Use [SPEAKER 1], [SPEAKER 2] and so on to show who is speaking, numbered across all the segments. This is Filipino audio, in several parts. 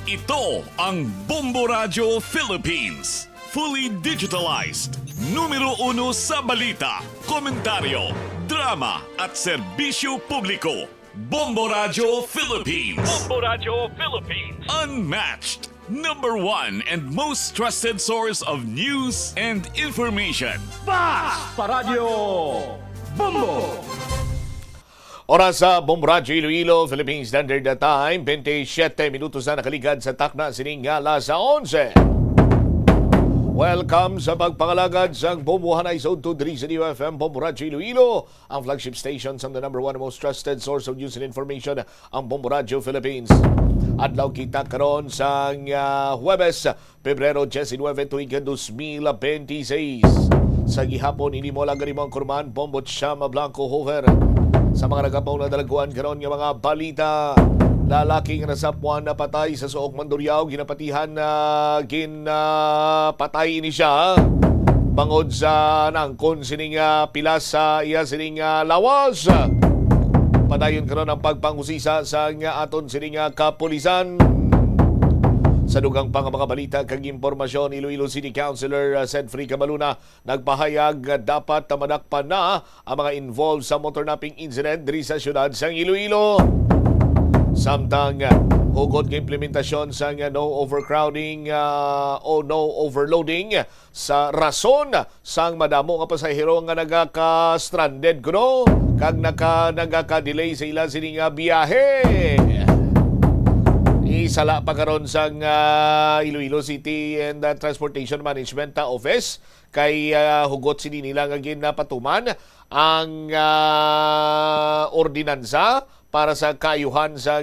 [SPEAKER 1] Ito ang Bombo Radio Philippines. Fully digitalized. Numero 1 sa balita, komentaryo, drama at serbisyo publiko. Bombo Radio Philippines.
[SPEAKER 2] Bombo Radio Philippines.
[SPEAKER 1] Unmatched. Number 1 and most trusted source of news and information.
[SPEAKER 2] Paradyo Bombo.
[SPEAKER 3] Oras sa Bombo Radio Iloilo, Philippine Standard Time, 27 minutos na nakaligad sa takna sining alas 11. Welcome sa pagpangalagad sa Bombo Hanay Zone 2 sa DOFM Bombo Radio Iloilo, ang flagship station sa the number 1 most trusted source of news and information, ang Bombo Radio Philippines. Adlaw kita karon sa Huwebes, Pebrero 19, tuig 2026. Sa gihapon, ini mo lang garimang kurman, Bombo Chama Blanco Hofer. Sa mga nagapaw na dalaguan karon nga mga balita, lalaking nasapuan na patay sa Suok Mandurriao, ginapatihan na ginapatay ini siya bangod sa nangkon sining pilas sa iya sining lawas. Padayon karon ang pagpangusisa sa aton sining kapulisan. Sa dugang pang mga balita kag impormasyon, Iloilo City Councilor Sedfrey Cabaluna nagpahayag dapat madakpan na ang mga involved sa motor napping incident diri sa syudad sa Iloilo. Samtang hugot ng implementasyon sa no overcrowding o no overloading sa rason sang madamo nga pasahero nga nagaka-stranded kuno kag nagaka-delay sa ilang sining biyahe. Isala pa karon sa Iloilo City and Transportation Management Office kay hugot sini nila nga ginapatuman ang ordinansa para sa kaayuhan sa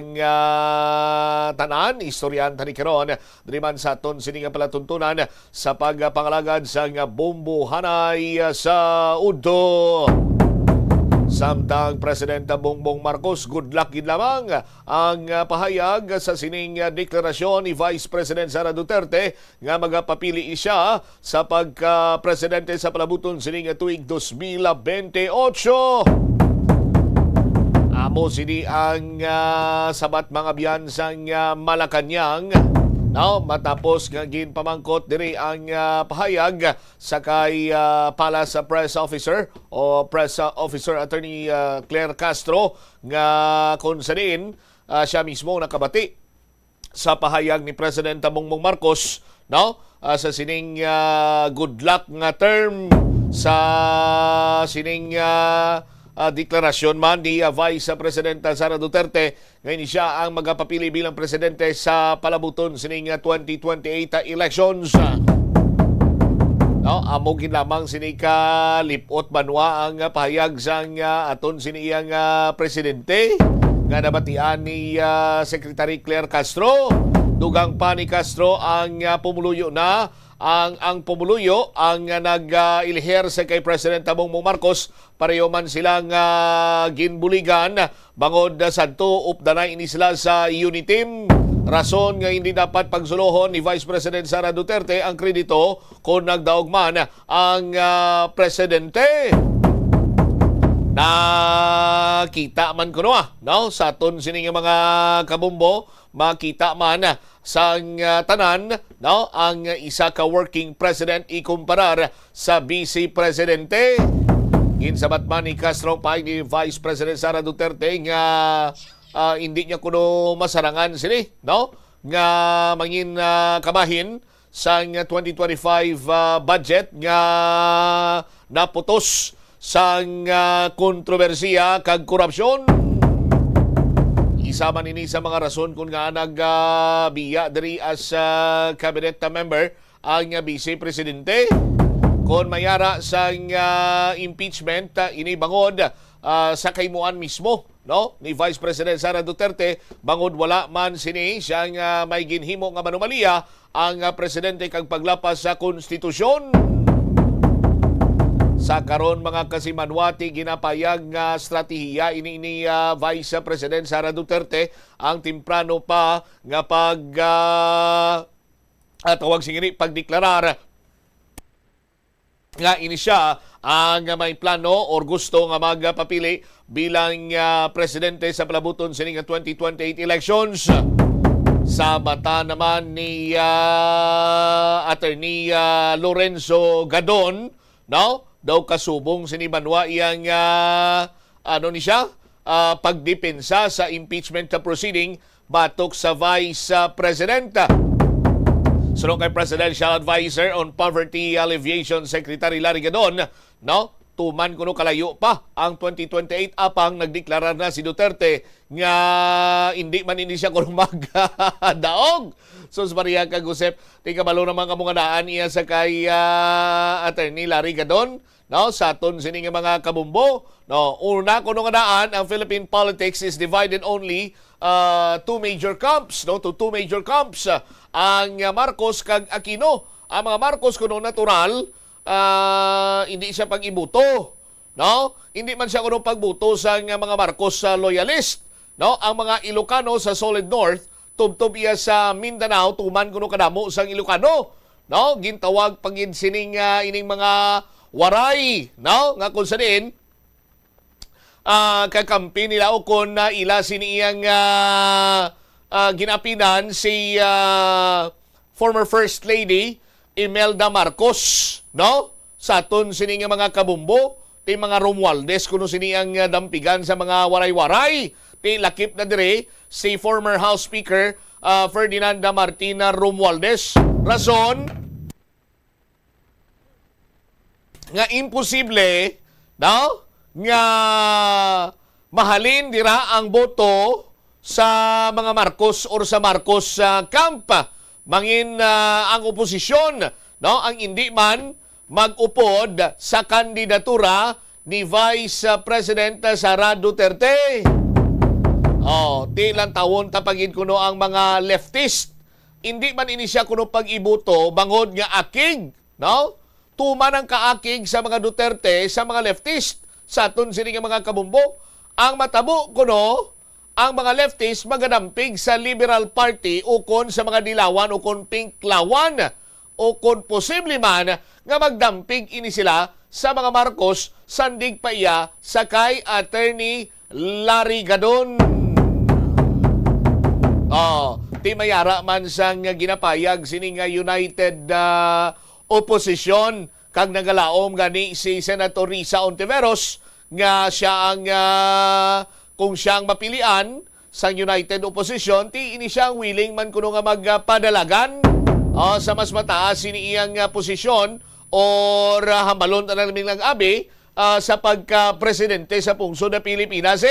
[SPEAKER 3] tanan. Istoryan tani karon diri man sa aton sini nga palatuntunan sa pagpangalagad sa Bombo Hanay sa Udto. Samtang Presidente Bongbong Marcos, good luck gid lamang ang pahayag sa sining deklarasyon ni Vice President Sara Duterte nga magapapili siya sa pagka-presidente sa palabuton sining tuig 2028. Amo sini ang sabat mga biyan sang Malacañang. Now, matapos nga ginpamangkot diri ang pahayag sa kay Palace Press Officer o Press Officer Attorney Claire Castro nga kung saan siya mismo nakabati sa pahayag ni President Bongbong Marcos, no? Sa sining good luck nga term sa sining deklarasyon man ni Vice President Sara Duterte. Ngayon siya ang magpapili bilang presidente sa palabuton sining 2028 elections. No, amo gid lamang sini ka lipot banwa ang pahayag sang aton siniyang presidente nga nabatian ni Secretary Claire Castro. Dugang pa ni Castro ang pumuluyo na ang pumuluyo ang nag-ilher sa kay President Bongbong Marcos. Pareho man silang ginbuligan bangod sadto updanay ini sila sa Uniteam. Rason nga hindi dapat pagsulohon ni Vice President Sara Duterte ang kredito kung nagdaog man ang presidente. Nakita man kuno no? Sa aton sining mga kabumbo, makita man sa tanan no? Ang isa ka working president ikumparar sa vice presidente. Ginsabat man ni Castro pa ni Vice President Sara Duterte nga hindi niya kuno masarangan sini no? Nga mangin kamahin sa 2025 budget nga naputos sa kontrobersiya kag korupsyon. Isa man ini sa mga rason kung nga nagbiya diri as cabinet member ang vice presidente. Kung mayara sa impeachment, ini bangod sa kaymuan mismo no ni Vice President Sara Duterte, bangod wala man sini siyang may ginhimo nga manumalia ang presidente kag paglapas sa konstitusyon. Sa karon mga kasimanwati ginapayag nga strategiya ini Vice President Sara Duterte ang temprano pa nga tawag singiri pagdeklarar nga ini siya ang may plano or gusto nga magpapili bilang presidente sa palabuton sining 2028 elections. Sa mata naman ni Attorney Lorenzo Gadon, no? Daw kasubong sinibanwa iyang ni siya pagdepensa sa impeachment proceeding batok sa Vice President. Sunod kay Presidential Advisor on Poverty Alleviation Secretary Larry Gadon, no? Tuman kuno kalayo pa ang 2028 apang nagdeklarar na si Duterte nga hindi man ini siya kuno magdaog. Sus Maria Kagusep, di kabalo naman kamong daan iya sa kay Attorney Larry Gadon, no? Sa aton sini nga mga kabumbo, no? Una kuno nga daan, ang Philippine politics is divided only two major camps, no? To two major camps. Ang Marcos kag Aquino. Ang mga Marcos kuno natural, hindi siya pag-ibuto, no? Hindi man siya kuno pagbuto sa mga Marcos loyalist, no? Ang mga Ilocano sa Solid North tubtob iya sa Mindanao tuman kuno kadamo sang Ilocano, no? Gintawag pagin sining ining mga waray, no? Nga kun sa din kakampi nila o kung ila siniyang ginapinan si former First Lady Imelda Marcos, no? Sa aton sini nga mga kabumbo, ti mga Romualdez kuno sini ang dampigan sa mga waray-waray. Ti lakip na dire si former House Speaker Ferdinanda Martina Romualdez. Rason nga imposible, no? Nga mahalin dira ang boto sa mga Marcos or sa Marcos camp. Mangin ang oposisyon, no? Ang hindi man mag-upod sa kandidatura ni Vice President Sara Duterte. Di lang tawon tapagin kuno ang mga leftist. Hindi man ini siya kuno pag-ibuto bangod nga akig, no? Tuman ang kaakig sa mga Duterte sa mga leftist. Sa aton sini nga mga kabumbo, ang matabo kuno ang mga leftist magadampig sa Liberal Party ukon sa mga dilawan ukon pinklawan ukon posible man nga magdampig ini sila sa mga Marcos sandig pa iya sa kay Attorney Larry Gadon. Ti mayara man sang ginapayag sining United Opposition kag nagalaom gani si Senator Risa Ontiveros nga siya ang kung siyang mapilian sa United Opposition, ti ini siyang willing man kuno nga magpadalagan sa mas mataas sini iyang posisyon or hambalon na namin lang abi sa pagka-presidente sa pungsod na Pilipinas.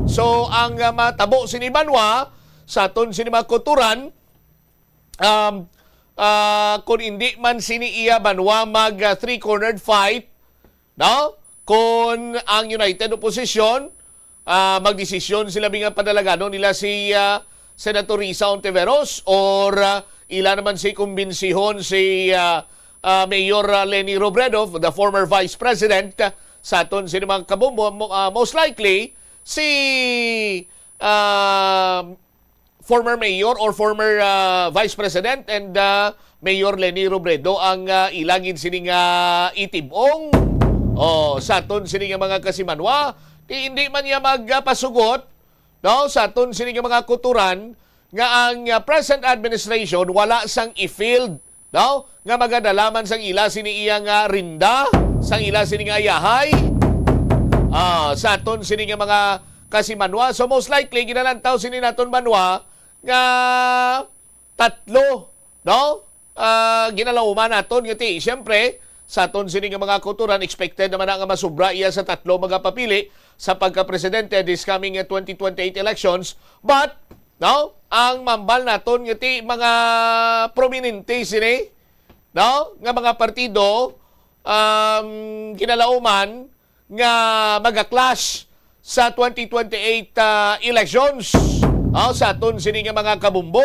[SPEAKER 3] So, ang matabo sini Banwa sa aton sini makuturan, kung hindi man sini iya Banwa mag three-cornered fight, no? Kung ang United Opposition magdesisyon sila nga padalagano nila si Senator Risa Ontiveros or ila naman si kumbensihon si Mayor Leni Robredo, the former Vice President sa aton mga kabumbo, most likely si former Mayor or former Vice President and Mayor Leni Robredo ang ilagin sining itibong sa aton sining mga kasimanwa. Hindi man niya magpasugot, no? Sa aton sining mga kuturan nga ang present administration wala sang i-field, no? Nga magadalaman sang ila sini iyang rinda, sang ila sini nga yahay. Sa aton sining mga kasimanwa. So most likely ginalantaw sini naton banwa nga tatlo, no? Ginalauman naton ngiti. Siyempre, sa aton sini nga mga kuturan, expected naman nga masubra iya sa tatlo mga papili sa pagka-presidente this coming 2028 elections. But, no, ang mambal naton ngiti mga prominente sini, no, nga mga partido kinalauman nga maga-clash sa 2028 elections. Sa aton sini nga mga kabumbo.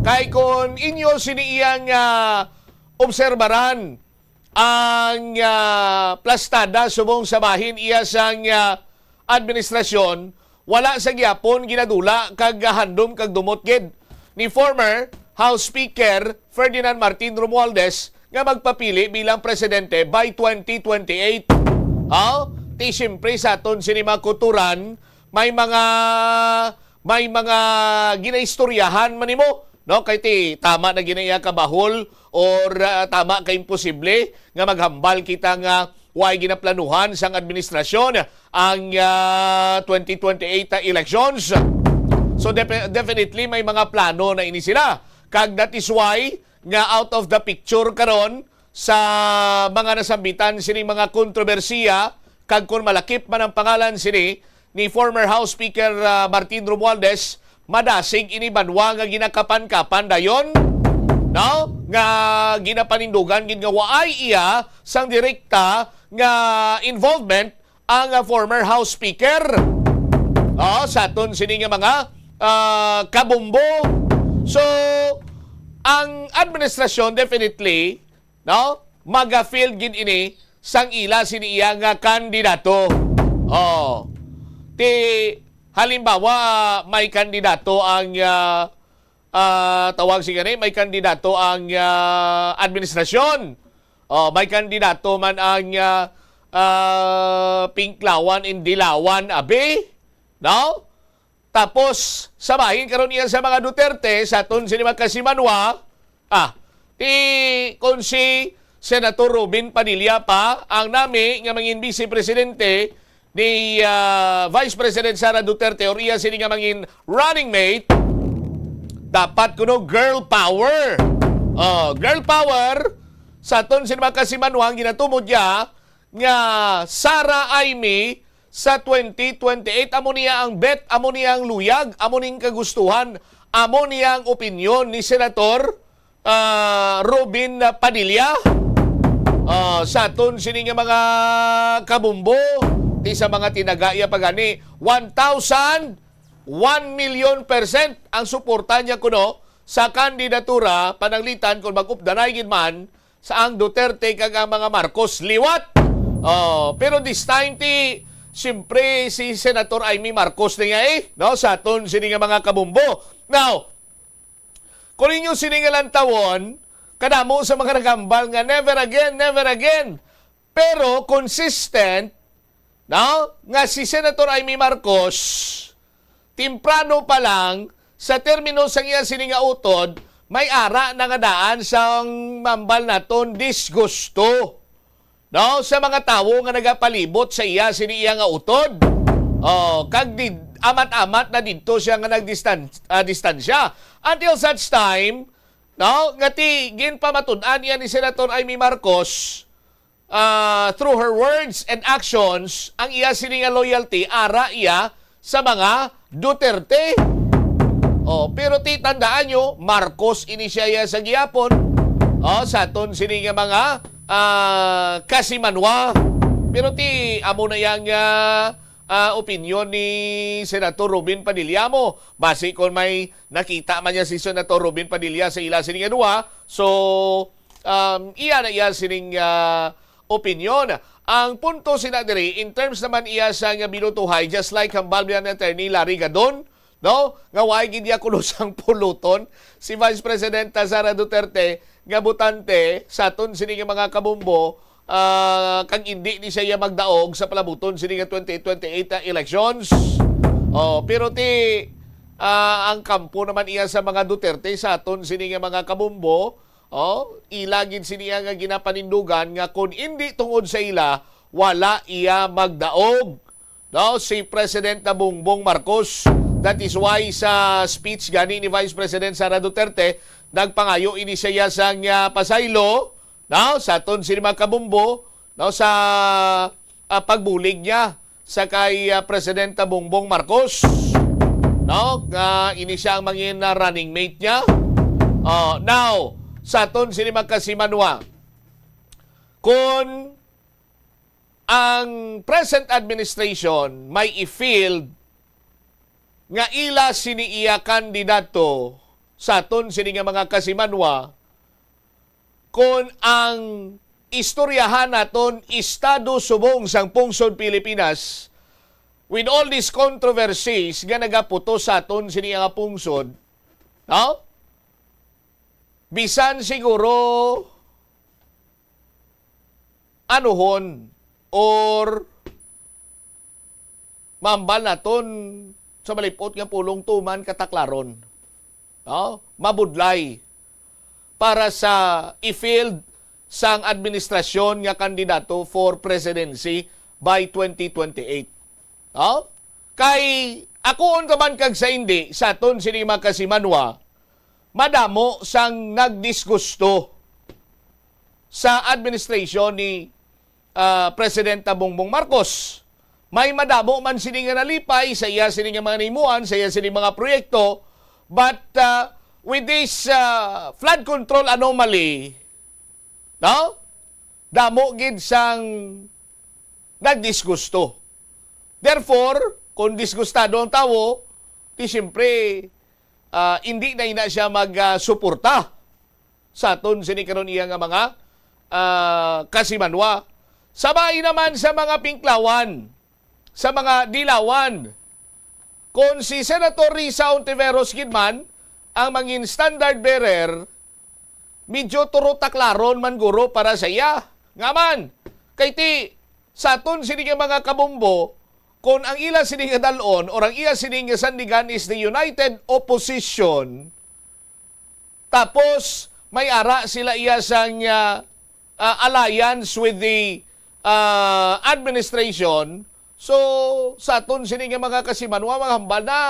[SPEAKER 3] Kay kon inyo sini iyang obserbaran ang plastada subong samahin iya sang administrasyon, wala sa gyapon ginadula kag handom kag dumot gid ni former House Speaker Ferdinand Martin Romualdez nga magpapili bilang presidente by 2028. Ti siyempre sa aton sini mga kuturan may mga may mga ginaistoryahan man nimo, no? Kay ti tama na ginaya ka bahol or tama ka imposible nga maghambal kita nga way ginaplanuhan sang administrasyon ang 2028 elections. So definitely may mga plano na ini sila. Kag that is why nga out of the picture karon sa mga nasambitan sini mga kontrobersiya kag kun malakip man ang pangalan sini ni former House Speaker Martin Romualdez, madasig ini banwa nga ginakapan-kapan dayon, no? Nga ginapanindugan gid nga waay iya sang direkta nga involvement ang former House Speaker. Sa aton sini nga mga kabumbo. So, ang administrasyon definitely, no, maga-field gid ini sang ila sini iya nga kandidato. Ti halimbawa may kandidato ang tawag siya may kandidato ang administrasyon. May kandidato man ang Pinklawan in Dilawan Abe, no? Tapos sabahin karon niya sa mga Duterte sa aton sini magkasimanwa, kung si Senator Robin Padilla pa ang nami nga mangin Vice Presidente ni Vice President Sara Duterte or iya sini nga mangin running mate, dapat kuno girl power. Girl power sa aton sini magkasimanwa ginatumod niya nga Sara Amy sa 2028, amo niya ang bet, amo niya ang luyag, amo ning kagustuhan, amo niya ang opinyon ni Senator Robin Padilla. Sa aton sini nga mga kabumbo, ti sa mga tinagaya pagani, 1,000% ang suporta niya kuno sa kandidatura pananglitan kung mag-updanay gid man sa ang Duterte kag ang mga Marcos liwat. Pero this time ti siyempre si Senator Amy Marcos na nga no? Sa aton sini nga mga kabumbo. Now, kung inyo sini nga lantawon, kadamo sa mga nagambal nga never again, never again. Pero consistent, no? Nga si Senator Amy Marcos, timprano pa lang, sa termino sa iya sini nga utod, may ara na nga daan sa mambal naton disgusto. No, sa mga tawo nga nagapalibot sa iya sini iya nga utod. Kag amat-amat na didto siya nga nagdistansya. Until such time, no, nga ti ginpamatud-an iya ni Senator Amy Marcos through her words and actions, ang iya sini nga loyalty ara iya sa mga Duterte. Pero ti tandaan nyo, Marcos ini siya iya sa gihapon. Sa aton sini nga mga kasimanwa. Pero ti amo na yang opinyon ni Senator Robin Padilla mo. Base kung may nakita man niya si Senator Robin Padilla sa ila sining adua. So, iya na iya sining opinyon. Ang punto sinadiri, in terms naman iya sa nga binutuhay, just like hambal biyan ng attorney Larry Gadon, no? Nga way gid ya kuno sang puluton si Vice President Sara Duterte nga butante sa aton sini nga mga kabumbo kang hindi ni siya magdaog sa palabuton sini nga 2028 elections. Pero ti ang kampo naman iya sa mga Duterte sa aton sini nga mga kabumbo, ilagid sini nga ginapanindugan nga kung hindi tungod sa ila wala iya magdaog. No, si President Bongbong Marcos. That is why sa speech gani ni Vice President Sara Duterte, nagpangayo ini siya sang pasaylo, no, sa aton sini mga kabumbo, no, sa pagbulig niya sa kay Presidenta Bongbong Marcos, no, ini siya ang mangin running mate niya. Now, sa aton sini mga kasimanwa, kung ang present administration may i-field nga ila sini iya kandidato sa aton sini nga mga kasimanwa, kung ang istoryahan naton Estado subong sang pungsod Pilipinas with all these controversies nga nagaputo sa aton sini nga pungsod, no? Bisan siguro anuhon or mambal naton sa malipot nga pulong tuman kataklaron. No? Mabudlay para sa i-field sang administrasyon nga kandidato for presidency by 2028. No? Kay ako naman kag sa hindi sa aton sini makasimanwa madamo sang nagdisgusto sa administration ni Presidenta Bongbong Marcos. May madamo man sini nga nalipay sa iya sini nga mga nimuan, sa iya sini mga proyekto, but with this flood control anomaly, no? Damo gid sang nagdisgusto. Therefore, kung disgustado ang tao, di siyempre hindi na ina siya magsuporta sa aton sini karon iya nga mga kasimanwa. Sabay naman sa mga pinklawan, sa mga dilawan. Kung si Senator Risa Ontiveros Kidman ang mangin standard bearer, medyo turo taklaron man guro para sa iya. Nga man, kay ti sa aton sini nga mga kabumbo, kung ang ila sining dalon o ang ila sining sandigan is the United Opposition, tapos may ara sila iya sang alliance with the administration, so sa aton sining mga kasimanwa, mga hambal na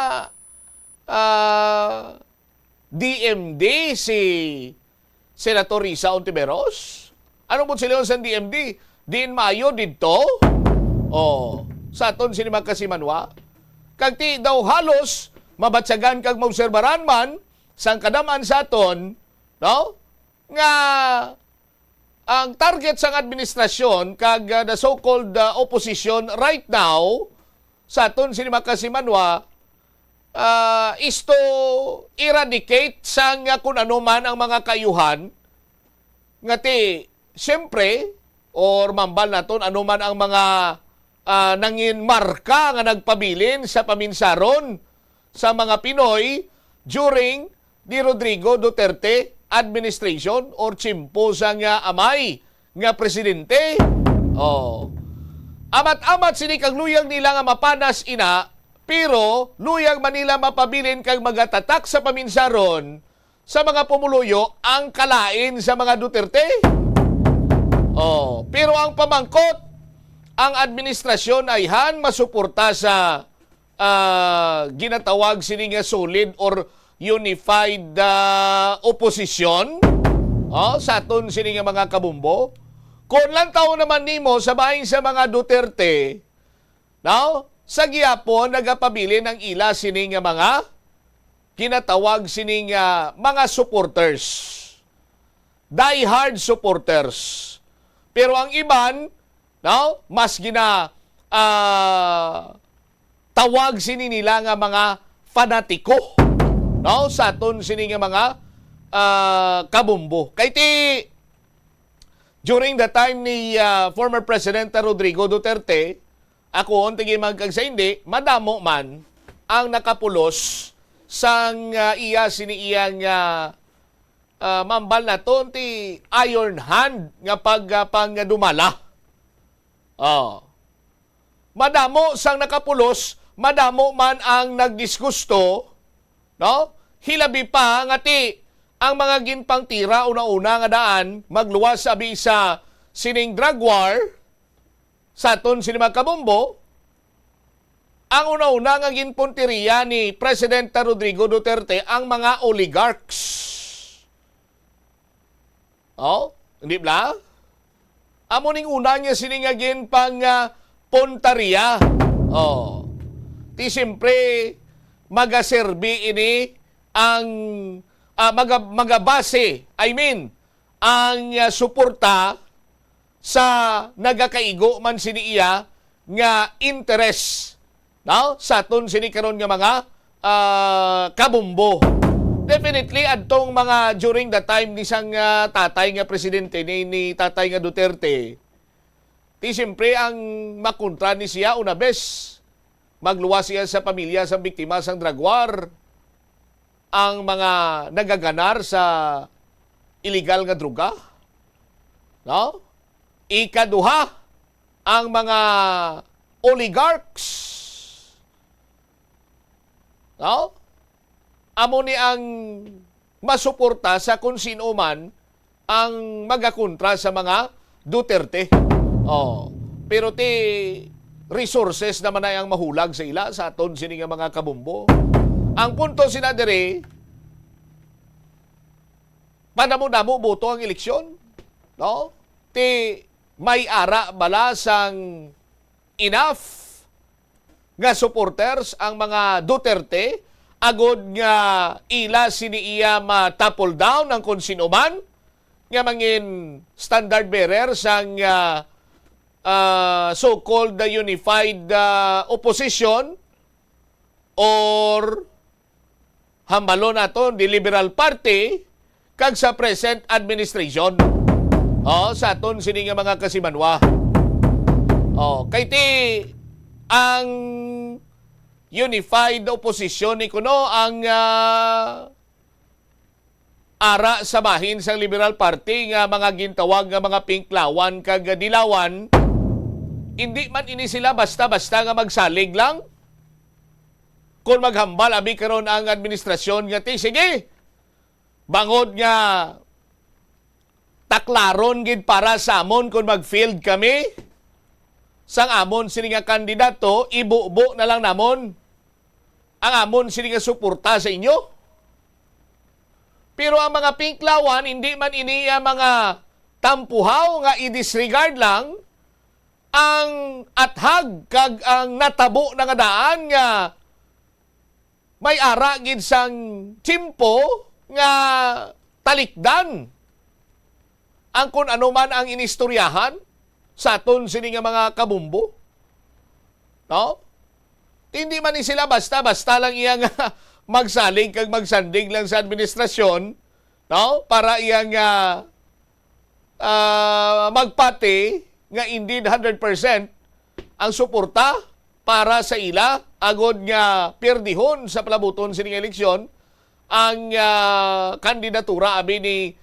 [SPEAKER 3] DMD si Senator Risa Ontiveros. Ano po sila sa DMD? Din Mayo dito? Sa aton sini magkasimanwa, kag ti daw halos mabatsagan kag maobserbaran man sang kadaman sa aton, no? Nga ang target sang administrasyon kag the so-called opposition right now sa aton sini magkasimanwa is to eradicate sang kung ano man ang mga kayuhan nga ti siyempre or mambal naton ano man ang mga nangin marka nga nagpabilin sa paminsaron sa mga Pinoy during ni Rodrigo Duterte administration or tsimpo sa nga amay nga presidente. Amat-amat sini kag luyag nila nga mapanas ina, pero luyag man nila mapabilin kag magatatak sa paminsaron sa mga pumuluyo ang kalain sa mga Duterte. Pero ang pamangkot, ang administrasyon ay masuporta sa ginatawag sini nga solid or unified opposition sa aton sini nga mga kabumbo. Kung lang tao naman nimo sa bahin sa mga Duterte, no? Sa gihapon nagapabilin ang ila sini nga mga ginatawag sini nga mga supporters. Die hard supporters. Pero ang iban, no, mas tawag sini nila nga mga fanatiko, no, sa aton sini nga mga kabumbo. Kay ti during the time ni former President Rodrigo Duterte, ako tigi magkagsa hindi, madamo man ang nakapulos sang iya sini iyang mambal na to ti iron hand nga pang dumala. Madamo sang nakapulos, madamo man ang nagdisgusto, no? Hilabi pa nga ti ang mga ginpang tira una-una nga daan magluwas abi sa sining drug war sa aton sini mga kabumbo. Ang una-una nga ginpunteriya ni President Rodrigo Duterte ang mga oligarchs. Hindi ba? Amo ning una niya siningagin pang pontarya. Ti siyempre magaserbi ini ang magabase, ang suporta sa nagakaigo man siniya nga interest, no? Sa aton sini karon nga mga kabumbo. Definitely adtong mga during the time ni sang tatay nga presidente ni tatay nga Duterte, ti siyempre ang makontra ni siya una bes magluwas siya sa pamilya sa biktima sang drug war, ang mga nagaganar sa illegal nga droga, no? Ikaduha, ang mga oligarchs No? Amo ni ang masuporta sa kung sino man ang magakontra sa mga Duterte. Pero resources naman ay ang mahulag sa ila sa aton sini nga mga kabumbo. Ang punto sinadere, panamo-damo boto ang eleksyon. No? May ara bala sang enough nga supporters ang mga Duterte agod nga ila siniiya ma-topple down ang kung sino man nga mangin standard bearer sang so-called unified opposition or hambalo naton di Liberal Party kag sa present administration. Sa aton sini nga mga kasimanwa. Kay ang unified opposition ni kuno ang ara sa bahin sa Liberal Party nga mga gintawag nga mga pinklawan kag dilawan, hindi man ini sila basta-basta nga magsalig lang. Kung maghambal abi karon ang administrasyon nga sige, bangod nga taklaron gid para sa amon kung mag-field kami, sang amon sini nga kandidato, ibubo na lang namon ang amon sini nga suporta sa inyo. Pero ang mga pinklawan, hindi man ini mga tampuhaw nga i-disregard lang ang athag kag ang natabo na nga daan nga may ara gid sang timpo nga talikdan ang kung ano man ang inistoryahan sa aton sini nga mga kabumbo. No? Hindi man ni sila basta-basta lang iya nga magsalig kag magsandig lang sa administrasyon, no? Para iya nga magpati nga indeed 100% ang suporta para sa ila agod nga pirdihon sa palabuton sini nga eleksyon ang kandidatura abi ni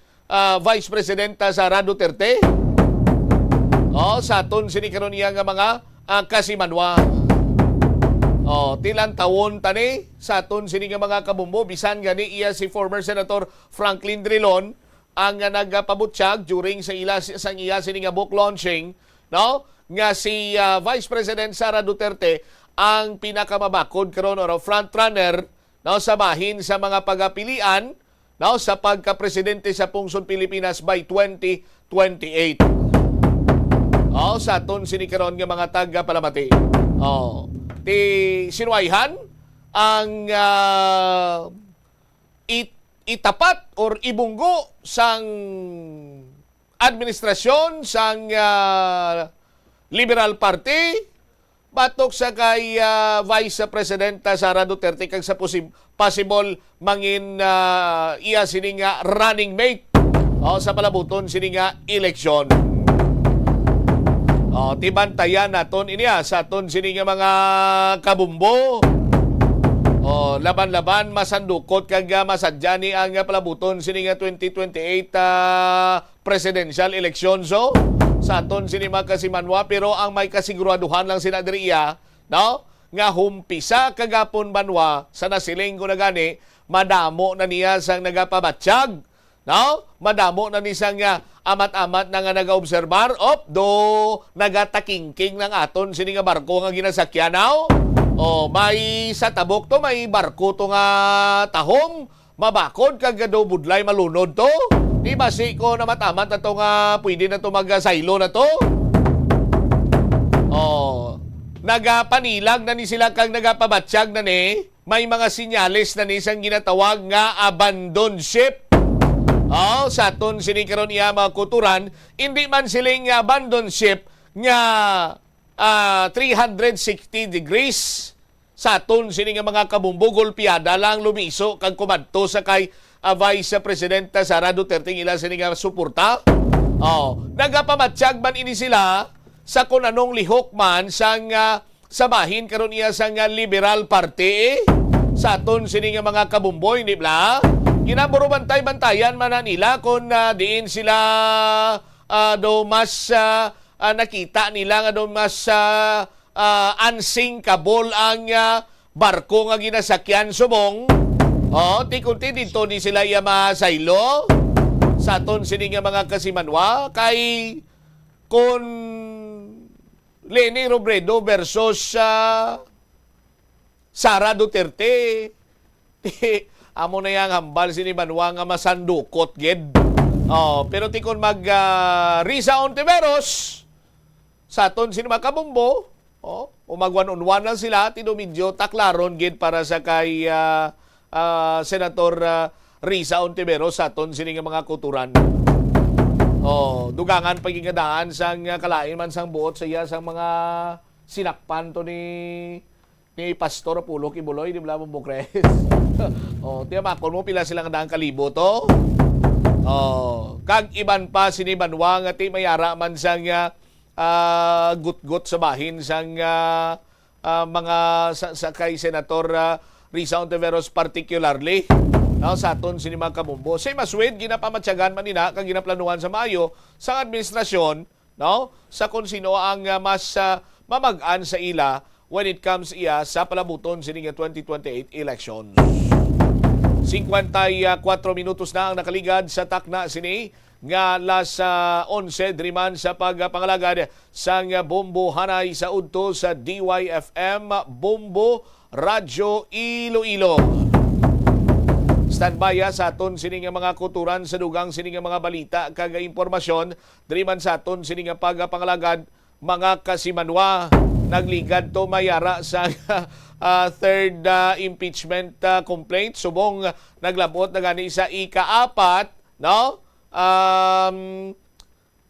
[SPEAKER 3] Vice Presidenta Sara Duterte. Sa aton sini karon iya nga mga kasimanwa. Tilang tawon tani sa aton sini nga mga kabumbo, bisan gani iya si former Senator Franklin Drilon ang nagpabutsyag during sa iya sini nga book launching, no? Nga si Vice President Sara Duterte ang pinakamabakod karon or front runner, no, sa bahin sa mga pagapilian, no, sa pagka-presidente sa pungsod Pilipinas by 2028. Sa aton sini karon nga mga taga-palamati. Sinuwayhan ang itapat or ibunggo sang administrasyon sang Liberal Party batok sa kay Vice Presidenta Sara Duterte kag sa possible mangin iya sini nga running mate sa palabuton sini nga eleksyon. Tibantayan naton iniya sa aton sini nga mga kabumbo. Laban-laban masandukot kag masadya ni ang palabuton sini nga 2028 presidential election sa aton sini mga kasimanwa, pero ang may kasiguraduhan lang sina diriya, no, nga humpisa kagapon banwa sa nasiling ko na gani madamo na niya sang nagapabatsyag, no, madamo na ni sang amat-amat na nga nagaobserbar nagatakingking ng aton sini nga barko nga ginasakyan now. May sa tabok to, may barko to nga tahom, mabakod kag do budlay malunod to. Di basi ko na matamat na to nga pwede na to mag-silo na to. Nagapanilag na ni sila kag nagapabatsyag na ni. May mga sinyalis na ni sang ginatawag nga abandon ship. Sa aton sini karon iya mga kuturan, hindi man siling abandon ship nga 360 degrees sa aton sini nga mga kabumbo, golpeada lang lumiso kag kumadto sa kay Vice Presidenta Sara Duterte ila sini nga suporta. Nagapamatsyag man ini sila sa kung anong lihok man sang sa bahin karon iya sang Liberal Party sa aton sini nga mga kabumbo, hindi bla? Ginaburo bantay-bantayan man nila kung diin sila do mas nakita nila nga do mas unsing kabol ang barko nga ginasakyan subong. Ti kunti dito ni sila masaylo sa aton sini nga mga kasimanwa kay kun Leni Robredo versus Sara Duterte. Amo na yang hambal sini Manwa nga masandukot gid. Pero ti kun mag Risa Ontiveros sa aton sini mga kabumbo, umagwan-unwan na sila tinumidyo taklaron gid para sa kay Senator Risa Ontiveros sa aton sini nga mga kuturan. Dugangan pagigadaan sang kalain man sang buot sa iya sang mga sinakpan to ni Pastor Pulo Kibuloy di Blamo Bukres. Tiya makon mo pila silang daang kalibo to. Kag iban pa sinibanwa nga ti mayara man sang gut-gut sa bahin sang mga sa kay Senator Risa Ontiveros particularly. Sa aton sinima kabumbo. Say maswid ginapamatyagan man nina kag ginaplanuhan sa Mayo sa administrasyon, sa kung sino ang mas mamag-an sa ila when it comes sa palabuton sining 2028 election. 54 minutos na ang nakaligad sa takna sini nga las 11 driman sa pagpangalagad sang Bombo Hanay sa udto sa DYFM Bombo Radyo Iloilo. Standby sa aton sining mga kuturan sa dugang sining mga balita kag impormasyon driman sa aton sining pagpangalagad mga kasimanwa. Nagligad to mayara sa third impeachment complaint subong naglabot na gani sa ika-4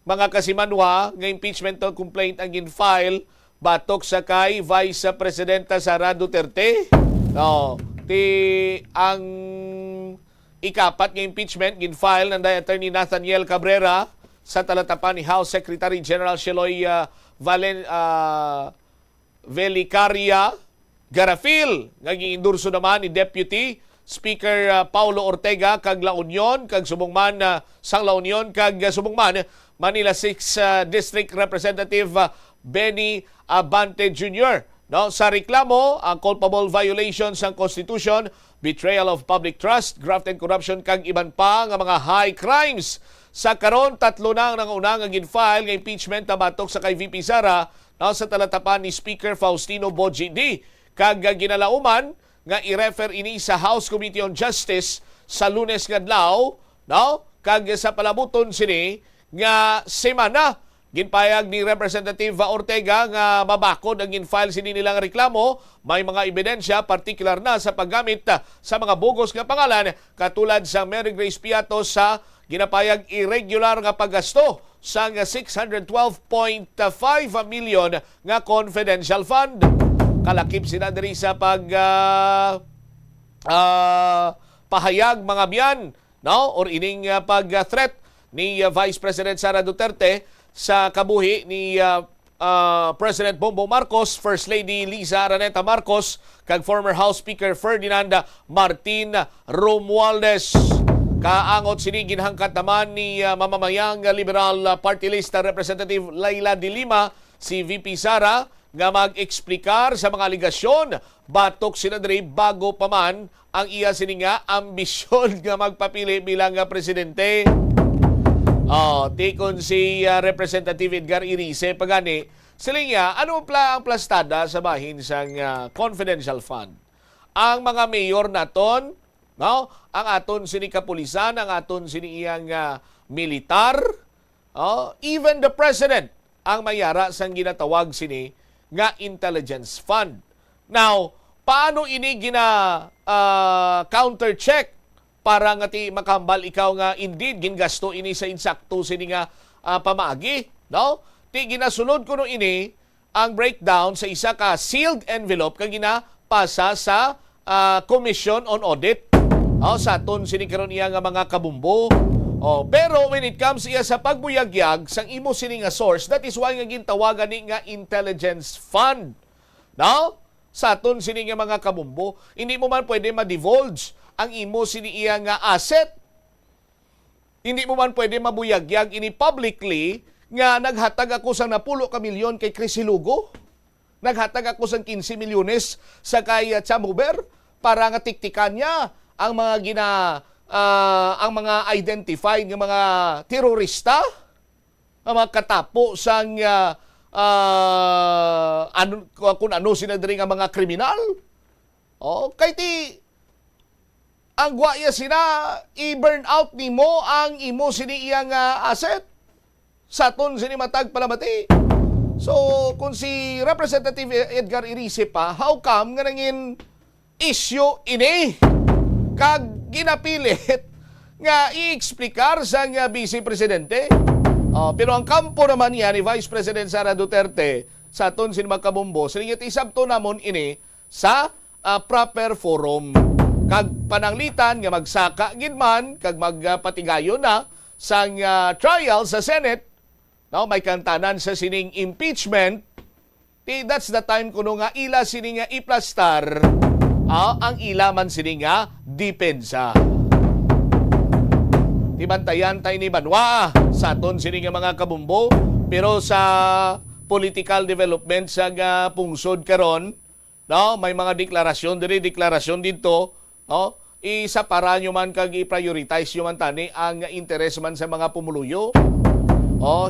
[SPEAKER 3] mga kasimanwa nga impeachment complaint ang gin-file batok sa kay Vice Presidenta Sara Duterte. Ang ika-4 nga impeachment gin-file ng Attorney Nathaniel Cabrera sa talatapan ni House Secretary General Sheloy Velicaria Garafil. Nag-iendurso naman ni Deputy Speaker Paulo Ortega kag La Union kag subongman sang La Union kag subongman Manila 6 District Representative Benny Abante Jr. Sa reklamo ang culpable violations ng Constitution, betrayal of public trust, graft and corruption kag iban pa nga mga high crimes. Sa karon 3 na ang unang gin-file nga impeachment na batok sa kay VP Sara sa talatapan ni Speaker Faustino Boji D. Kag ginalauman nga i-refer ini sa House Committee on Justice sa Lunes nga adlaw, kag sa palabuton sini nga semana ginpayag ni Representative Ortega nga mabakod ang gin-file sini nilang reklamo. May mga ebidensya partikular na sa paggamit sa mga bugos nga pangalan katulad sa Mary Grace Piatos sa ginapayag irregular nga paggasto sa 612.5 million nga confidential fund. Kalakip sila diri sa pahayag mga biyan, or ining pag-threat ni Vice President Sara Duterte sa kabuhi ni President Bongbong Marcos, First Lady Liza Araneta Marcos, kag former House Speaker Ferdinand Martin Romualdez. Kaangot sini ginhangkat naman ni mamamayang Liberal Party List Representative Laila de Lima si VP Sara nga mag-eksplikar sa mga aligasyon batok sila diri bago pa man ang iya sini nga ambisyon nga magpapili bilang presidente. Tikon si Representative Edgar Irice pagani sila nga ano ang plastada sa bahin sang confidential fund. Ang mga mayor naton, ang aton sini kapulisan, ang aton sini iyang militar, even the president ang mayara sang ginatawag sini nga intelligence fund. Now, paano ini counter check para nga ti makambal ikaw nga indeed gingasto ini sa insakto sini nga pamaagi, Ti ginasunod ko ini ang breakdown sa isa ka sealed envelope kag ginapasa sa Commission on Audit. Sa aton sini karon iya nga mga kabumbo. Pero when it comes iya sa pagbuyagyag sang imo sini nga source, that is why nga gintawagan ni nga intelligence fund. Sa aton sini nga mga kabumbo, hindi mo man pwede ma-divulge ang imo sini iya nga asset. Hindi mo man pwede mabuyagyag ini publicly nga naghatag ako sang 10 ka milyon kay Chris Hilugo. naghatag ako sang 15 milyones sa kay Chamuber para nga tiktikan niya ang mga identified ng mga terorista, ang mga katapo sang kung ano sinadiri nga mga kriminal. Kay ti ang guaya sina i-burn out nimo ang imo sini iyang asset sa ton sini matag palamati. So kung si Representative Edgar Irice pa, how come nga nangin issue ini kag ginapilit nga i-explicar sa nga Vice Presidente? Pero ang kampo naman niya ni Vice President Sara Duterte sa ton sini magkabombo, sinigit isabto namon ini sa proper forum. Kag pananglitan nga magsaka gidman kag magpatigayon na sang trial sa Senate, may kantanan sa sining impeachment, that's the time kuno nga ila sining nga iplastar ang ila man sining nga depensa. Tibantayan tayo ni Banwa sa aton sining nga mga kabumbo, pero sa political development sa pungsod karon, may mga deklarasyon dito, isa para nyo man kag i-prioritize nyo man tani ang interes man sa mga pumuluyo.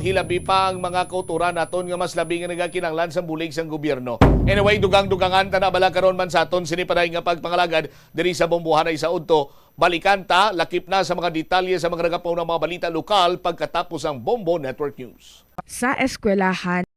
[SPEAKER 3] Hilabi pa ang mga kauturan naton nga mas labi nga nagakinanglan sa bulig sang gobyerno. Anyway, dugang-dugangan ta na bala karon man sa aton sini paday nga pagpangalagad diri sa bombohanay sa udto. Balikan ta lakip na sa mga detalye sa mga nagapaw ng mga balita lokal pagkatapos ang Bombo Network News.
[SPEAKER 4] Sa eskwelahan,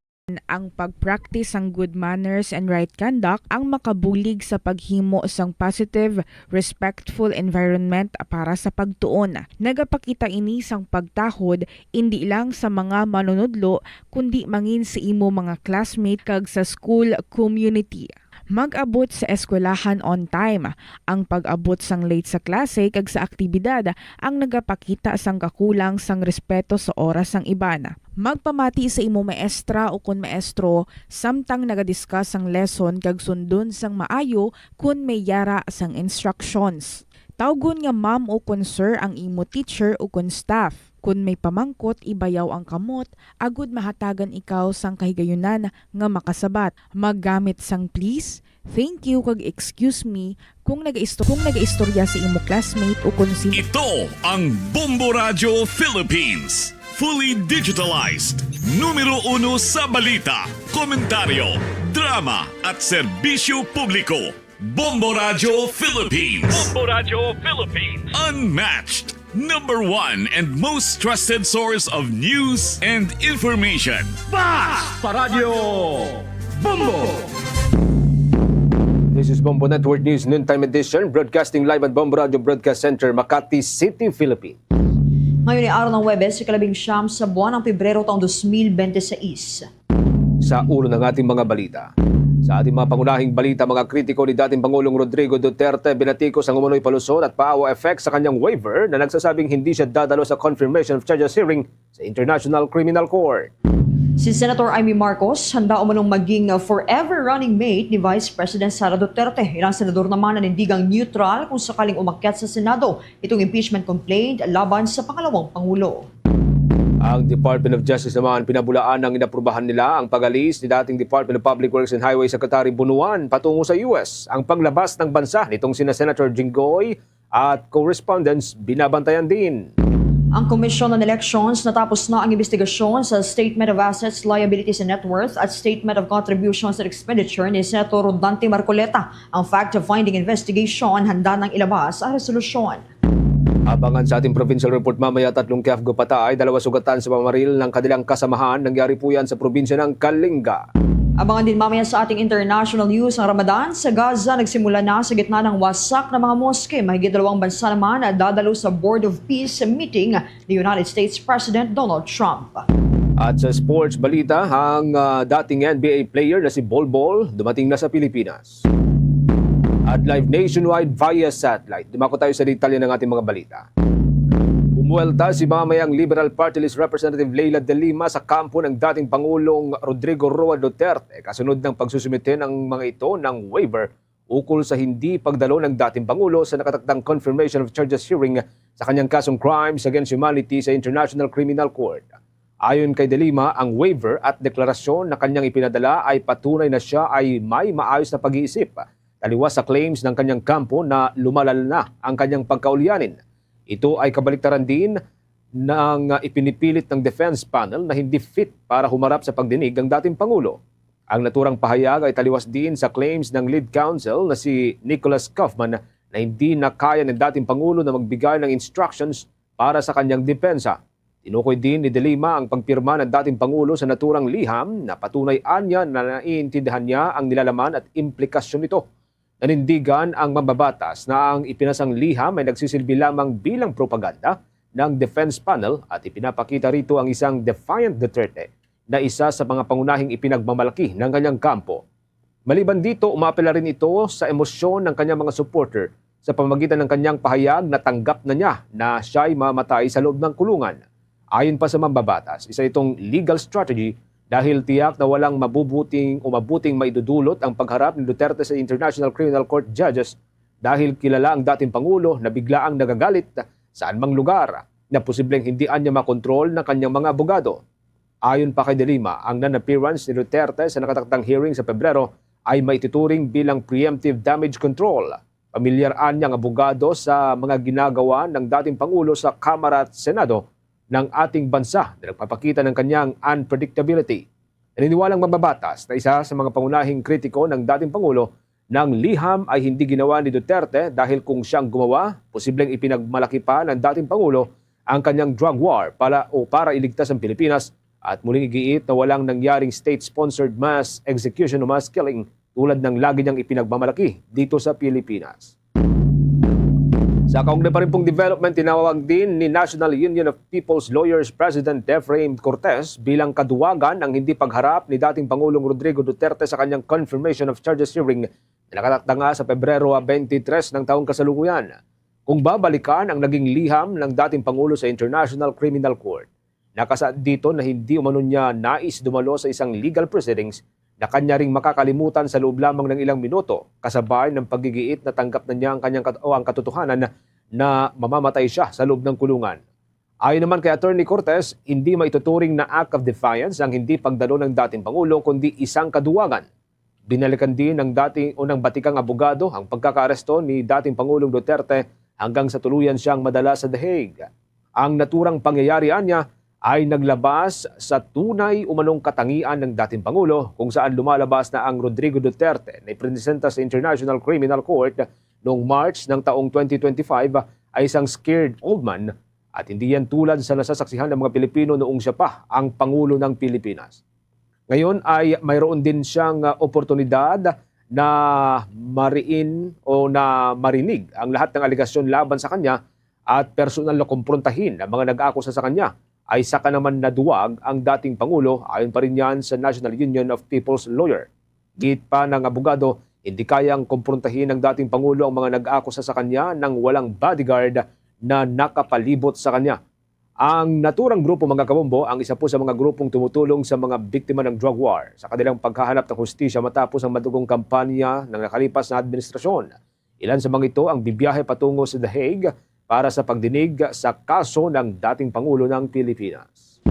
[SPEAKER 4] ang pag-practice ang good manners and right conduct ang makabulig sa paghimo sang positive, respectful environment para sa pagtuon. Nagapakita ini sang pagtahod hindi lang sa mga manunudlo kundi mangin sa imo mga classmate kag sa school community. Mag-abot sa eskwelahan on time. Ang pag-abot sang late sa klase kag sa aktibidad ang nagapakita sang kakulang sang respeto sa oras sang iban. Magpamati sa imo maestra o kun maestro samtang nagadiscuss sang lesson kag sundon sang maayo kun may yara sang instructions. Tawgon nga ma'am o kun sir ang imo teacher o kun staff. Kun may pamangkot, ibayaw ang kamot, agud mahatagan ikaw sang kahigayunan nga makasabat. Maggamit sang please, thank you kag excuse me kung nagaistorya sa imo classmate o kun sino.
[SPEAKER 1] Ito ang Bombo Radio Philippines. Fully digitalized. Numero 1 sa balita, komentaryo, drama at serbisyo publiko. Bombo Radio Philippines.
[SPEAKER 2] Bombo Radio Philippines.
[SPEAKER 1] Unmatched. Number 1 and most trusted source of news and information.
[SPEAKER 2] Paradyo Bombo.
[SPEAKER 5] This is Bombo Network News Noontime Edition, broadcasting live at Bombo Radio Broadcast Center, Makati City, Philippines.
[SPEAKER 6] Ngayon ay araw ng Huwebes, ikalabing siyam sa buwan ng Pebrero taong 2026.
[SPEAKER 5] Sa ulo ng ating mga balita. Sa ating mga pangunahing balita, mga kritiko ni dating Pangulong Rodrigo Duterte binatikos ang umunoy palusot at paawa effect sa kanyang waiver na nagsasabing hindi siya dadalo sa confirmation of charges hearing sa International Criminal Court.
[SPEAKER 6] Si Senator Amy Marcos handa umunong maging forever running mate ni Vice President Sara Duterte. Ilang senador naman nanindigang neutral kung sakaling umakyat sa Senado itong impeachment complaint laban sa pangalawang Pangulo.
[SPEAKER 5] Ang Department of Justice naman pinabulaan ng inaprubahan nila ang pag-alis ni dating Department of Public Works and Highway Secretary Bunuan patungo sa US. Ang panglabas ng bansa nitong sina Senator Jinggoy at correspondents binabantayan din.
[SPEAKER 6] Ang Komisyon ng Elections natapos na ang investigasyon sa Statement of Assets, Liabilities and Net Worth at Statement of Contributions and Expenditure ni Senator Rodante Marcoleta. Ang fact-finding investigation handa ng ilabas ang resolusyon.
[SPEAKER 5] Abangan sa ating provincial report mamaya 3 Kiafgo patay, 2 sugatan sa pamaril ng kanilang kasamahan. Nangyari po yan sa probinsya ng Kalinga.
[SPEAKER 6] Abangan din mamaya sa ating international news ang Ramadan. Sa Gaza, nagsimula na sa gitna ng wasak na mga moske. Mahigit 2 bansa naman na dadalo sa Board of Peace meeting ni United States President Donald Trump.
[SPEAKER 5] At sa sports balita, ang dating NBA player na si Bol Bol dumating na sa Pilipinas. At live nationwide via satellite. Dumako tayo sa detalye ng ating mga balita. Bumuelta si mamayang Liberal Party List Representative Leila de Lima sa kampo ng dating Pangulong Rodrigo Roa Duterte kasunod ng pagsusumite ng mga ito ng waiver ukol sa hindi pagdalo ng dating Pangulo sa nakatakdang confirmation of charges hearing sa kanyang kasong crimes against humanity sa International Criminal Court. Ayon kay De Lima, ang waiver at deklarasyon na kanyang ipinadala ay patunay na siya ay may maayos na pag-iisip, taliwas sa claims ng kanyang kampo na lumalala na ang kanyang pagkaulyanin. Ito ay kabaliktaran din ng ipinipilit ng defense panel na hindi fit para humarap sa pagdinig ng dating Pangulo. Ang naturang pahayag ay taliwas din sa claims ng lead counsel na si Nicholas Kaufman na hindi na kaya ng dating Pangulo na magbigay ng instructions para sa kanyang depensa. Tinukoy din ni De Lima ang pagpirma ng dating Pangulo sa naturang liham na patunay anya na naiintindihan niya ang nilalaman at implikasyon nito. Nanindigan ang mambabatas na ang ipinasang liham ay nagsisilbi lamang bilang propaganda ng defense panel at ipinapakita rito ang isang defiant Duterte na isa sa mga pangunahing ipinagmamalaki ng kanyang kampo. Maliban dito, umapela rin ito sa emosyon ng kanyang mga supporter sa pamamagitan ng kanyang pahayag na tanggap na niya na siya'y mamatay sa loob ng kulungan. Ayon pa sa mambabatas, isa itong legal strategy dahil tiyak na walang mabuting maidudulot ang pagharap ni Duterte sa International Criminal Court judges dahil kilala ang dating Pangulo na biglaang nagagalit saan mang lugar na posibleng hindi anya makontrol ng kanyang mga abogado. Ayon pa kay De Lima, ang non-appearance ni Duterte sa nakataktang hearing sa Pebrero ay maituturing bilang preemptive damage control. Pamilyar niyang abogado sa mga ginagawa ng dating Pangulo sa Kamara at Senado ng ating bansa na nagpapakita ng kanyang unpredictability. Naniniwalang mambabatas na isa sa mga pangunahing kritiko ng dating Pangulo ng liham ay hindi ginawa ni Duterte dahil kung siyang gumawa, posibleng ipinagmalaki pa ng dating Pangulo ang kanyang drug war para iligtas ang Pilipinas at muling igiit na walang nangyaring state-sponsored mass execution o mass killing tulad ng lagi niyang ipinagmamalaki dito sa Pilipinas. Sa kaugnay pa rin pong development, tinawag din ni National Union of People's Lawyers President Efrain Cortez bilang kaduwagan ang hindi pagharap ni dating Pangulong Rodrigo Duterte sa kanyang confirmation of charges hearing na nakatakda nga sa Pebrero 23 ng taong kasalukuyan. Kung babalikan ang naging liham ng dating Pangulo sa International Criminal Court, nakasaad dito na hindi umano niya nais dumalo sa isang legal proceedings na kanya ring makakalimutan sa loob lamang ng ilang minuto, kasabay ng pagigiit na tanggap na niya ang katotohanan na mamamatay siya sa loob ng kulungan. Ayon naman kay Attorney Cortez, hindi maituturing na act of defiance ang hindi pagdalo ng dating Pangulo kundi isang kaduwagan. Binalikan din ng dating unang batikang abogado ang pagkakaaresto ni dating Pangulong Duterte hanggang sa tuluyan siyang madala sa The Hague. Ang naturang pangyayari niya ay naglabas sa tunay umanong katangian ng dating Pangulo kung saan lumalabas na ang Rodrigo Duterte na ipresenta sa International Criminal Court noong March ng taong 2025 ay isang scared old man at hindi yan tulad sa nasasaksihan ng mga Pilipino noong siya pa ang Pangulo ng Pilipinas. Ngayon ay mayroon din siyang oportunidad na mariin o na marinig ang lahat ng aligasyon laban sa kanya at personal na kumprontahin ang mga nag-akusa sa kanya. Ay saka naman naduwag ang dating Pangulo ayon pa rin yan sa National Union of People's Lawyer. Git pa ng abogado, hindi kayang kumprontahin ng dating Pangulo ang mga nag-akusa sa kanya ng walang bodyguard na nakapalibot sa kanya. Ang naturang grupo mga kabombo ang isa po sa mga grupong tumutulong sa mga biktima ng drug war sa kanilang paghahanap ng hustisya matapos ang madugong kampanya ng nakalipas na administrasyon. Ilan sa mga ito ang bibiyahe patungo sa The Hague para sa pagdinig sa kaso ng dating Pangulo ng Pilipinas.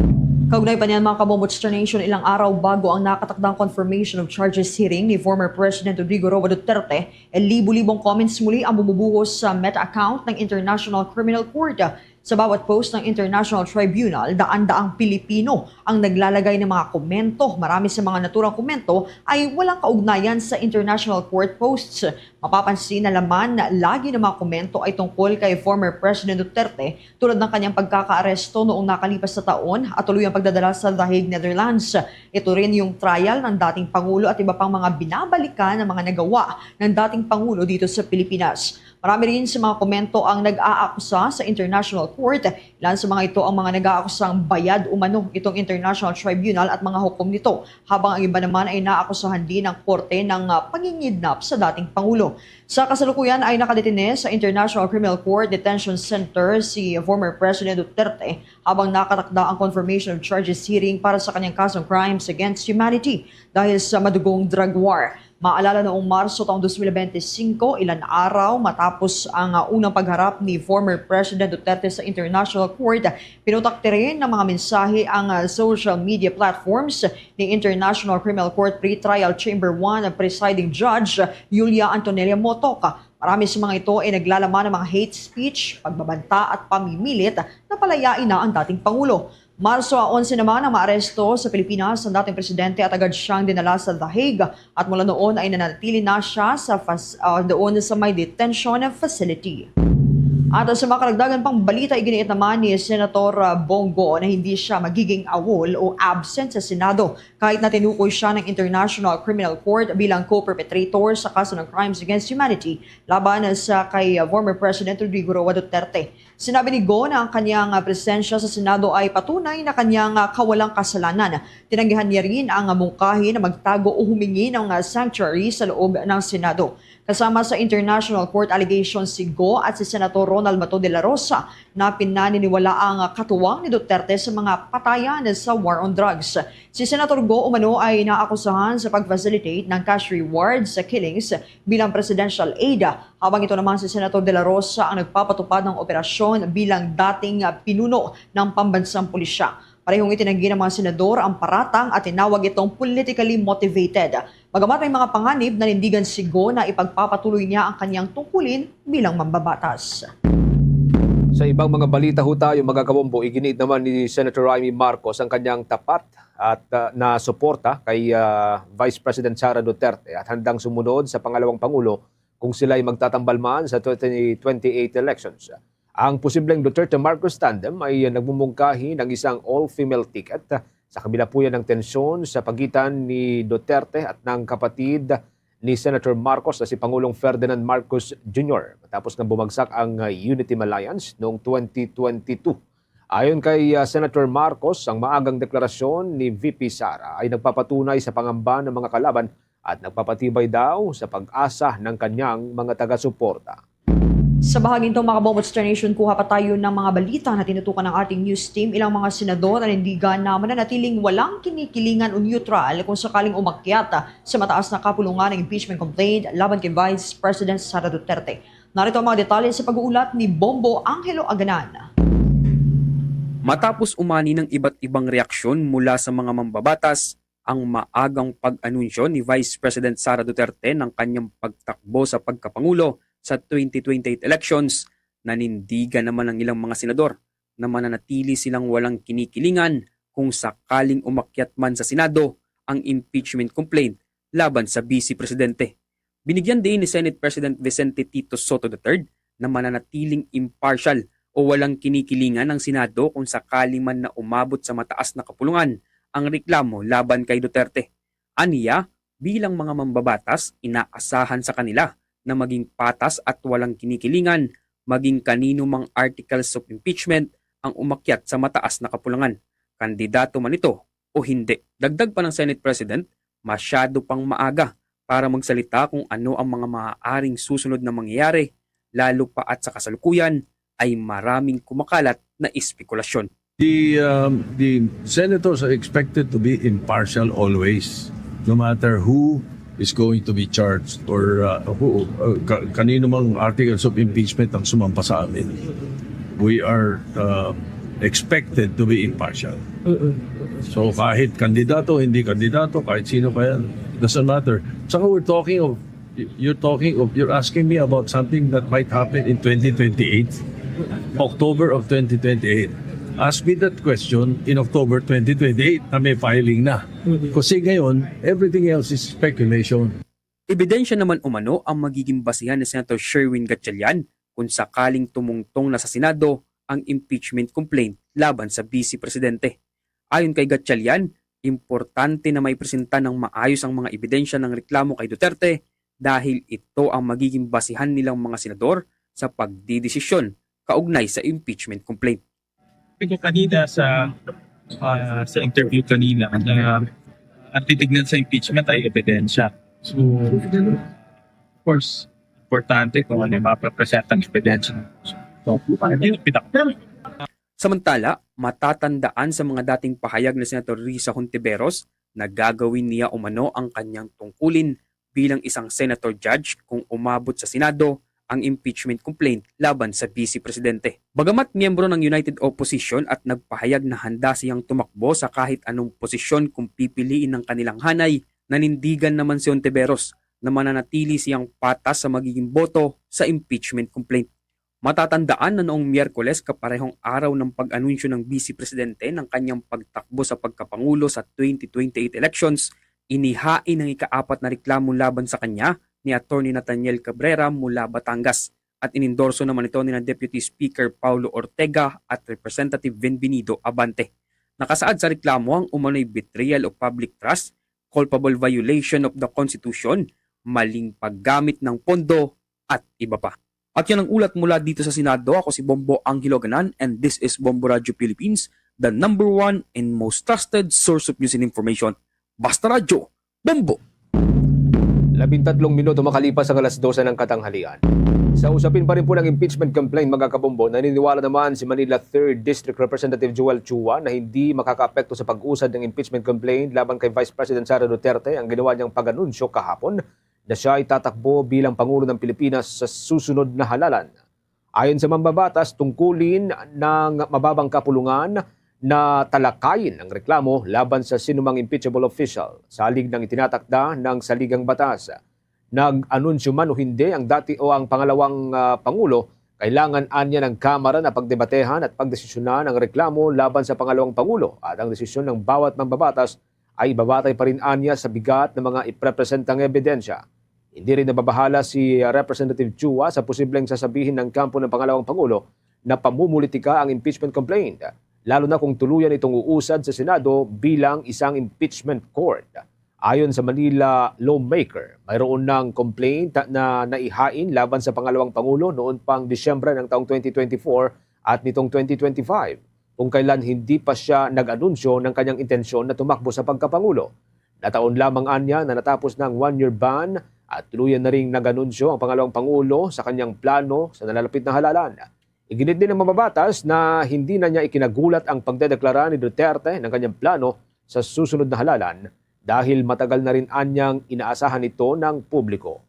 [SPEAKER 6] Kaugnay pa niyan mga kabombots Nation, ilang araw bago ang nakatakdang confirmation of charges hearing ni former President Rodrigo Roa Duterte, libu-libong comments muli ang bumubuhos sa Meta account ng International Criminal Court. Sa bawat post ng International Tribunal, daan-daang Pilipino ang naglalagay ng mga komento. Marami sa mga naturang komento ay walang kaugnayan sa International Court posts. Mapapansin na laman na lagi ng mga komento ay tungkol kay former President Duterte tulad ng kanyang pagkakaaresto noong nakalipas na taon at tuluyang pagdadala sa The Hague, Netherlands. Ito rin yung trial ng dating Pangulo at iba pang mga binabalikan ng mga nagawa ng dating Pangulo dito sa Pilipinas. Marami rin sa mga komento ang nag-aakusa sa International Court. Ilan sa mga ito ang mga nag-aakusang bayad umano itong International Tribunal at mga hukom nito, habang ang iba naman ay naakusahan din ng korte ng pangingidnap sa dating Pangulo. Sa kasalukuyan ay nakadetine sa International Criminal Court Detention Center si former President Duterte habang nakatakda ang confirmation of charges hearing para sa kanyang kasong crimes against humanity dahil sa madugong drug war. Maalala noong Marso taong 2025, ilan araw matapos ang unang pagharap ni former President Duterte sa International Court, pinutakte rin ng mga mensahe ang social media platforms ni International Criminal Court Pre-Trial Chamber 1 Presiding Judge Julia Antonella Motoca. Marami sa mga ito ay naglalaman ng mga hate speech, pagbabanta at pamimilit na palayain na ang dating Pangulo. Marso 11 naman ang maaresto sa Pilipinas ang dating presidente at agad siyang dinala sa The Hague at mula noon ay nanatili na siya doon sa may detention facility. At sa mga karagdagan pang balita, iginiit naman ni Senator Bongo na hindi siya magiging awol o absent sa Senado kahit na tinukoy siya ng International Criminal Court bilang co-perpetrator sa kaso ng crimes against humanity laban sa kay former President Rodrigo Roa Duterte. Sinabi ni Go na ang kanyang presensya sa Senado ay patunay na kanyang kawalang kasalanan. Tinanggihan niya rin ang mungkahi na magtago o humingi ng sanctuary sa loob ng Senado. Kasama sa International Court allegations si Go at si Senator Ronald Mato de la Rosa na pinaniniwala ang katuwang ni Duterte sa mga patayan sa war on drugs. Si Senator Go umano ay naakusahan sa pag-facilitate ng cash rewards sa killings bilang presidential aid, habang ito naman si Senator de la Rosa ang nagpapatupad ng operasyon bilang dating pinuno ng pambansang pulisya. Parehong itinanggi ng mga senador ang paratang at tinawag itong politically motivated. Bagamat may mga panganib, nanindigan si Go na ipagpapatuloy niya ang kanyang tungkulin bilang mambabatas.
[SPEAKER 5] Sa ibang mga balita ho tayo, mga kabombo, iginiit naman ni Senator Raimie Marcos ang kanyang tapat at na suporta kay Vice President Sara Duterte at handang sumunod sa pangalawang Pangulo kung sila ay magtatambal man sa 2028 elections. Ang posibleng Duterte-Marcos tandem ay nagmumungkahi ng isang all-female ticket sa kabila po yan ng tensyon sa pagitan ni Duterte at ng kapatid ni Senator Marcos na si Pangulong Ferdinand Marcos Jr. matapos na bumagsak ang Unity Alliance noong 2022. Ayon kay Senator Marcos, ang maagang deklarasyon ni VP Sara ay nagpapatunay sa pangamba ng mga kalaban at nagpapatibay daw sa pag-asa ng kanyang mga taga-suporta.
[SPEAKER 6] Sa bahaging itong mga Bombo Star Nation, kuha pa tayo ng mga balita na tinutukan ng ating news team. Ilang mga senador nanindigan na mananatiling walang kinikilingan o neutral kung sakaling umakyat sa mataas na kapulungan ng impeachment complaint laban kay Vice President Sara Duterte. Narito ang mga detalye sa pag-uulat ni Bombo Angelo Aganan.
[SPEAKER 7] Matapos umani ng iba't ibang reaksyon mula sa mga mambabatas, ang maagang pag-anunsyo ni Vice President Sara Duterte ng kanyang pagtakbo sa pagkapangulo sa 2028 elections, nanindigan naman ng ilang mga senador na mananatili silang walang kinikilingan kung sakaling umakyat man sa Senado ang impeachment complaint laban sa Vice Presidente. Binigyan din ni Senate President Vicente Tito Soto III na mananatiling impartial o walang kinikilingan ng Senado kung sakaling man na umabot sa mataas na kapulungan ang reklamo laban kay Duterte. Aniya, bilang mga mambabatas, inaasahan sa kanila na maging patas at walang kinikilingan, maging kanino mang articles of impeachment ang umakyat sa mataas na kapulungan, kandidato man ito o hindi. Dagdag pa ng Senate President, masyado pang maaga para magsalita kung ano ang mga maaaring susunod na mangyayari, lalo pa at sa kasalukuyan ay maraming kumakalat na espekulasyon.
[SPEAKER 8] The senators are expected to be impartial always, no matter who is going to be charged or kanino mang articles of impeachment ang sumampa sa amin. We are expected to be impartial. So kahit kandidato, hindi kandidato, kahit sino pa yan, doesn't matter. So you're asking me about something that might happen in 2028, October of 2028. Ask me that question in October 2028 na may filing na. Kasi ngayon, everything else is speculation.
[SPEAKER 7] Ebidensya naman umano ang magiging basihan ni Senator Sherwin Gatchalian kung sakaling tumungtong na sa Senado ang impeachment complaint laban sa Vice Presidente. Ayon kay Gatchalian, importante na maipresenta ng maayos ang mga ebidensya ng reklamo kay Duterte dahil ito ang magiging basihan nilang mga senador sa pagdidesisyon kaugnay sa impeachment complaint.
[SPEAKER 9] Ko kanina sa interview kanina na ang titignan sa impeachment ay ebidensya. So, of course, importante kung ano yung mapapresent ang ebidensya. So, yun yung pinaka.
[SPEAKER 7] Samantala, matatandaan sa mga dating pahayag na Senator Risa Hontiveros na gagawin niya umano ang kanyang tungkulin bilang isang senator judge kung umabot sa Senado ang impeachment complaint laban sa Vice Presidente. Bagamat miyembro ng United Opposition at nagpahayag na handa siyang tumakbo sa kahit anong posisyon kung pipiliin ng kanilang hanay, nanindigan naman si Hontiveros na mananatili siyang patas sa magiging boto sa impeachment complaint. Matatandaan na noong Miyerkules, kaparehong araw ng pag-anunsyo ng Vice Presidente ng kanyang pagtakbo sa pagkapangulo sa 2028 elections, inihain ang ika-4 na reklamo laban sa kanya ni Atty. Nathaniel Cabrera mula Batangas at inendorso naman ito ni Deputy Speaker Paulo Ortega at Representative Benvenido Abante. Nakasaad sa reklamo ang umano'y betrayal of public trust, culpable violation of the Constitution, maling paggamit ng pondo at iba pa. At yan ang ulat mula dito sa Senado. Ako si Bombo Angelo Ganan and this is Bombo Radio Philippines, the #1 and most trusted source of news and information. Basta Radyo, Bombo!
[SPEAKER 5] 13 minuto makalipas ang alas 12 ng katanghalian. Sa usapin pa rin po ng impeachment complaint, mga kabombo, naniniwala naman si Manila 3rd District Representative Joel Chua na hindi makakaapekto sa pag-usad ng impeachment complaint laban kay Vice President Sara Duterte ang ginawa niyang pag-anunsyo kahapon na siya ay tatakbo bilang Pangulo ng Pilipinas sa susunod na halalan. Ayon sa mambabatas, tungkulin ng mababang kapulungan na talakayin ang reklamo laban sa sinumang impeachable official sa halig ng itinatakda ng saligang batas. Nag-anunsyo man o hindi ang dati o ang pangalawang Pangulo, kailangan anya ng Kamara na pagdebatehan at pagdesisyonan ang reklamo laban sa pangalawang Pangulo at ang desisyon ng bawat mambabatas ay babatay pa rin anya sa bigat ng mga iprepresentang ebidensya. Hindi rin nababahala si Representative Chua sa posibleng sasabihin ng kampo ng pangalawang Pangulo na pamumulitika ang impeachment complaint, lalo na kung tuluyan itong uusad sa Senado bilang isang impeachment court. Ayon sa Manila lawmaker, mayroon ng complaint na naihain laban sa pangalawang Pangulo noon pang Disyembre ng taong 2024 at nitong 2025, kung kailan hindi pa siya nag-anunsyo ng kanyang intensyon na tumakbo sa pagkapangulo. Nataon lamang anya na natapos ng 1-year ban at tuluyan na ring nag-anunsyo ang pangalawang Pangulo sa kanyang plano sa nalalapit na halalan. Iginit din ng mababatas na hindi na niya ikinagulat ang pagdedeklara ni Duterte ng kanyang plano sa susunod na halalan dahil matagal na rin anyang inaasahan ito ng publiko.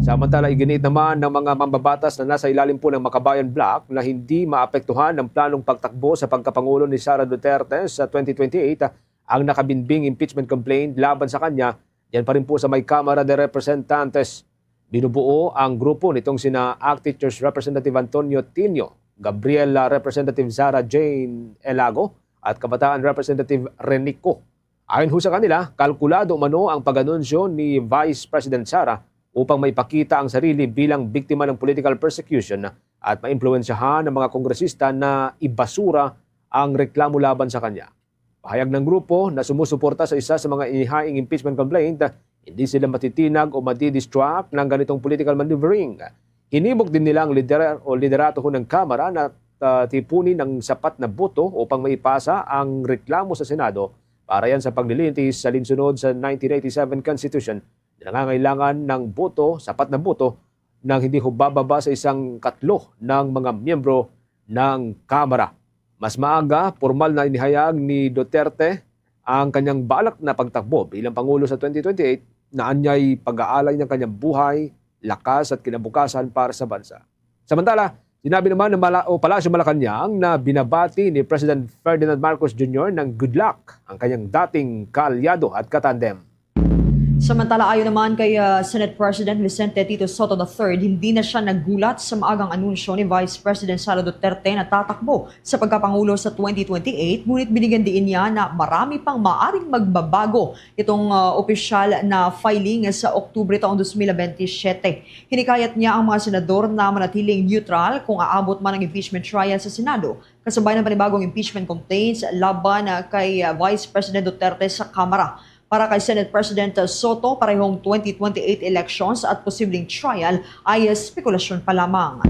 [SPEAKER 5] Samantala, iginit naman ng mga mambabatas na nasa ilalim po ng Makabayan Bloc na hindi maapektuhan ng planong pagtakbo sa pagkapangulo ni Sara Duterte sa 2028 ang nakabinbing impeachment complaint laban sa kanya. Yan pa rin po sa may Kamara de Representantes. Binubuo ang grupo nitong sina ACT Teachers Representative Antonio Tinio, Gabriela Representative Zara Jane Elago at Kabataan Representative Renico. Ayon ho sa kanila, kalkulado umano ang pag-anunsyo ni Vice President Sara upang maipakita ang sarili bilang biktima ng political persecution at maimpluwensyahan ng mga kongresista na ibasura ang reklamo laban sa kanya. Pahayag ng grupo na sumusuporta sa isa sa mga inihaing impeachment complaint, hindi sila matitinag o madidistract ng ganitong political maneuvering. Hinimok din nila ang liderato ng Kamara na tipunin ng sapat na boto upang maipasa ang reklamo sa Senado para yan sa paglilitis sa linsunod sa 1987 Constitution na nangangailangan ng boto, sapat na boto, nang hindi bababa sa 1/3 ng mga miyembro ng Kamara. Mas maaga, formal na inihayag ni Duterte ang kanyang balak na pagtakbo bilang Pangulo sa 2028 na anyay pag-aalay ng kanyang buhay, lakas at kinabukasan para sa bansa. Samantala, sinabi naman ng Palasyo Malacanang na binabati ni President Ferdinand Marcos Jr. ng good luck ang kanyang dating kaalyado at katandem.
[SPEAKER 6] Samantala, ayon naman kay Senate President Vicente Tito Soto III, hindi na siya nagulat sa maagang anunsyo ni Vice President Sara Duterte na tatakbo sa pagkapangulo sa 2028, ngunit binigyan din niya na marami pang maaring magbabago itong opisyal na filing sa Oktubre taong 2027. Hinikayat niya ang mga senador na manatiling neutral kung aabot man ang impeachment trial sa Senado, kasabay ng panibagong impeachment complaints laban kay Vice President Duterte sa Kamara. Para kay Senate President Soto, parehong 2028 elections at posibleng trial ay spekulasyon pa lamang.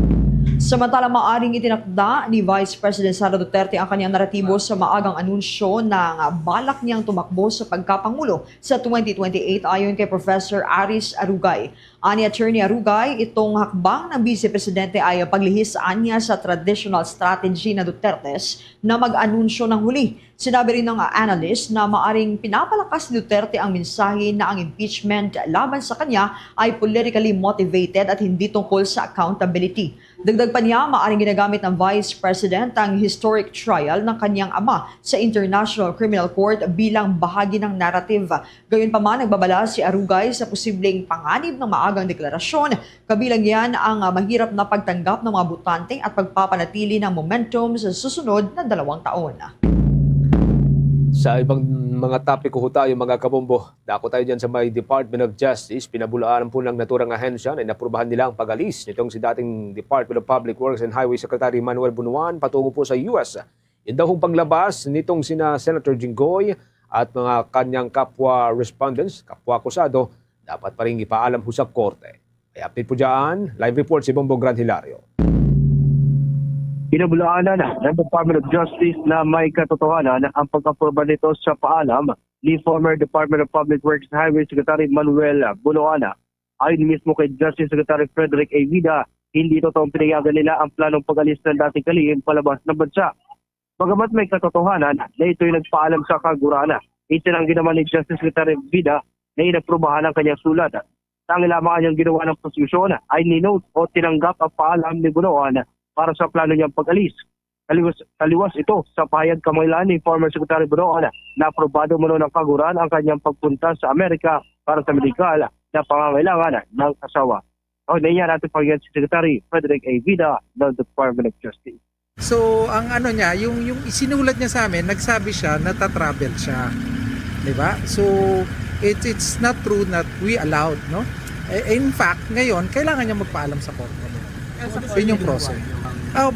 [SPEAKER 6] Samantala, maaring itinakda ni Vice President Sara Duterte ang kanyang naratibo sa maagang anunsyo ng balak niyang tumakbo sa pagkapangulo sa 2028 ayon kay Professor Aris Arugay. Ani Attorney Arugay, itong hakbang ng Vice Presidente ay paglihis niya sa traditional strategy na Dutertes na mag-anunsyo ng huli. Sinabi rin ng analyst na maaring pinapalakas ni Duterte ang mensahe na ang impeachment laban sa kanya ay politically motivated at hindi tungkol sa accountability. Dagdag pa niya, maaring ginagamit ng Vice President ang historic trial ng kanyang ama sa International Criminal Court bilang bahagi ng narrative. Gayunpaman, nagbabala si Arugay sa posibleng panganib ng maagang deklarasyon. Kabilang yan ang mahirap na pagtanggap ng mga botante at pagpapanatili ng momentum sa susunod na 2 taon.
[SPEAKER 5] Sa ibang mga topiko ho tayo mga kabombo, dako tayo dyan sa may Department of Justice. Pinabulaan po ng naturang ahensya na inaprubahan nila ang pag-alis nitong si dating Department of Public Works and Highway Secretary Manuel Bunuan patungo po sa US. Yung daw hong panglabas nitong sina Senator Jinggoy at mga kanyang kapwa respondents, kapwa akusado, dapat pa rin ipaalam ho sa korte. Kaya update po dyan, live report si Bombo Gran Hilario.
[SPEAKER 10] Pinabulaanan ng Department of Justice na may katotohanan ang pag-aproba nito sa paalam ni former Department of Public Works and Highway Secretary Manuel Bunuan. Ayon mismo kay Justice Secretary Frederick A. Vida, hindi totoong pinayagan nila ang planong pag-alis ng dating kalihim palabas ng bansa. Bagamat may katotohanan na ito'y nagpaalam sa kagurana, itinanggi naman ni Justice Secretary Vida na inaprubahan ang kanyang sulat. Tanging lamang ang ginawa ng prosekusyon ay ninote o tinanggap ang paalam ni Bunuan para sa plano niyang pag-alis. Taliwas ito sa pahayag kamailan ni former Secretary Bunuan na aprobado muna ng kaguran ang kanyang pagpunta sa Amerika para sa medikal na pangangailangan ng asawa. O niya natin pagyan si Secretary Frederick A. Vida ng Department of Justice.
[SPEAKER 11] So, ang ano niya, yung isinulat niya sa amin, nagsabi siya na tatravel siya. Diba? So, it's not true that we allowed, no? In fact, ngayon, kailangan niya magpaalam sa korte. Yun yung process.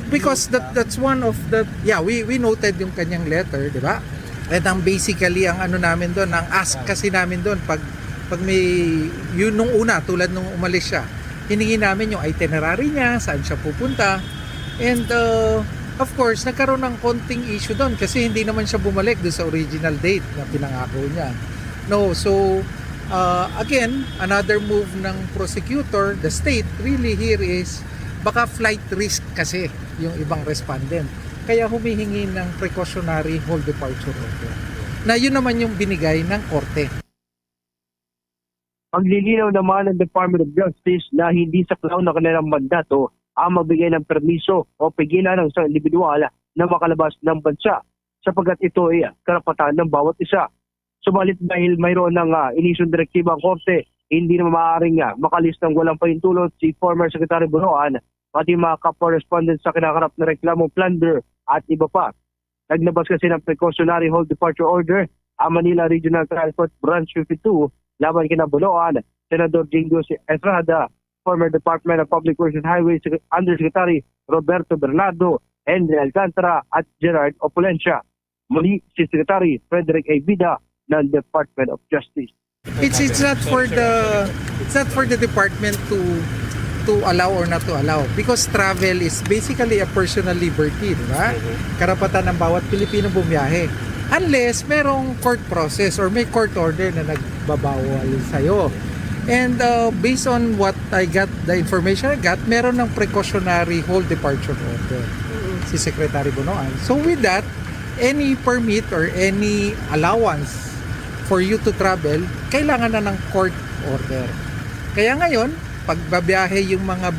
[SPEAKER 11] Because that's one of the, we noted yung kanyang letter, di ba? At ang basically, ang ano namin doon, ang ask kasi namin doon, pag may, yun nung una, tulad nung umalis siya, hiningi namin yung itinerary niya, saan siya pupunta, and of course, nagkaroon ng konting issue doon kasi hindi naman siya bumalik doon sa original date na pinangako niya. No, so, again, another move ng prosecutor, the state, really here is, baka flight risk kasi yung ibang respondent. Kaya humihingi ng precautionary hold departure order. Na yun naman yung binigay ng korte.
[SPEAKER 10] Paglilinaw naman ng Department of Justice na hindi sa klaw na kanilang mandato ang magbigay ng permiso o pigilan ng isang individual na makalabas ng bansa sapagkat ito ay karapatan ng bawat isa. Subalit dahil mayroon ng inisyong direktiba ang korte, hindi na maaaring makalis ng walang pahintulot si former Secretary Bunuan pati mga kapwa-respondents sa kinakarap na reklamong plunder at iba pa. Naglabas kasi ng precautionary hold departure order ang Manila Regional Trial Court Branch 52 laban kina Bunuan, Senador Jingo Estrada, former Department of Public Works and Highways Undersecretary Roberto Bernardo, Henry Alcantara at Gerard Opulencia. Muli si Secretary Frederick A. Vida ng Department of Justice.
[SPEAKER 11] It's not for the department to allow or not to allow because travel is basically a personal liberty, di ba? Karapatan ng bawat Pilipino bumiyahe. Unless merong court process or may court order na nagbabawal sa'yo. And based on what I got, the information I got, meron ng precautionary hold departure order si Secretary Bunuan. So with that, any permit or any allowance for you to travel, kailangan na ng court order. Kaya ngayon, pagbabiyahe yung mga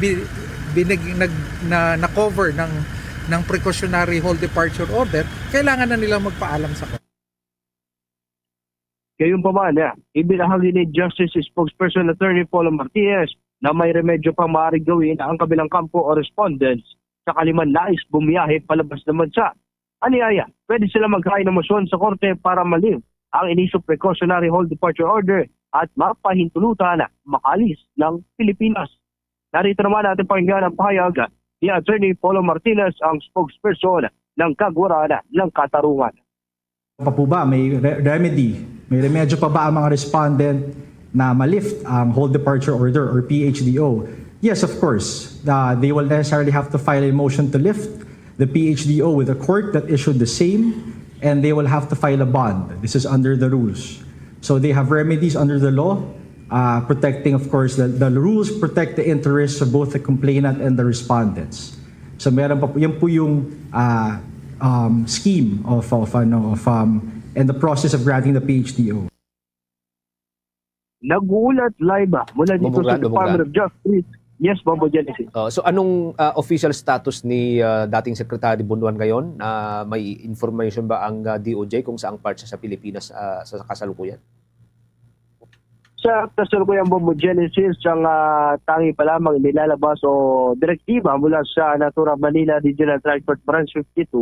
[SPEAKER 11] na-cover ng precautionary hold departure order, kailangan na nilang magpaalam sa court.
[SPEAKER 10] Gayunpaman, ibinahagi ni Justice Spokesperson Attorney Paulo Martinez na may remedyo pang maaaring gawin ang kabilang kampo o respondents sa kaliman nais bumiyahe palabas ng bansa. Aniyaya, pwede sila maghain ng motion sa korte para malim ang inisyo precautionary hold departure order at mapahintulutan na makalis ng Pilipinas. Narito naman natin pakinggan ang pahayag ni Attorney Paulo Martinez, ang spokesperson ng Kagurana ng Katarungan.
[SPEAKER 12] Pa po ba may remedy? May remedyo pa ba ang mga respondent na malift ang hold departure order or PHDO? Yes, of course. They will necessarily have to file a motion to lift the PHDO with a court that issued the same, and they will have to file a bond. This is under the rules. So they have remedies under the law protecting, of course, the rules protect the interests of both the complainant and the respondents. So meron pa po, yan po yung scheme and the process of granting the PHDO.
[SPEAKER 10] Nag-uulat live mula dito sa Department of Justice. Yes, Bombo Genesis.
[SPEAKER 5] So anong official status ni dating Secretary Bunuan ngayon? May information ba ang DOJ kung saang part siya sa Pilipinas sa kasalukuyan?
[SPEAKER 10] Sa kasalukuyang Bombo Genesis, ang tangi pa lamang nilalabas o direktiba mula sa Natura Manila Regional Transport Branch 52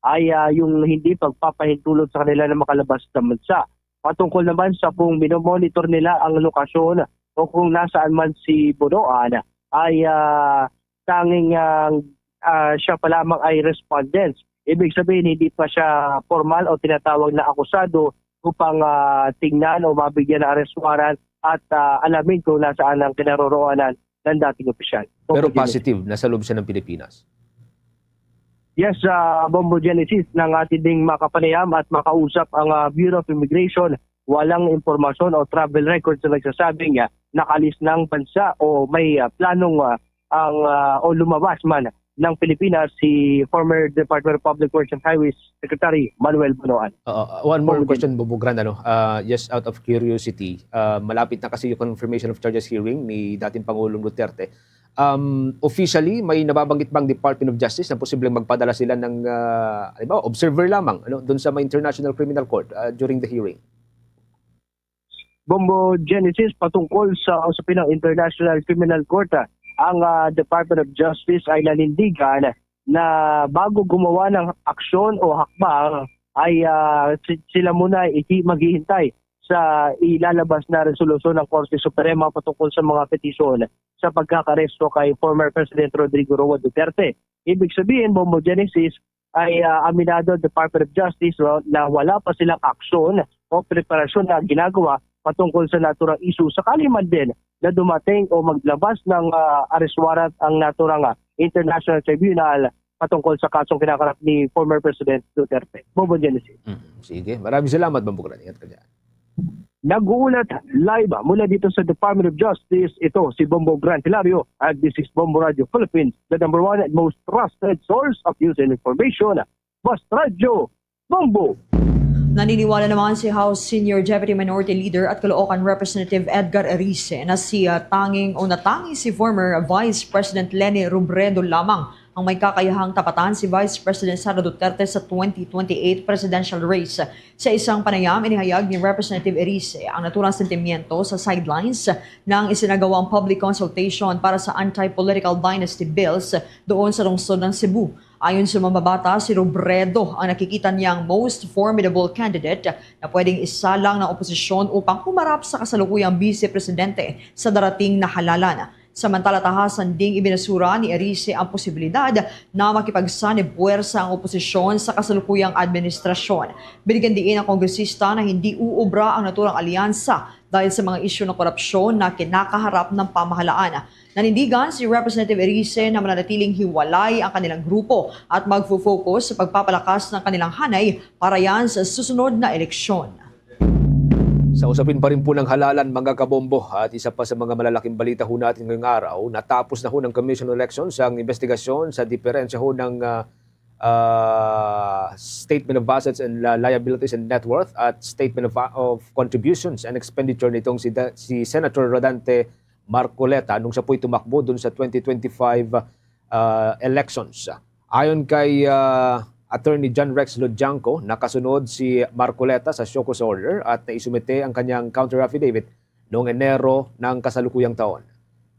[SPEAKER 10] ay yung hindi pagpapahintulot sa kanila na makalabas sa bansa. Patungkol naman sa kung minomonitor nila ang lokasyon o kung nasaan man si Bunuan, ay tanging siya pa lamang ay respondents. Ibig sabihin, hindi pa siya formal o tinatawag na akusado upang tingnan o mabigyan ng arrest warrant at alamin kung nasaan ang kinaroroonan ng dating opisyal.
[SPEAKER 5] Pero positive, nasa loob siya ng Pilipinas.
[SPEAKER 10] Yes, Bombo Genesis, ng ating ding makapanayam at makausap ang Bureau of Immigration, walang impormasyon o travel records na nagsasabing nakalis ng bansa o may planong o lumabas man ng Pilipinas si former Department of Public Works and Highways Secretary Manuel Bunuan.
[SPEAKER 5] One more question, Bobo Grand. Just out of curiosity, malapit na kasi yung confirmation of charges hearing ni dating Pangulong Duterte. Officially, may nababanggit bang Department of Justice na posibleng magpadala sila ng observer lamang doon sa International Criminal Court during the hearing?
[SPEAKER 10] Bombo Genesis, patungkol sa usapin ng International Criminal Court, ang Department of Justice ay nanindigan na bago gumawa ng aksyon o hakbang ay sila muna maghihintay sa ilalabas na resolusyon ng Korte Suprema patungkol sa mga petisyon sa pagkakaresto kay former President Rodrigo Roa Duterte. Ibig sabihin, Bombo Genesis, ay aminado Department of Justice na wala pa silang aksyon o preparasyon na ginagawa patungkol sa naturang issue. Sakali man din na dumating o maglabas ng arrest warrant ang naturang International Tribunal patungkol sa kasong kinakarap ni former President Duterte. Bombo Genesis.
[SPEAKER 5] Sige, maraming salamat, Bombo Grand. Ingat ka dyan.
[SPEAKER 10] Nag-uulat live mula dito sa Department of Justice. Ito si Bombo Grand Hilario at this is Bombo Radio Philippines, the number one and most trusted source of news and information. Basta Radio Bombo!
[SPEAKER 6] Naniniwala naman si House Senior Deputy Minority Leader at Caloocan Representative Edgar Erice na natangi si former Vice President Leni Robredo lamang ang may kakayahang tapatan si Vice President Sara Duterte sa 2028 presidential race. Sa isang panayam, inihayag ni Representative Erice ang naturang sentimiento sa sidelines ng isinagawang public consultation para sa anti-political dynasty bills doon sa lungsod ng Cebu. Ayon sa mambabata, si Robredo ang nakikita niyang most formidable candidate na pwedeng isalang ng oposisyon upang humarap sa kasalukuyang vice-presidente sa darating na halalan. Samantala, tahasan ding ibinasura ni Erice ang posibilidad na makipagsanib-puwersa ang oposisyon sa kasalukuyang administrasyon. Binigyan diin ang kongresista na hindi uubra ang naturang alyansa dahil sa mga isyu ng korupsyon na kinakaharap ng pamahalaan. Nanindigan si Representative Erice na mananatiling hiwalay ang kanilang grupo at magfo-focus sa pagpapalakas ng kanilang hanay para yan sa susunod na eleksyon.
[SPEAKER 5] Sa usapin pa rin po ng halalan, mga kabombo, at isa pa sa mga malalaking balita ho natin ngayong araw, natapos na ho ng Commission on Elections ang investigasyon sa diferensya ho ng Statement of Assets and Liabilities and Net Worth at Statement of Contributions and Expenditure nitong si Senator Rodante Marcoleta nung siya po'y tumakbo dun sa 2025 elections. Ayon kay Attorney John Rex Lodjanco, nakasunod si Marcoleta sa show cause order at naisumite ang kanyang counter affidavit noong Enero ng kasalukuyang taon.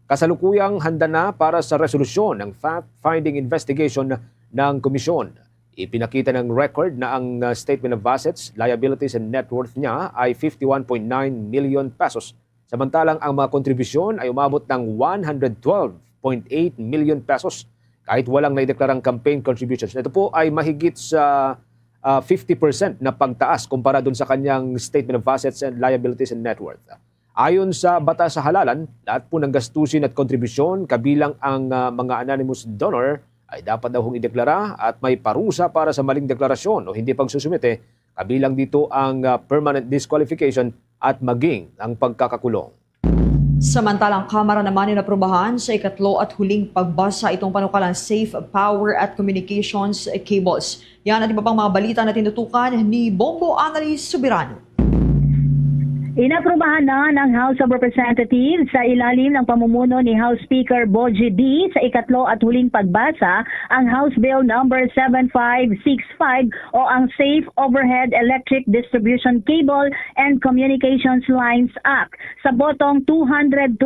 [SPEAKER 5] Kasalukuyang handa na para sa resolusyon ng fact-finding investigation ng komisyon. Ipinakita ng record na ang Statement of Assets, Liabilities and Net Worth niya ay 51.9 million pesos. Samantalang ang mga kontribusyon ay umabot ng 112.8 million pesos. Kahit walang naideklarang campaign contributions. Ito po ay mahigit sa 50% na pagtaas kumpara dun sa kanyang Statement of Assets and Liabilities and Net Worth. Ayon sa batas sa halalan, lahat po ng gastusin at kontribusyon kabilang ang mga anonymous donor ay dapat daw hong ideklara at may parusa para sa maling deklarasyon o hindi pagsusumite. Kabilang dito ang permanent disqualification at maging ang pagkakakulong.
[SPEAKER 6] Samantalang Kamara naman inaprubahan sa ikatlo at huling pagbasa itong panukalang Safe Power at Communications Cables. Yan at iba pang mga balita na tinutukan ni Bombo Annalise Subirano.
[SPEAKER 13] Inaprubahan na ng House of Representatives sa ilalim ng pamumuno ni House Speaker Boji D sa ikatlo at huling pagbasa ang House Bill number 7565 o ang Safe Overhead Electric Distribution Cable and Communications Lines Act. Sa botong 223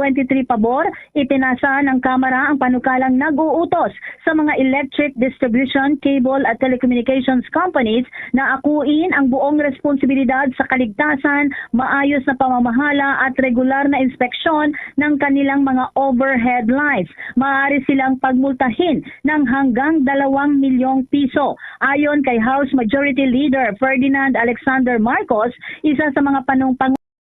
[SPEAKER 13] pabor, ipinasa ng Kamara ang panukalang nag-uutos sa mga electric distribution, cable at telecommunications companies na akuin ang buong responsibilidad sa kaligtasan, maayos na pamamahala at regular na inspeksyon ng kanilang mga overhead lines. Maaari silang pagmultahin ng hanggang 2 milyong piso. Ayon kay House Majority Leader Ferdinand Alexander Marcos, isa sa mga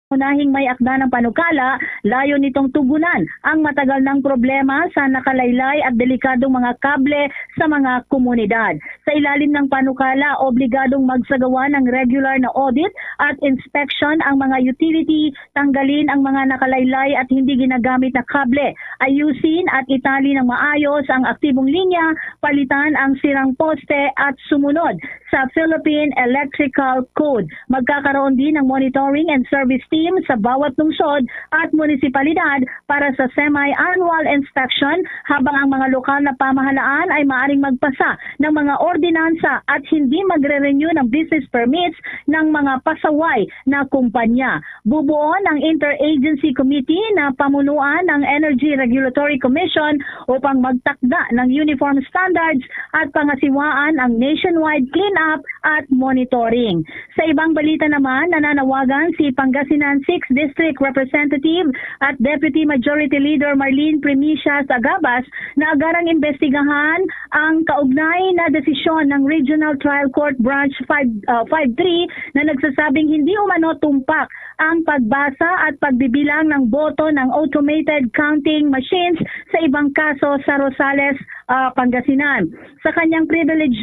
[SPEAKER 13] unahing may akda ng panukala, layo nitong tugunan ang matagal ng problema sa nakalaylay at delikadong mga kable sa mga komunidad. Sa ilalim ng panukala, obligadong magsagawa ng regular na audit at inspection ang mga utility, tanggalin ang mga nakalaylay at hindi ginagamit na kable, ayusin at itali ng maayos ang aktibong linya, palitan ang sirang poste at sumunod sa Philippine Electrical Code. Magkakaroon din ng monitoring and service team sa bawat lungsod at munisipalidad para sa semi-annual inspection, habang ang mga lokal na pamahalaan ay maaring magpasa ng mga ordinansa at hindi magre-renew ng business permits ng mga pasaway na kumpanya. Bubuo ng Interagency Committee na pamunuan ng Energy Regulatory Commission upang magtakda ng uniform standards at pangasiwaan ang nationwide cleanup at monitoring. Sa ibang balita naman, nananawagan si Pangasinan 6th District Representative at Deputy Majority Leader Marlene Primicias Agabas na agarang imbestigahan ang kaugnay na desisyon ng Regional Trial Court Branch 53 na nagsasabing hindi umano tumpak ang pagbasa at pagbibilang ng boto ng automated counting machines sa ibang kaso sa Rosales, Pangasinan. Sa kanyang privilege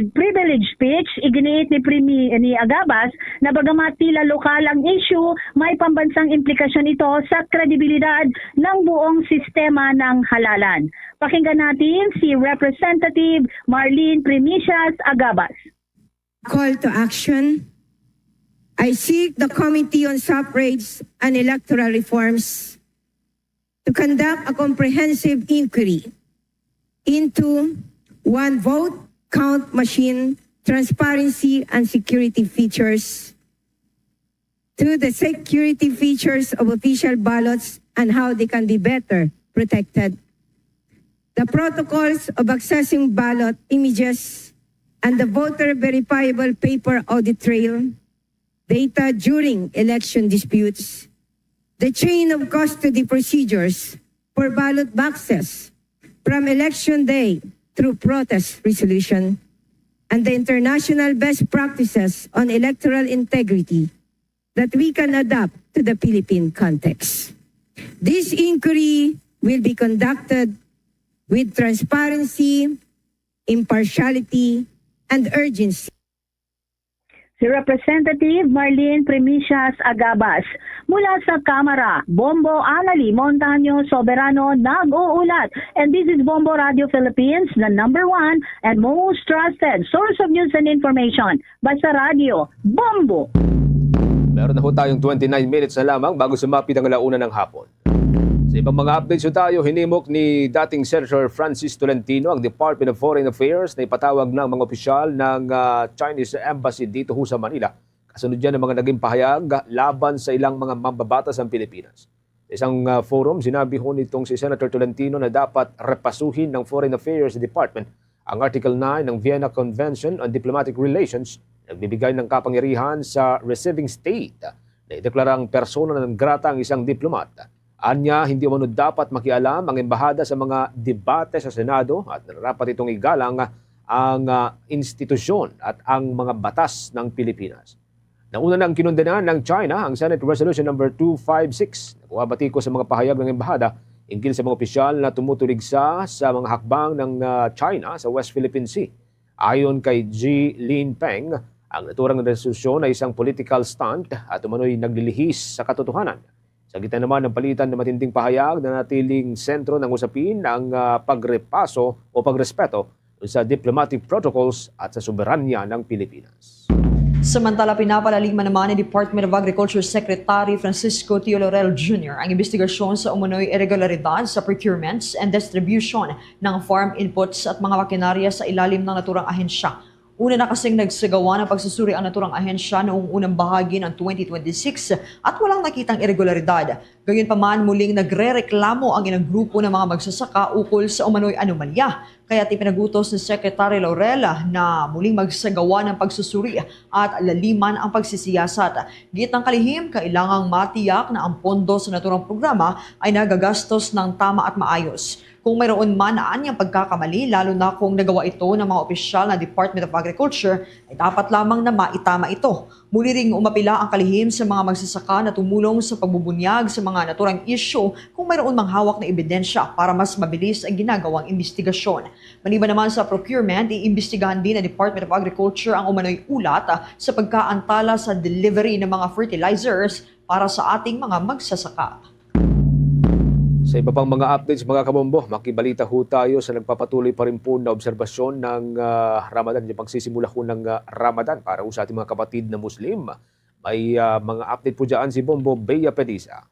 [SPEAKER 13] speech, iginiit ni Agabas na bagamat tila lokal ang issue, may pambansang implikasyon ito sa kredibilidad ng buong sistema ng halalan. Pakinggan natin si Representative Marlene Primicias Agabas.
[SPEAKER 14] Call to action. I seek the Committee on Suffrage and Electoral Reforms to conduct a comprehensive inquiry into one vote count machine, transparency and security features, to the security features of official ballots and how they can be better protected, the protocols of accessing ballot images and the voter verifiable paper audit trail, data during election disputes, the chain of custody procedures for ballot boxes from election day through protest resolution, and the international best practices on electoral integrity that we can adapt to the Philippine context. This inquiry will be conducted with transparency, impartiality, and urgency.
[SPEAKER 13] Si Representative Marlene Primicias Agabas. Mula sa Kamara, Bombo Anali Montaño Soberano nag-uulat. And this is Bombo Radio Philippines, the #1 and most trusted source of news and information. Basta Radio, Bombo!
[SPEAKER 5] Meron na ho tayong 29 minutes na lamang bago sumapit ang alauna ng hapon. Sa ibang mga updates tayo, hinimok ni dating Senator Francis Tolentino ang Department of Foreign Affairs na ipatawag ng mga opisyal ng Chinese Embassy dito ho sa Manila. Kasunod yan ng mga naging pahayag laban sa ilang mga mambabatas ng Pilipinas. Sa isang forum, sinabi ho nitong si Senator Tolentino na dapat repasuhin ng Foreign Affairs Department ang Article 9 ng Vienna Convention on Diplomatic Relations na nagbibigay ng kapangyarihan sa receiving state na ideklarang persona ng grata ang isang diplomat. Anya, hindi umano dapat makialam ang embahada sa mga debate sa Senado at nararapat itong igalang ang institusyon at ang mga batas ng Pilipinas. Nauna nang kinundenan ng China ang Senate Resolution number 256 na buwabati ko sa mga pahayag ng embahada hinggil sa mga opisyal na tumutuligsa sa mga hakbang ng China sa West Philippine Sea. Ayon kay Ji Linpeng, ang naturang resolusyon ay isang political stunt at umano'y naglilihis sa katotohanan. Sa gitna naman ng palitan na matinding pahayag na natiling sentro ng usapin ang pagrepaso o pagrespeto sa diplomatic protocols at sa soberanya ng Pilipinas.
[SPEAKER 6] Samantala, pinapalaliman naman ni Department of Agriculture Secretary Francisco Tio Laurel Jr. ang investigasyon sa umunoy irregularidad sa procurements and distribution ng farm inputs at mga makinarya sa ilalim ng naturang ahensya. Una na kasing nagsagawa ng pagsusuri ang naturang ahensya noong unang bahagi ng 2026 at walang nakitang irregularidad. Gayunpaman, muling nagre-reklamo ang ilang grupo ng mga magsasaka ukol sa umano'y anomalya. Kaya ipinagutos ni Secretary Laurel na muling magsagawa ng pagsusuri at laliman ang pagsisiyasat. Gitang kalihim, kailangang matiyak na ang pondo sa naturang programa ay nagagastos ng tama at maayos. Kung mayroon man ang pagkakamali, lalo na kung nagawa ito ng mga opisyal ng Department of Agriculture, ay dapat lamang na maitama ito. Muli ring umapila ang kalihim sa mga magsasaka na tumulong sa pagbubunyag sa mga naturang issue kung mayroon mang hawak na ebidensya para mas mabilis ang ginagawang investigasyon. Maliban naman sa procurement, iimbestigahan din ng Department of Agriculture ang umano'y ulat sa pagkaantala sa delivery ng mga fertilizers para sa ating mga magsasaka.
[SPEAKER 5] Sa iba pang mga updates mga kabombo, makibalita ho tayo sa nagpapatuloy pa rin po na obserbasyon ng Ramadan, yung pagsisimula ho ng Ramadan para ho sa ating mga kapatid na Muslim. May mga update po dyan si Bombo Bea Pediza.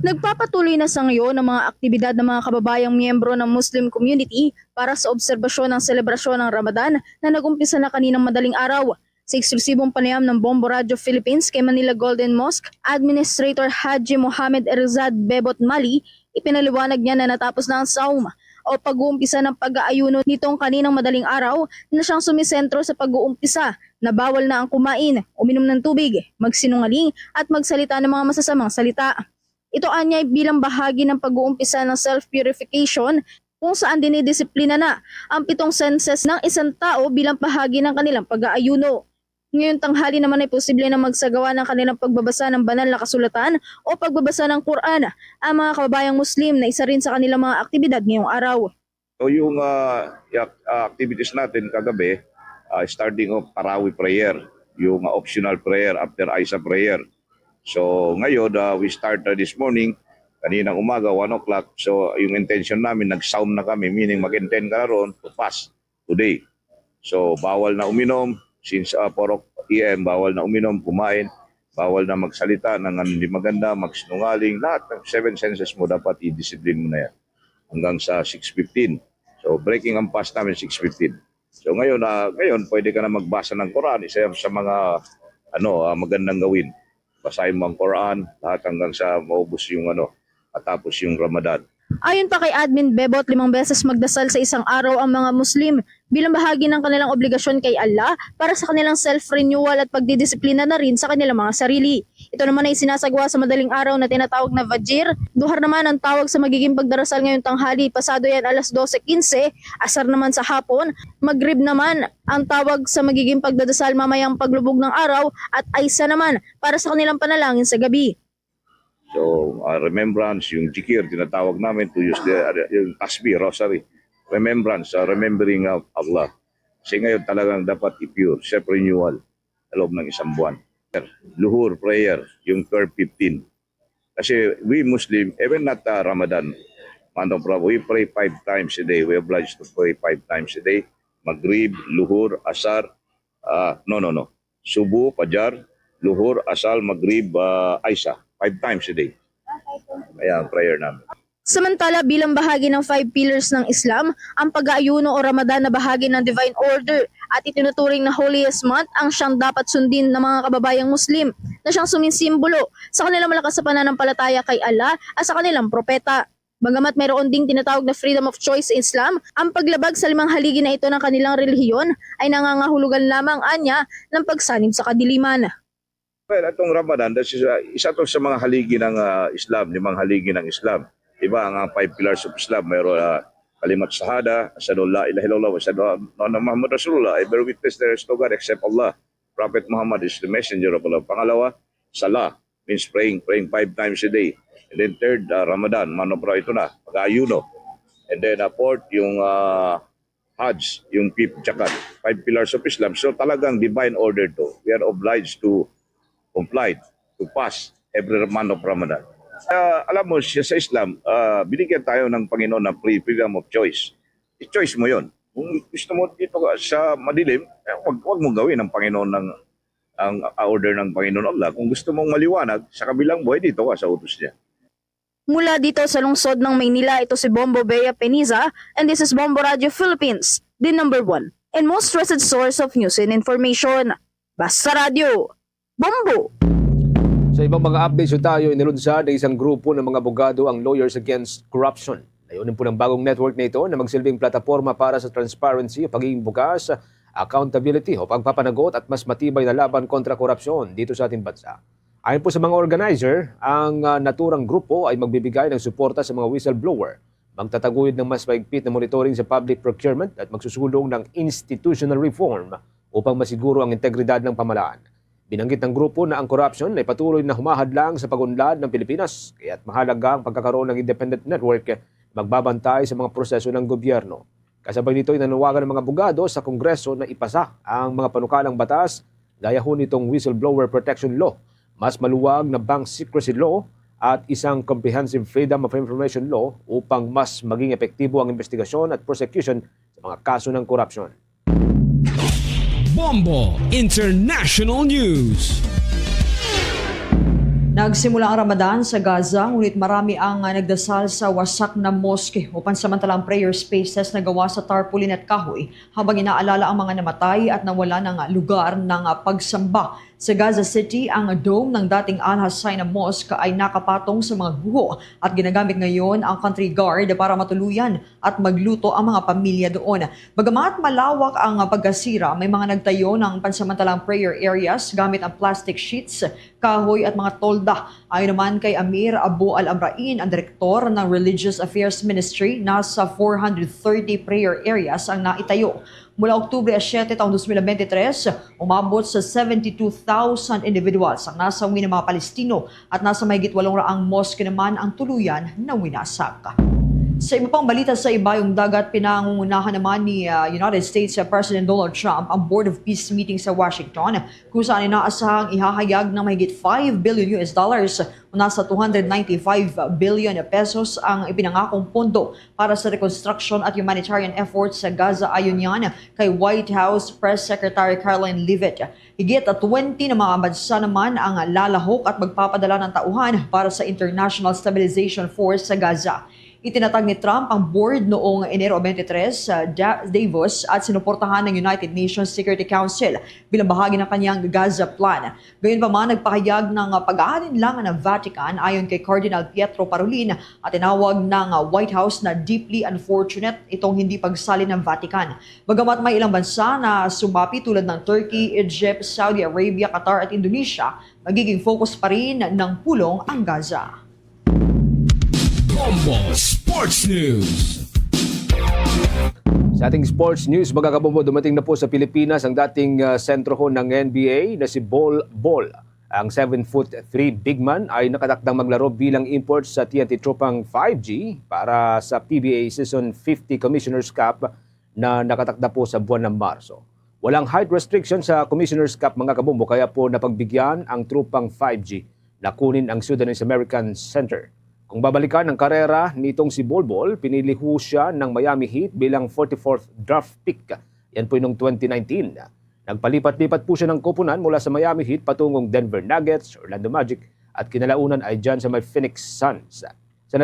[SPEAKER 15] Nagpapatuloy na sa ngayon ang mga aktibidad ng mga kababayang miyembro ng Muslim community para sa obserbasyon ng selebrasyon ng Ramadan na nagumpisa na kaninang madaling araw. Sa eksklusibong panayam ng Bombo Radio Philippines kay Manila Golden Mosque, Administrator Haji Mohamed Erzad Bebot Mali, ipinaliwanag niya na natapos na ang saum o pag-uumpisa ng pag-aayuno nitong kaninang madaling araw na siyang sumisentro sa pag-uumpisa na bawal na ang kumain, uminom ng tubig, magsinungaling at magsalita ng mga masasamang salita. Ito anyay bilang bahagi ng pag-uumpisa ng self-purification kung saan dinidisiplina na ang 7 senses ng isang tao bilang bahagi ng kanilang pag-aayuno. Ngayon tanghali naman ay posible na magsagawa ng kanilang pagbabasa ng banal na kasulatan o pagbabasa ng Quran ang mga kababayang Muslim na isa rin sa kanilang mga aktibidad ngayong araw.
[SPEAKER 16] So yung activities natin kagabi, starting of Tarawih prayer, yung optional prayer after Isa prayer. So ngayon, we start this morning, kaninang umaga, 1 o'clock. So yung intention namin, nag-sound na kami, meaning mag-intend ka na ron to fast today. So bawal na uminom, since 4 p.m. bawal na uminom, kumain, bawal na magsalita ng hindi maganda, magsinungaling, lahat ng 7 senses mo dapat i-discipline mo na yan hanggang sa 6:15. So breaking ang fast namin 6:15. So ngayon pwede ka na magbasa ng Quran, isa sa mga magandang gawin. Basahin mo ang Quran lahat hanggang sa maubos yung at tapos yung Ramadan.
[SPEAKER 15] Ayon pa kay Admin Bebot, 5 beses magdasal sa isang araw ang mga Muslim bilang bahagi ng kanilang obligasyon kay Allah para sa kanilang self-renewal at pagdidisiplina na rin sa kanilang mga sarili. Ito naman ay sinasagawa sa madaling araw na tinatawag na Fajr. Duhar naman ang tawag sa magiging pagdarasal ngayong tanghali, pasado yan alas 12:15, asar naman sa hapon, Maghrib naman ang tawag sa magiging pagdadasal mamayang paglubog ng araw at Aisa naman para sa kanilang panalangin sa gabi.
[SPEAKER 16] So, remembrance, yung jikir, tinatawag namin to use yung tasbih, rosary. Remembrance, remembering of Allah. Kasi ngayon talagang dapat i-pure, self-renewal sa loob ng isang buwan. Luhur, prayer, yung 12:15. Kasi we Muslim, even not Ramadan, we pray 5 times a day. We are obliged to pray 5 times a day. Maghrib, luhur, asar, subu, fajar, luhur, asal, maghrib, Aisa. 5 times a day. Kaya ang prayer namin.
[SPEAKER 15] Samantala, bilang bahagi ng 5 pillars ng Islam, ang pag-aayuno o Ramadan na bahagi ng Divine Order at itinuturing na Holiest Month ang siyang dapat sundin ng mga kababayang Muslim na siyang sumisimbolo sa kanilang malakas sa pananampalataya kay Allah at sa kanilang propeta. Bagamat mayroon ding tinatawag na freedom of choice sa Islam, ang paglabag sa 5 haligi na ito ng kanilang relihiyon ay nangangahulugan lamang anya ng pagsanib sa kadiliman.
[SPEAKER 16] Well, itong Ramadan, isa to sa mga haligi ng Islam, 5 haligi ng Islam. Diba, ang 5 pillars of Islam, mayroon kalimat shahada, asyhadu la ilaha illallah, wa asyhadu anna Muhammad Rasulullah. I bear witness there is no God except Allah. Prophet Muhammad is the messenger of Allah. Pangalawa, salah, means praying 5 times a day. And then third, Ramadan, ito na, pag-ayuno. And then fourth, yung Hajj, yung fifth, zakat. 5 pillars of Islam. So talagang divine order to. We are obliged to comply, to pass every month of Ramadan. Alam mo, sa Islam, binigyan tayo ng Panginoon ng freedom of choice. I-choice mo yon. Kung gusto mo dito sa madilim, wag mo gawin ng Panginoon ang order ng Panginoon Allah. Kung gusto mong maliwanag, sa kabilang buhay dito ka sa utos niya.
[SPEAKER 15] Mula dito sa lungsod ng Maynila, ito si Bombo Bea Peniza, and this is Bombo Radio Philippines, the number 1 and most trusted source of news and information. Basta Radio, Bombo!
[SPEAKER 5] Sa ibang mga updates tayo, inilunsad ng isang grupo ng mga abogado ang Lawyers Against Corruption. Layunin po ng bagong network na ito na magsilbing plataforma para sa transparency, pagiging bukas, accountability o pagpapanagot at mas matibay na laban kontra korupsyon dito sa ating bansa. Ayon po sa mga organizer, ang naturang grupo ay magbibigay ng suporta sa mga whistleblower, magtataguyod ng mas maigpit na monitoring sa public procurement at magsusulong ng institutional reform upang masiguro ang integridad ng pamahalaan. Binanggit ng grupo na ang corruption ay patuloy na humahadlang sa pag-unlad ng Pilipinas, kaya't mahalaga ang pagkakaroon ng independent network magbabantay sa mga proseso ng gobyerno. Kasabay nito ay nanawagan ng mga abogado sa Kongreso na ipasa ang mga panukalang batas gaya ho nitong Whistleblower Protection Law, mas maluwag na bank secrecy law at isang comprehensive freedom of information law upang mas maging epektibo ang investigasyon at prosecution sa mga kaso ng korupsyon.
[SPEAKER 2] Bombo International News.
[SPEAKER 6] Nagsimula ang Ramadan sa Gaza, ngunit marami ang nagdasal sa wasak na mosque o pansamantalang prayer spaces na gawa sa tarpaulin at kahoy habang inaalala ang mga namatay at nawala ng lugar ng pagsamba. Sa Gaza City, ang dome ng dating Al-Husayna Mosque ay nakapatong sa mga guho at ginagamit ngayon ang Country Guard para matuluyan at magluto ang mga pamilya doon. Bagamat malawak ang pagkasira, may mga nagtayo ng pansamantalang prayer areas gamit ang plastic sheets, kahoy at mga tolda. Ayon naman kay Amir Abu Al-Amrain, ang direktor ng Religious Affairs Ministry, nasa 430 prayer areas ang naitayo. Mula Oktubre 7 taong 2023, umabot sa 72,000 individuals ang nasawi ng mga Palestino at nasa mahigit 800 mosque naman ang tuluyan na winasak. Sa iba pang balita sa ibayong dagat, pinangungunahan naman ni United States President Donald Trump ang Board of Peace meeting sa Washington kung saan inaasahang ihahayag ng mahigit $5 billion o nasa 295 billion pesos ang ipinangakong pondo para sa reconstruction at humanitarian efforts sa Gaza, ayon yan kay White House Press Secretary Caroline Leavitt. Higit 20 na mga bansa naman ang lalahok at magpapadala ng tauhan para sa International Stabilization Force sa Gaza. Itinatag ni Trump ang board noong Enero 23 sa Davos at sinuportahan ng United Nations Security Council bilang bahagi ng kanyang Gaza Plan. Gayunpaman, nagpahayag ng pag-aalinlangan ng Vatican ayon kay Cardinal Pietro Parolin at tinawag ng White House na deeply unfortunate itong hindi pagsali ng Vatican. Bagamat may ilang bansa na sumapi tulad ng Turkey, Egypt, Saudi Arabia, Qatar at Indonesia, magiging focus pa rin ng pulong ang Gaza.
[SPEAKER 2] Bombo Sports News.
[SPEAKER 5] Sa ating sports news, mga kabombo, dumating na po sa Pilipinas ang dating sentro ho ng NBA na si Bol Bol. Ang 7'3" big man ay nakatakdang maglaro bilang import sa TNT Tropang 5G para sa PBA Season 50 Commissioner's Cup na nakatakda po sa buwan ng Marso. Walang height restriction sa Commissioner's Cup, mga kabombo, kaya po napagbigyan ang Tropang 5G na kunin ang Sudanese American Center. Kung babalikan ang karera nitong si Bolbol, pinili ho siya ng Miami Heat bilang 44th draft pick. Yan po noong 2019. Nagpalipat-lipat po siya ng koponan mula sa Miami Heat patungong Denver Nuggets, Orlando Magic at kinalaunan ay dyan sa may Phoenix Suns. Sa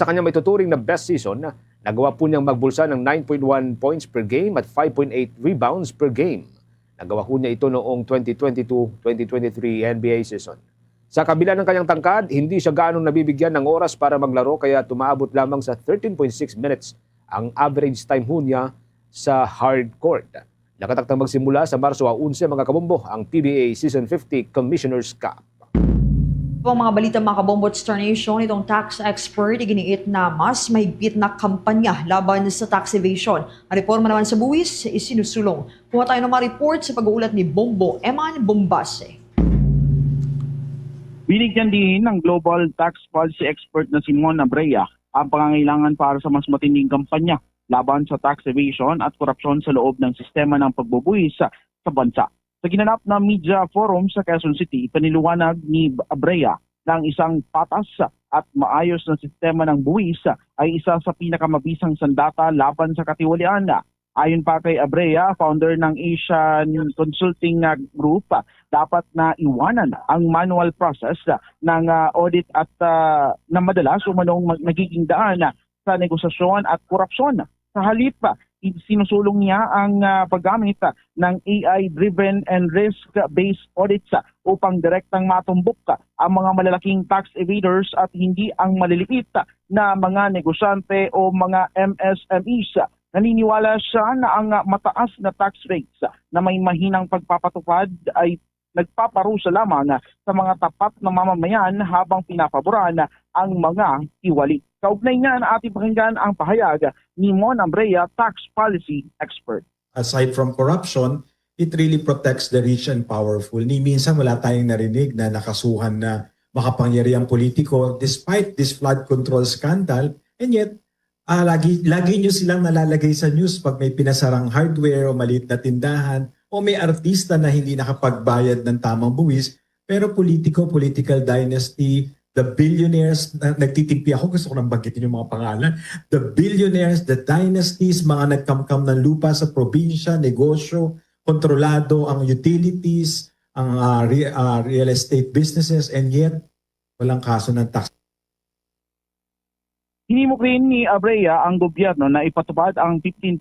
[SPEAKER 5] kanyang may tuturing na best season, nagawa po niyang magbulsa ng 9.1 points per game at 5.8 rebounds per game. Nagawa po niya ito noong 2022-2023 NBA season. Sa kabila ng kanyang tangkad, hindi siya gaanong nabibigyan ng oras para maglaro kaya tumaabot lamang sa 13.6 minutes ang average time niya sa hard court. Nakataktang magsimula sa Marso 11, mga kabombo, ang PBA Season 50 Commissioner's Cup.
[SPEAKER 6] Ang mga balita, mga kabombo at Star Nation, itong tax expert iginiit na mas mahigpit na kampanya laban sa tax evasion. Ang reforma naman sa buwis isinusulong. Kuha tayo ng mga report sa pag-uulat ni Bombo Eman Bombase.
[SPEAKER 17] Binigyan din ng global tax policy expert na si Mon Abrea ang pangangailangan para sa mas matinding kampanya laban sa tax evasion at korupsyon sa loob ng sistema ng pagbubuwis sa bansa. Sa ginanap na media forum sa Quezon City, paniliwanag ni Abrea na ang isang patas at maayos na sistema ng buwis ay isa sa pinakamabisang sandata laban sa katiwalian. Ayon pa kay Abrea, founder ng Asian Consulting Group, dapat na iwanan ang manual process ng audit at na madalas umanong nagiging daan sa negosasyon at korupsyon. Sa halip, sinusulong niya ang paggamit ng AI-driven and risk-based audits upang direktang matumbok ang mga malalaking tax evaders at hindi ang maliliit na mga negosyante o mga MSMEs. Naniniwala siya na ang mataas na tax rates na may mahinang pagpapatupad ay nagpaparusa lamang sa mga tapat na mamamayan habang pinapaboran ang mga tiwali. Kaugnay niya na ating pakinggan ang pahayag ni Mon Abrea, tax policy expert.
[SPEAKER 18] Aside from corruption, it really protects the rich and powerful. Ni minsan wala tayong narinig na nakasuhan na makapangyarihang politiko despite this flood control scandal, and yet lagi nyo silang nalalagay sa news pag may pinasarang hardware o maliit na tindahan o may artista na hindi nakapagbayad ng tamang buwis, pero political dynasty, the billionaires, nagtitimpi ako, gusto ko nang banggitin yung mga pangalan, the billionaires, the dynasties, mga nagkamkam ng lupa sa probinsya, negosyo, kontrolado ang utilities, ang real estate businesses, and yet walang kaso ng tax.
[SPEAKER 17] Hinimok rin ni Abrea ang gobyerno na ipatupad ang 15%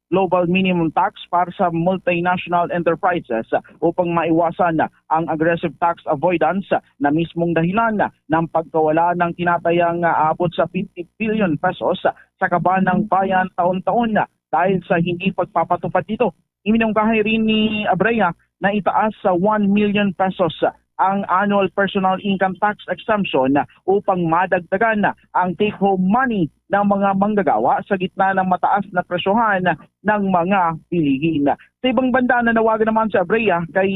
[SPEAKER 17] global minimum tax para sa multinational enterprises upang maiwasan ang aggressive tax avoidance na mismong dahilan ng pagkawala ng tinatayang aabot sa 50 billion pesos sa kaban ng bayan taon-taon dahil sa hindi pagpapatupad dito. Iminungkahi rin ni Abrea na itaas sa 1 million pesos ang annual personal income tax exemption upang madagdagan ang take-home money ng mga manggagawa sa gitna ng mataas na presyohan ng mga bilihin. Sa ibang banda, nanawagan naman sa Abrea kay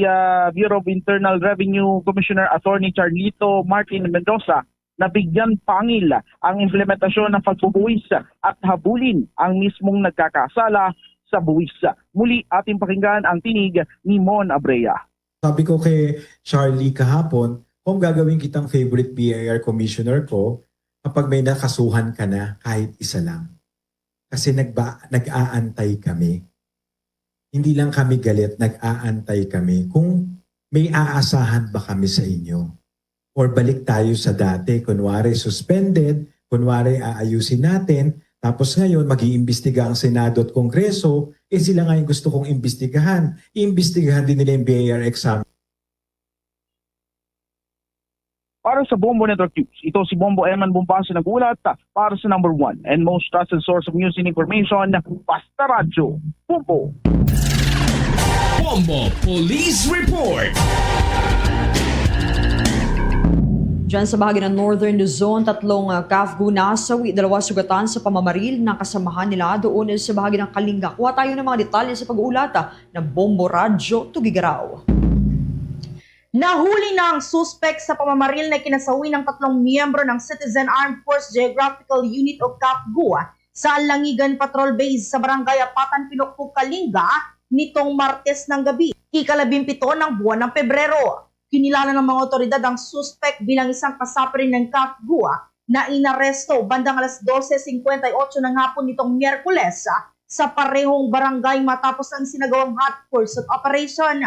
[SPEAKER 17] Bureau of Internal Revenue Commissioner Attorney Charlito Martin Mendoza na bigyan pangil ang implementasyon ng pagbubuwis at habulin ang mismong nagkakasala sa buwis. Muli ating pakinggan ang tinig ni Mon Abrea.
[SPEAKER 18] Sabi ko kay Charlie kahapon, kung gagawin kitang favorite BIR commissioner ko, kapag may nakasuhan ka na, kahit isa lang. Kasi nag-aantay kami. Hindi lang kami galit, nag-aantay kami. Kung may aasahan ba kami sa inyo? Or balik tayo sa dati, kunwari suspended, kunwari aayusin natin, tapos ngayon mag-iimbestiga ang Senado at Kongreso, sila nga yung gusto kong imbestigahan. Iimbestigahan din nila yung BIR exam.
[SPEAKER 17] Para sa Bombo Network News, ito si Bombo Eman Bumpasa nagulat para sa number 1 and most trusted source of news and information, Basta Radyo, Bombo.
[SPEAKER 2] Bombo Police Report.
[SPEAKER 6] Diyan sa bahagi ng Northern Luzon, 3 Kafgu nasawi, 2 sugatan sa pamamaril ng kasamahan nila doon sa bahagi ng Kalinga. Kuha tayo ng mga detalye sa pag-uulata ng Bombo Radyo Tugigaraw.
[SPEAKER 19] Nahuli na ang suspect sa pamamaril na kinasawi ng 3 miyembro ng Citizen Armed Force Geographical Unit of Kafgu sa Langigan Patrol Base sa Barangay Apatan, Pinukpok, Kalinga nitong Martes ng gabi, ika-17 ng buwan ng Pebrero. Kinilala ng mga otoridad ang suspect bilang isang kasapi ng Kafgu na inaresto bandang alas 12:58 ng hapon nitong Miyerkules sa parehong barangay matapos ang sinagawang hot pursuit operation.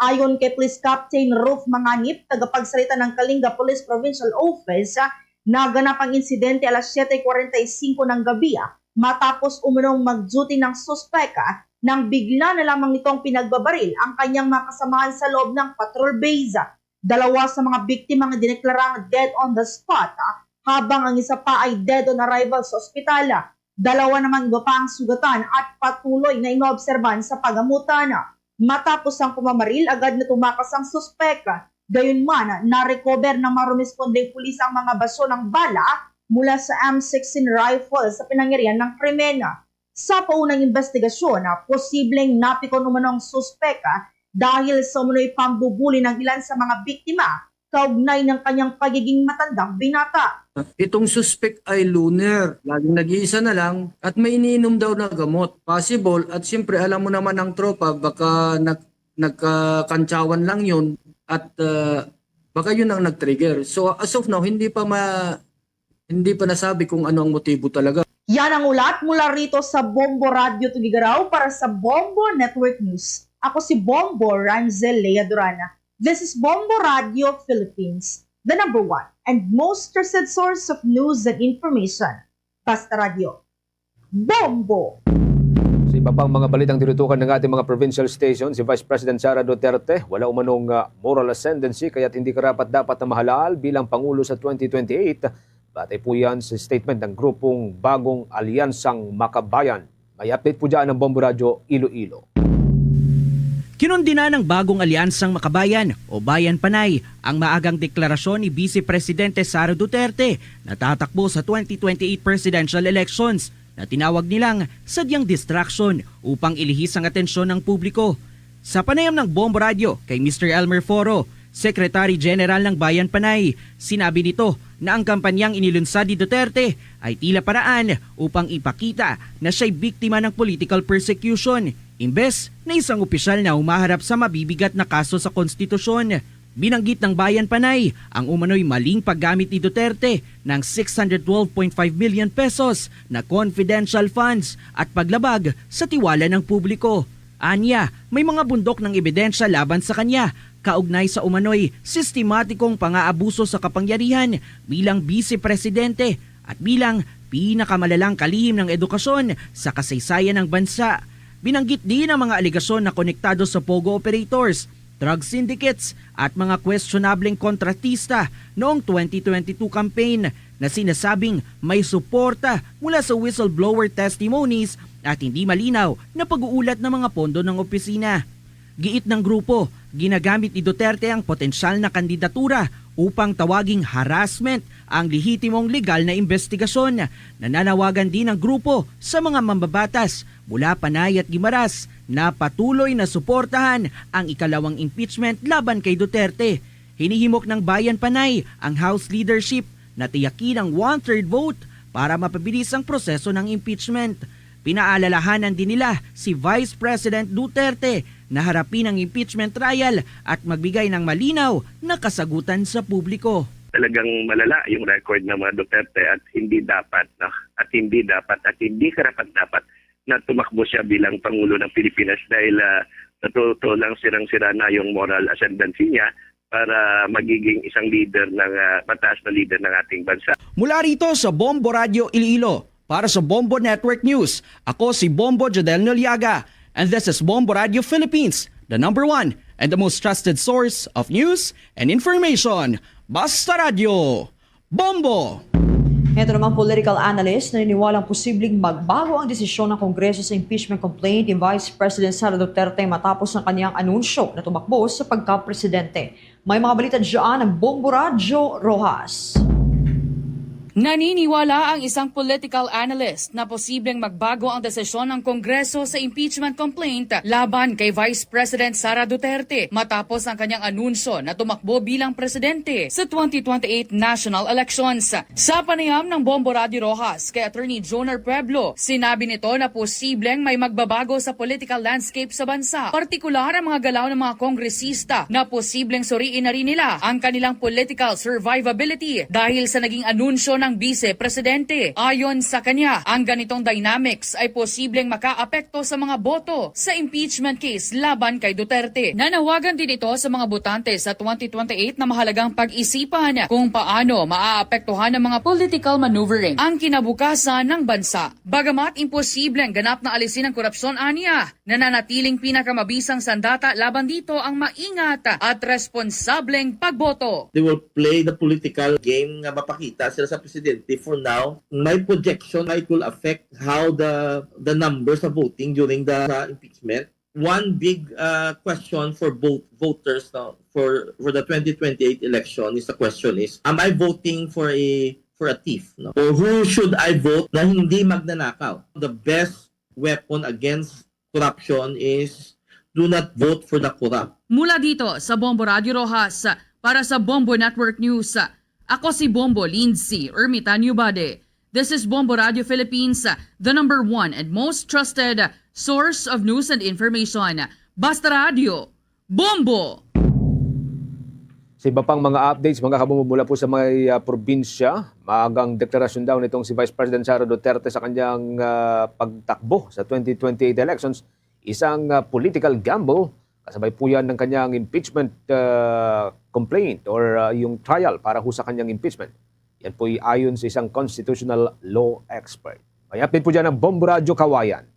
[SPEAKER 19] Ayon kay Police Captain Ruf Manganip, tagapagsalita ng Kalinga Police Provincial Office, naganap ang insidente alas 7:45 ng gabi matapos umunong mag-duty ng suspect nang bigla na lamang nitong pinagbabaril ang kanyang mga kasamahan sa loob ng patrol base. 2 sa mga biktima ang dineklarang dead on the spot habang ang isa pa ay dead on arrival sa ospital. 2 naman iba pa ang sugatan at patuloy na inoobserbahan sa pagamutan. Matapos ang pumamaril, agad na tumakas ang suspek. Gayunman, na-recover ng mga rumespondeng pulis ang mga baso ng bala mula sa M16 rifle sa pinangyarihan ng krimen. Sa paunang investigasyon, posibleng napikon umanong suspek dahil sa umunoy pambubuli ng ilan sa mga biktima kaugnay ng kanyang pagiging matandang binata.
[SPEAKER 20] Itong suspect ay loner, laging nag-iisa na lang at may iniinom daw na gamot. Possible at siyempre alam mo naman ang tropa baka nagkakantsawan lang yun at baka yun ang nag-trigger. So as of now, hindi pa nasabi kung ano ang motibo talaga.
[SPEAKER 19] Yan ang ulat mula rito sa Bombo Radio Tugigaraw para sa Bombo Network News. Ako si Bombo Ranzel Lea Durana. This is Bombo Radio Philippines, the #1 and most trusted source of news and information. Basta Radio. Bombo!
[SPEAKER 5] Sa iba pang mga balitang tinutukan ng ating mga provincial station, si Vice President Sara Duterte, wala umanong moral ascendancy kaya't hindi karapat-dapat na mahalal bilang Pangulo sa 2028. Batay po yan sa statement ng grupong Bagong Alyansang Makabayan. May update po dyan ng Bombo Radio Iloilo.
[SPEAKER 21] Kinundina ng Bagong Alyansang Makabayan o Bayan Panay ang maagang deklarasyon ni Vice Presidente Sara Duterte na tatakbo sa 2028 presidential elections na tinawag nilang sadyang distraction upang ilihis ang atensyon ng publiko. Sa panayam ng Bombo Radio kay Mr. Elmer Foro, Secretary General ng Bayan Panay, sinabi nito na ang kampanyang inilunsad ni Duterte ay tila paraan upang ipakita na siya'y biktima ng political persecution imbes na isang opisyal na humaharap sa mabibigat na kaso sa konstitusyon. Binanggit ng Bayan Panay ang umano'y maling paggamit ni Duterte ng 612.5 million pesos na confidential funds at paglabag sa tiwala ng publiko. Anya, may mga bundok ng ebidensya laban sa kanya kaugnay sa umano'y sistematikong pang-aabuso sa kapangyarihan bilang vice-presidente at bilang pinakamalalang kalihim ng edukasyon sa kasaysayan ng bansa. Binanggit din ang mga aligasyon na konektado sa POGO operators, drug syndicates at mga questionableng kontratista noong 2022 campaign na sinasabing may suporta mula sa whistleblower testimonies at hindi malinaw na pag-uulat ng mga pondo ng opisina. Giit ng grupo, ginagamit ni Duterte ang potensyal na kandidatura upang tawaging harassment ang lehitimong legal na investigasyon. Nananawagan din ng grupo sa mga mambabatas mula Panay at Guimaras na patuloy na suportahan ang ikalawang impeachment laban kay Duterte. Hinihimok ng Bayan Panay ang House leadership na tiyakin ang 1/3 vote para mapabilis ang proseso ng impeachment. Pinaalalahanan din nila si Vice President Duterte na harapin ang impeachment trial at magbigay ng malinaw na kasagutan sa publiko.
[SPEAKER 22] Talagang malala yung record ng mga Duterte at hindi karapat-dapat na tumakbo siya bilang Pangulo ng Pilipinas dahil sa totoo lang sirang-sira na yung moral ascendancy niya para magiging isang leader ng mataas na leader ng ating bansa.
[SPEAKER 21] Mula rito sa Bombo Radio Iloilo, para sa Bombo Network News, ako si Bombo Jodel Noliaga. And this is Bombo Radio Philippines, the #1 and the most trusted source of news and information. Basta Radio, Bombo!
[SPEAKER 6] Ito naman political analyst na niniwalang posibleng magbago ang desisyon ng Kongreso sa impeachment complaint ni Vice President Sara Duterte matapos ng kanyang anunsyo na tumakbo sa pagka-presidente. May mga balita dyan ng Bombo Radio Rojas.
[SPEAKER 23] Naniniwala ang isang political analyst na posibleng magbago ang desisyon ng Kongreso sa impeachment complaint laban kay Vice President Sara Duterte matapos ang kanyang anunsyo na tumakbo bilang presidente sa 2028 national elections. Sa panayam ng Bombo Radio Rojas kay Attorney Joner Pueblo, sinabi nito na posibleng may magbabago sa political landscape sa bansa, partikular ang mga galaw ng mga kongresista na posibleng suriin na rin nila ang kanilang political survivability dahil sa naging anunsyo ng vice-presidente. Ayon sa kanya, ang ganitong dynamics ay posibleng makaapekto sa mga boto sa impeachment case laban kay Duterte. Nanawagan din ito sa mga botante sa 2028 na mahalagang pag-isipan kung paano maaapektuhan ng mga political maneuvering ang kinabukasan ng bansa. Bagamat imposibleng ganap na alisin ang korupsyon aniya, nananatiling pinakamabisang sandata laban dito ang maingat at responsableng pagboto.
[SPEAKER 24] They will play the political game nga mapakita sila sa presidente. For now, my projection it will affect how the numbers of voting during the impeachment. One big question for both voters now for the 2028 election is am I voting for a thief? No? Or who should I vote na hindi magnanakaw? The best weapon against corruption is do not vote for the corrupt.
[SPEAKER 23] Mula dito sa Bombo Radio Rojas, para sa Bombo Network News, ako si Bombo Lindsay Ermitan Yubade. This is Bombo Radio Philippines, the #1 and most trusted source of news and information. Basta Radio, Bombo!
[SPEAKER 5] Sa iba pang mga updates, mga kabumubula po sa may probinsya, maagang deklarasyon daw nitong si Vice President Sara Duterte sa kanyang pagtakbo sa 2028 elections, isang political gamble. Kasabay po yan ng kanyang impeachment complaint or yung trial para ho sa kanyang impeachment. Yan po ay ayon sa isang constitutional law expert. May update po dyan ng Bombo Radio Kawayan.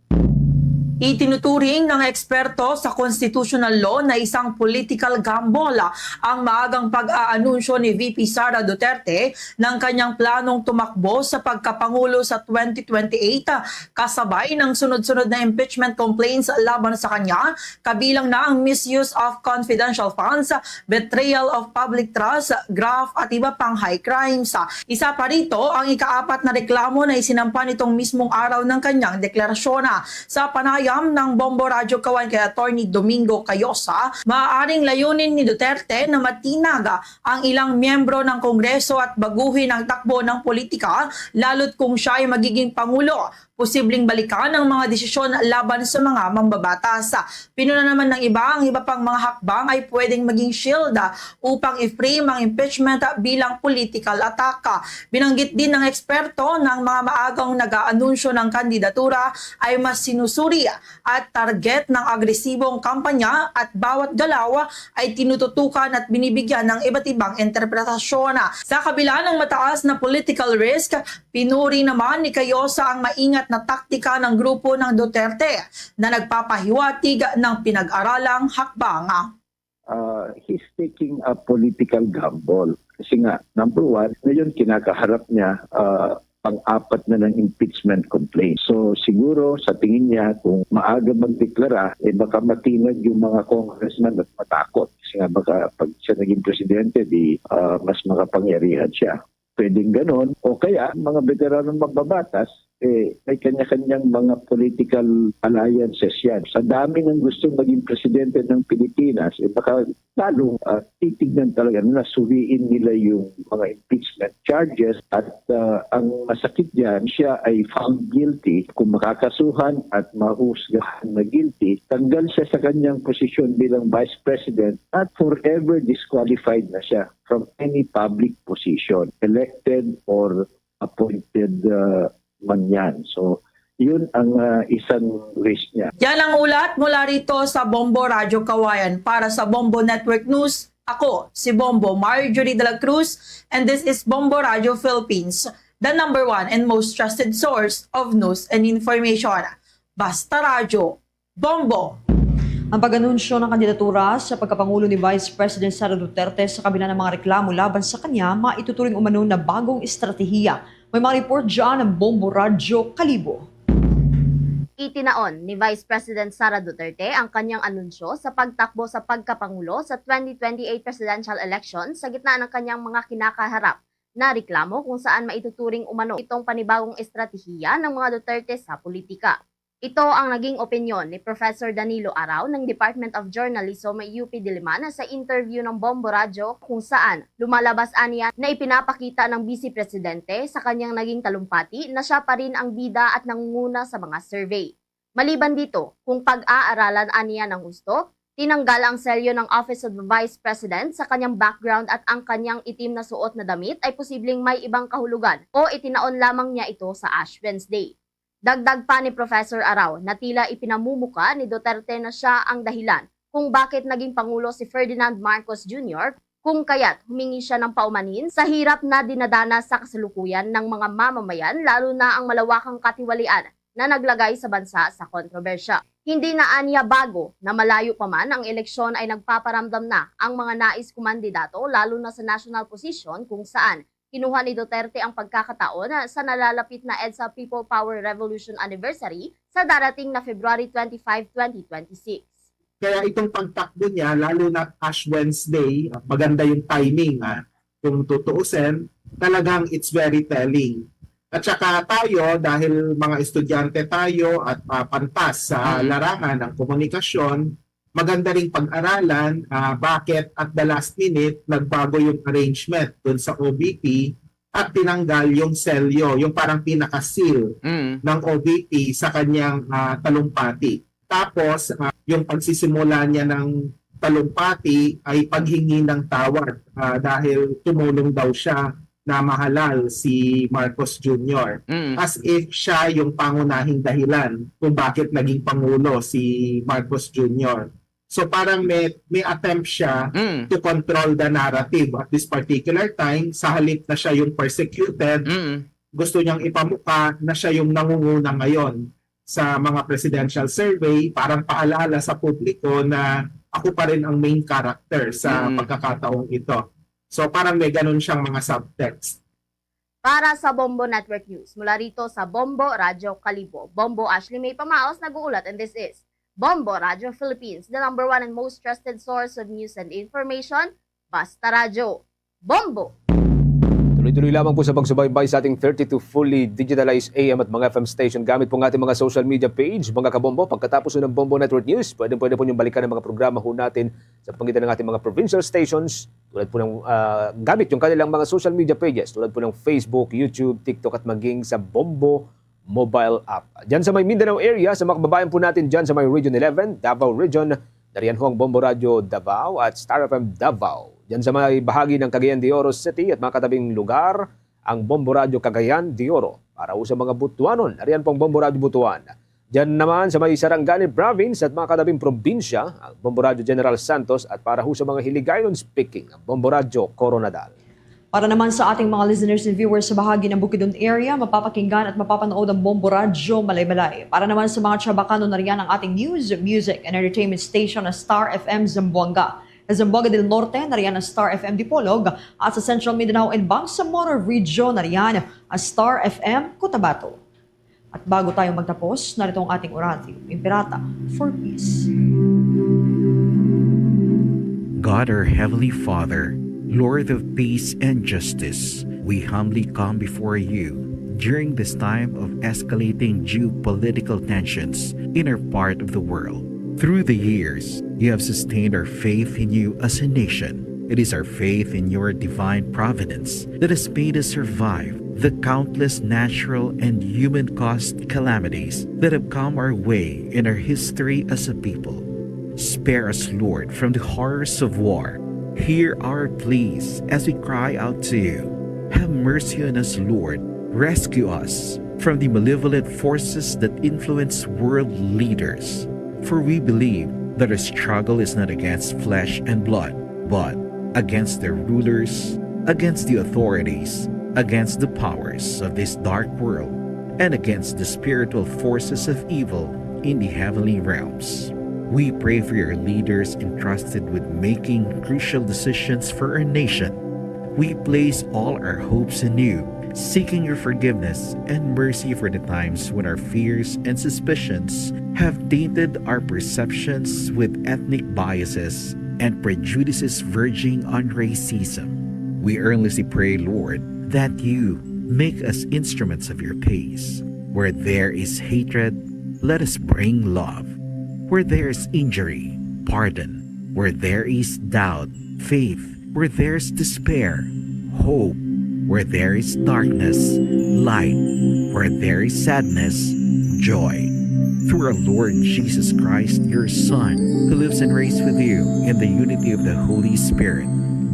[SPEAKER 1] Itinuturing ng eksperto sa constitutional law na isang political gamble ang maagang pag-aanunsyo ni VP Sara Duterte ng kanyang planong tumakbo sa pagkapangulo sa 2028 kasabay ng sunod-sunod na impeachment complaints laban sa kanya, kabilang na ang misuse of confidential funds, betrayal of public trust, graft at iba pang high crimes. Isa pa rito ang ikaapat na reklamo na isinampa nitong mismong araw ng kanyang deklarasyon. Sa panayam ng Bombo Radio Kawan kay Attorney Domingo Cayosa, maaaring layunin ni Duterte na matinaga ang ilang miyembro ng Kongreso at baguhin ang takbo ng politika lalo't kung siya ay magiging Pangulo. Posibleng balikan ang mga desisyon laban sa mga mambabatas. Pinuna naman ng iba, ang iba pang mga hakbang ay pwedeng maging shield upang i-frame ang impeachment bilang political attack. Binanggit din ng eksperto ng mga maagang nag-aanunsyo ng kandidatura ay mas sinusuri at target ng agresibong kampanya at bawat galaw ay tinututukan at binibigyan ng iba't ibang interpretasyon. Sa kabila ng mataas na political risk, pinuri naman ni Cayosa ang maingat na taktika ng grupo ng Duterte na nagpapahiwatig ng pinag-aralang hakbang.
[SPEAKER 3] He's taking a political gamble. Kasi nga, number one, ngayon kinakaharap niya pang-apat na ng impeachment complaint. So siguro sa tingin niya kung maaga magdeklara, baka matinag yung mga congressman at matakot. Kasi nga baka pag siya naging presidente, mas makapangyarihan siya. Pwedeng ganon. O kaya mga veteranong magbabatas, may kanya-kanyang mga political alliances yan. Sa dami ng gusto maging presidente ng Pilipinas, baka lalong titignan talaga na suriin nila yung mga impeachment charges at ang masakit dyan, siya ay found guilty. Kung makakasuhan at mahusgahan na guilty, tanggal siya sa kanyang posisyon bilang Vice President at forever disqualified na siya from any public position, elected or appointed man yan. So, yun ang isang risk niya.
[SPEAKER 1] Yan ang ulat mula rito sa Bombo Radio Kawayan. Para sa Bombo Network News, ako si Bombo Marjorie de la Cruz, and this is Bombo Radio Philippines, the #1 and most trusted source of news and information. Basta Radio, Bombo!
[SPEAKER 6] Ang pag-anunsyo ng kandidatura sa pagkapangulo ni Vice President Sara Duterte sa kabila ng mga reklamo laban sa kanya, maituturing umano na bagong estratehiya. May mga report dyan ng Bombo Radio Kalibo.
[SPEAKER 4] Itinaon ni Vice President Sara Duterte ang kanyang anunsyo sa pagtakbo sa pagkapangulo sa 2028 presidential election sa gitna ng kanyang mga kinakaharap na reklamo kung saan maituturing umano itong panibagong estratehiya ng mga Duterte sa politika. Ito ang naging opinyon ni Professor Danilo Arao ng Department of Journalism UP Diliman sa interview ng Bombo Radio kung saan lumalabas aniya na ipinapakita ng Vice Presidente sa kanyang naging talumpati na siya pa rin ang bida at nangunguna sa mga survey. Maliban dito, kung pag-aaralan aniya ng gusto, tinanggal ang selyo ng Office of the Vice President sa kanyang background at ang kanyang itim na suot na damit ay posibleng may ibang kahulugan o itinaon lamang niya ito sa Ash Wednesday. Dagdag pa ni Professor Arao na tila ipinamumuka ni Duterte na siya ang dahilan kung bakit naging Pangulo si Ferdinand Marcos Jr., kung kaya't humingi siya ng paumanhin sa hirap na dinadana sa kasalukuyan ng mga mamamayan lalo na ang malawakang katiwalian na naglagay sa bansa sa kontrobersya. Hindi na aniya bago na malayo pa man ang eleksyon ay nagpaparamdam na ang mga nais kumandidato lalo na sa national position kung saan kinuha ni Duterte ang pagkakataon sa nalalapit na EDSA People Power Revolution Anniversary sa darating na February 25, 2026.
[SPEAKER 8] Kaya itong pagtakbo niya, lalo na Ash Wednesday, maganda yung timing. Kung tutuusin, talagang it's very telling. At saka tayo, dahil mga estudyante tayo at pantas sa larangan ng komunikasyon, maganda ring pag-aralan bakit at the last minute nagbago yung arrangement dun sa OBP at tinanggal yung selyo, yung parang pinaka-seal ng OBP sa kanyang talumpati. Tapos, yung pagsisimula niya ng talumpati ay paghingi ng tawad dahil tumulong daw siya na mahalal si Marcos Jr. As if siya yung pangunahing dahilan kung bakit naging Pangulo si Marcos Jr. So parang may attempt siya to control the narrative at this particular time. Sa halip na siya yung persecuted, gusto niyang ipamukha na siya yung nangunguna ngayon sa mga presidential survey, parang paalala sa publiko na ako pa rin ang main character sa pagkakataong ito. So parang may ganun siyang mga subtext.
[SPEAKER 4] Para sa Bombo Network News, mula rito sa Bombo Radyo Kalibo, Bombo Ashley May Pamaos nag-uulat, and this is Bombo Radyo Philippines, the #1 and most trusted source of news and information, Basta Radyo. Bombo!
[SPEAKER 5] Tuloy-tuloy lamang po sa pagsubaybay sa ating 32 fully digitalized AM at mga FM station gamit po ng ating mga social media page, mga kabombo. Pagkatapos ng Bombo Network News, pwede po niyong balikan ang mga programa ho natin sa pangitan ng ating mga provincial stations, tulad po ng gamit yung kanilang mga social media pages, tulad po ng Facebook, YouTube, TikTok at maging sa Bombo mobile app. Diyan sa may Mindanao area, sa mga kababayan po natin diyan sa may Region 11, Davao Region, nariyan ho ang Bombo Radio Davao at Star FM Davao. Diyan sa may bahagi ng Cagayan de Oro City at mga katabing lugar, ang Bombo Radio Cagayan de Oro. Para sa mga Butuanon, nariyan pong Bombo Radio Butuan. Diyan naman sa may Sarangani Province at mga katabing probinsya, ang Bombo Radio General Santos, at para sa mga Hiligaynon speaking, ang Bombo Radio Coronadal.
[SPEAKER 6] Para naman sa ating mga listeners and viewers sa bahagi ng Bukidnon area, mapapakinggan at mapapanood ang Bombo Radio Malay-Malay. Para naman sa mga Chabacano, nariyan ang ating news, music and entertainment station na Star FM Zamboanga. Sa Zamboanga del Norte, nariyan ang Star FM Dipolog, at sa Central Mindanao and Bangsamoro Region, nariyan ang Star FM Cotabato. At bago tayo magtapos, narito ang ating oratio, Imperata for Peace.
[SPEAKER 7] God, our Heavenly Father, Lord of peace and justice, we humbly come before you during this time of escalating geopolitical tensions in our part of the world. Through the years, you have sustained our faith in you as a nation. It is our faith in your divine providence that has made us survive the countless natural and human-caused calamities that have come our way in our history as a people. Spare us, Lord, from the horrors of war. Hear our pleas as we cry out to you. Have mercy on us, Lord. Rescue us from the malevolent forces that influence world leaders. For we believe that our struggle is not against flesh and blood, but against the rulers, against the authorities, against the powers of this dark world, and against the spiritual forces of evil in the heavenly realms. We pray for your leaders entrusted with making crucial decisions for our nation. We place all our hopes in you, seeking your forgiveness and mercy for the times when our fears and suspicions have tainted our perceptions with ethnic biases and prejudices verging on racism. We earnestly pray, Lord, that you make us instruments of your peace. Where there is hatred, let us bring love. Where there is injury, pardon. Where there is doubt, faith. Where there is despair, hope. Where there is darkness, light. Where there is sadness, joy. Through our Lord Jesus Christ, your Son, who lives and reigns with you in the unity of the Holy Spirit,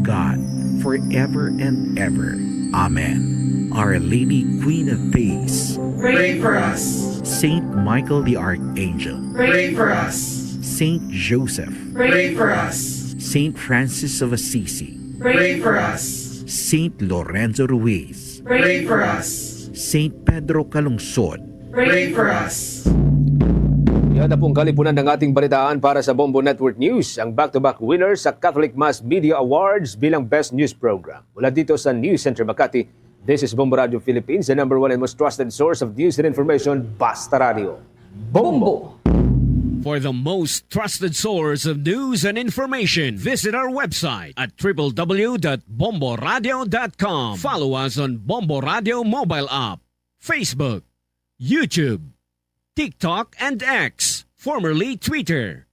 [SPEAKER 7] God, forever and ever. Amen. Our Lady, Queen of Peace,
[SPEAKER 2] Pray for us.
[SPEAKER 7] Saint Michael the Archangel,
[SPEAKER 2] Pray for us.
[SPEAKER 7] Saint Joseph,
[SPEAKER 2] Pray for us.
[SPEAKER 7] Saint Francis of Assisi,
[SPEAKER 2] Pray for us.
[SPEAKER 7] Saint Lorenzo Ruiz,
[SPEAKER 2] Pray for us.
[SPEAKER 7] Saint Pedro Calungsod,
[SPEAKER 2] Pray for us.
[SPEAKER 5] Yan na pong kalipunan ng ating balitaan para sa Bombo Network News, ang back-to-back winner sa Catholic Mass Media Awards bilang Best News Program. Mula dito sa News Center Makati, this is Bombo Radio Philippines, the #1 and most trusted source of news and information, Basta Radio. Bombo!
[SPEAKER 2] For the most trusted source of news and information, visit our website at www.bomboradio.com. Follow us on Bombo Radio mobile app, Facebook, YouTube, TikTok, and X, formerly Twitter.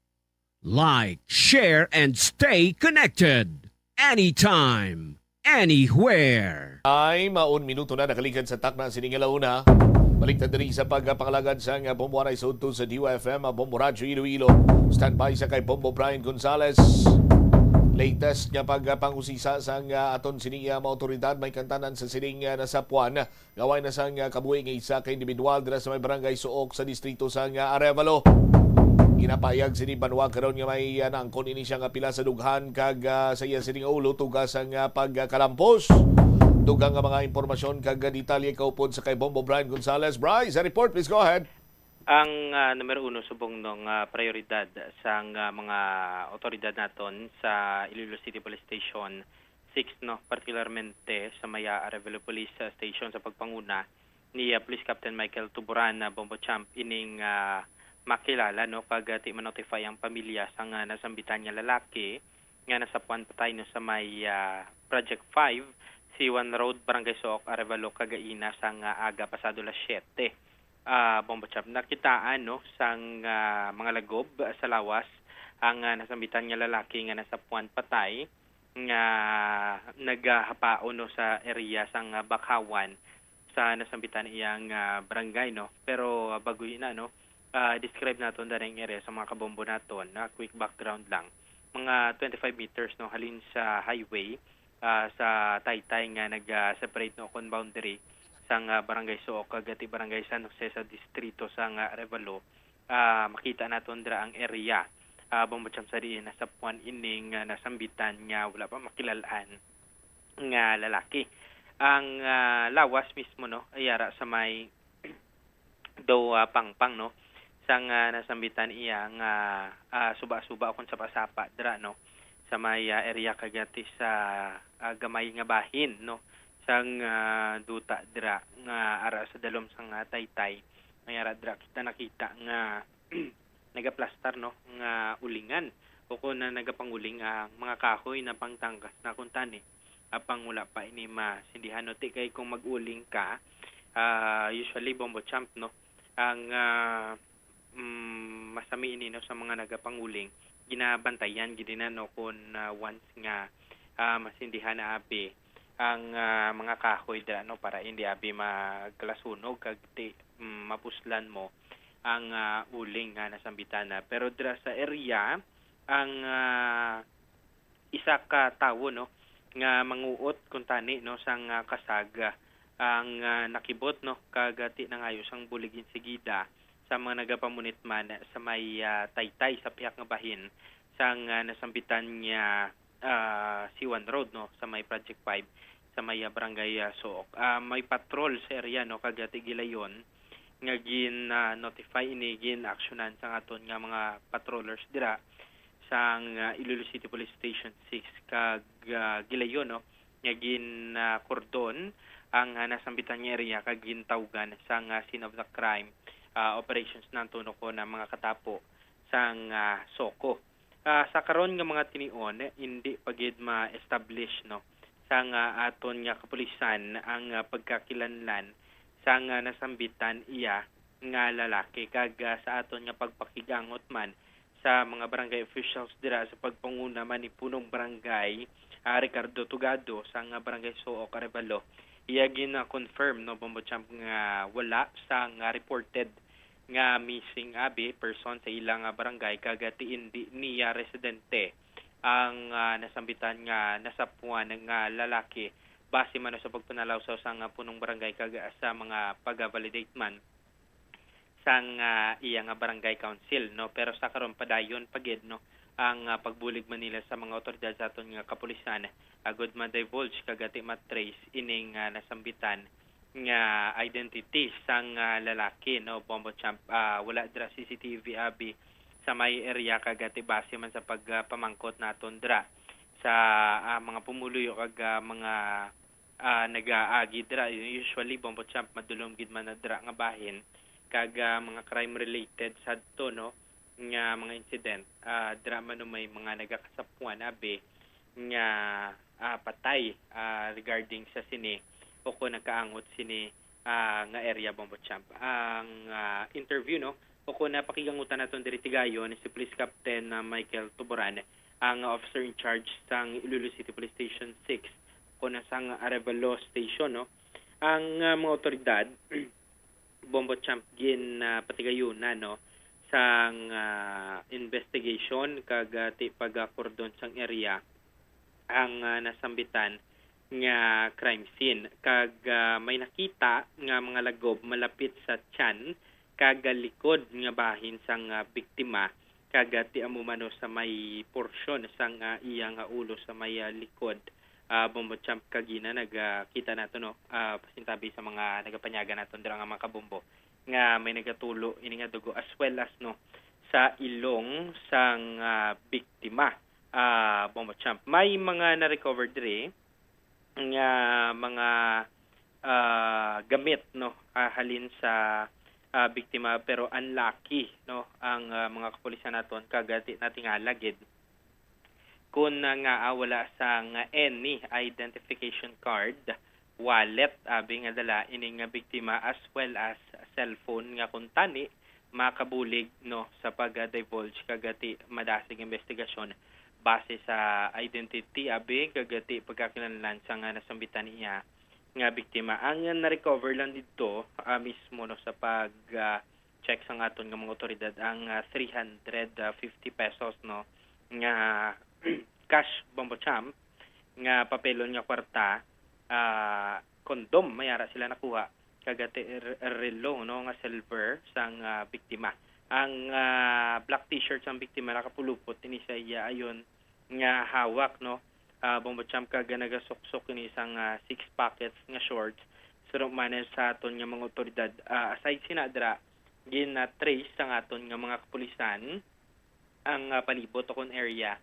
[SPEAKER 2] Like, share, and stay connected. Anytime, anywhere.
[SPEAKER 9] Ay, maun minuto na nakalikan sa takna sining alauna. Balik na din sa pagpangalagad sa Bomboanay sa Udto sa DUFM, Bombo Radyo Iloilo. Standby sa kay Bombo Brian Gonzales. Latest nga pagpangusisa sa aton siniya mga otoridad may kantanan sa sining nasapuan. Gaway na sa kabuhi nga isa ka individual dira sa may barangay Suok sa distrito sa Arevalo. Ginapayag sini Banwa karon nga may naangkon ini siya nga pila sa dughan kag sa iya sining ulo tugas ang pagkalampos. Dugang nga mga impormasyon kag detalye kaupod sa kay Bombo Brian Gonzales. Bryce, a report, please go ahead.
[SPEAKER 10] Ang numero uno subong ng prioridad sa mga otoridad naton sa Iloilo City Police Station 6, no, particularmente sa Maya Arevalo Police Station sa pagpanguna ni Police Captain Michael Tuburan Bombo Champ ining makilala, no, kag ti ma-notify ang pamilya sa nasambitan nga lalaki nga nasapuan patay no sa may Project 5 C1 Road, Barangay Sook, Arevalo, Cagaina sang aga pasado las 7. Bombo Champ, nakitaan no sang mga lagob sa lawas ang nasambitan nga lalaki nga nasapuan patay nga naghapao no sa area sang Bakawan sa nasambitan iyang barangay, no. Pero bago na, no, describe naton daring area sa mga kabombo naton na quick background lang. Mga 25 meters no halin sa highway sa Taytay nga nag-separate no kon boundary sang Barangay Sook kag Barangay San Jose sa distrito sang Arevalo. Makita naton dira ang area Bombo Champ sa diin sa puan ining nasambitan nga wala pa makilalaan nga lalaki. Ang lawas mismo, no, ayara sa may do pangpang, no, sang nasambitan iya nga suba-suba kon sa pasapa dira, no, sa may area kagati sa gamay nga bahin, no, sang duta dira nga ara sa dalom sang Taytay. Mayara dira kita nakita nga nagaplastar, no, nga ulingan o kung na nagapanguling ang mga kahoy na pangtangkas na kuntani apang wala pa ini masindihan, no. Kay kung mag-uling ka usually Bombo Champ, no, ang masami ini, no, sa mga nagapanguling ginabantayan gidina, no, kung once nga masindihan na abi ang mga kahoy dira, no, para hindi abi magkalasunog kag mapuslan mo ang uling nga nasambitan na. Pero dira sa area ang isa ka tawo, no, nga manguot kuntani, no, sang kasaga ang nakibot, no, kagati nang ayos ang buligin sigida sa mga nagapamunit man sa may Taytay sa pihak nga bahin sang nasambitan niya C1 Road, no, sa may Project 5 sa may Barangay Sook. May patrol sa area, no, kagati gilayon nga notify ini gin actionan sa aton nga mga patrollers dira sang Iloilo City Police Station 6 kag gilayon, no, nga cordon ang nasambitan nga area kag gintawgan sang scene of the crime operations nanto, no, ko na mga katapo sang Soko. Sa karon nga mga tinion hindi pagid ma-establish, no, sang aton nga kapulisan ang pagkakilanlan sang nasambitan iya nga lalaki kag sa aton nga pagpakigangot man sa mga barangay officials dira sa pagpanguna man ni punong barangay Ricardo Tugado sang Barangay Sook, Arevalo. Iya gina-confirm, no, Bombo Champ, nga wala sang reported nga missing abi person sa ilang barangay kagati hindi niya residente ang nasambitan nga nasapuan nga lalaki base man sa pagpanalaw sa punong barangay kag sa mga pag-validate man sang iya nga barangay council, no. Pero sa karon padayon pagid, no, ang pagbulig Manila sa mga otoridad sa aton nga kapulisan agud ma-divulge kagati matrace ining nasambitan nga identity sang lalaki, no, Bombo Champ. Wala dira CCTV abi sa may area kagati base man sa pagpamangkot naton dira sa mga pumuluyo kag mga nag-aagi dira. Usually Bombo Champ madulom gid man na dira nga bahin kag mga crime related sadto, no, nga mga incident dira man may mga nagakasapuan abi nga patay regarding sa sini o kung nagkaangot sini nga area, Bombo Champ. Ang interview, no, o kung napakigangutan naton diri tigayon si Police Captain Michael Tuburan, ang officer in charge sang Iloilo City Police Station 6 kung nasang Arevalo Station, no. Ang mga otoridad Bombo Champ gin patigayunan no sang investigation kag ti pagakordon sang area ang nasambitan nga crime scene kag may nakita nga mga lagob malapit sa tiyan kag likod nga bahin sang biktima kag ti amumano sa may porsyon sang iyang ulo sa may likod. Bombo Champ kagina nagkita nato no pasintabi sa mga nagapanyaga naton dira nga mga kabombo nga may nagatulo ini nga dugo as well as no sa ilong sang biktima. Bombo Champ may mga na-recover dire nga mga gamit no halin sa biktima pero unlucky no ang mga kapulisan naton kagati natingala gid kun nga wala sang any identification card, wallet abi nga dala ining nga biktima as well as cellphone nga kun tani makabulig no sa pag-divulge kagati madasig investigasyon base sa identity abi kagati pagkakilanlan sa nga nasambitan niya nga biktima. Ang na-recover lang dito mismo no sa pag check sa aton nga mga otoridad ang 350 pesos no nga cash, Bombo Champ, nga papelon nga kwarta, kondom mayara sila nakuha kagati relo no nga silver sang biktima. Ang black t-shirt sang biktima nakapulupot ini siya ayon nga hawak no Bombo Champ kaga nagasok-sok ini isang 6 packets nga shorts suro man sa aton nga mga otoridad aside sinadra gin trace sang aton nga mga kapulisan ang palibot o kon area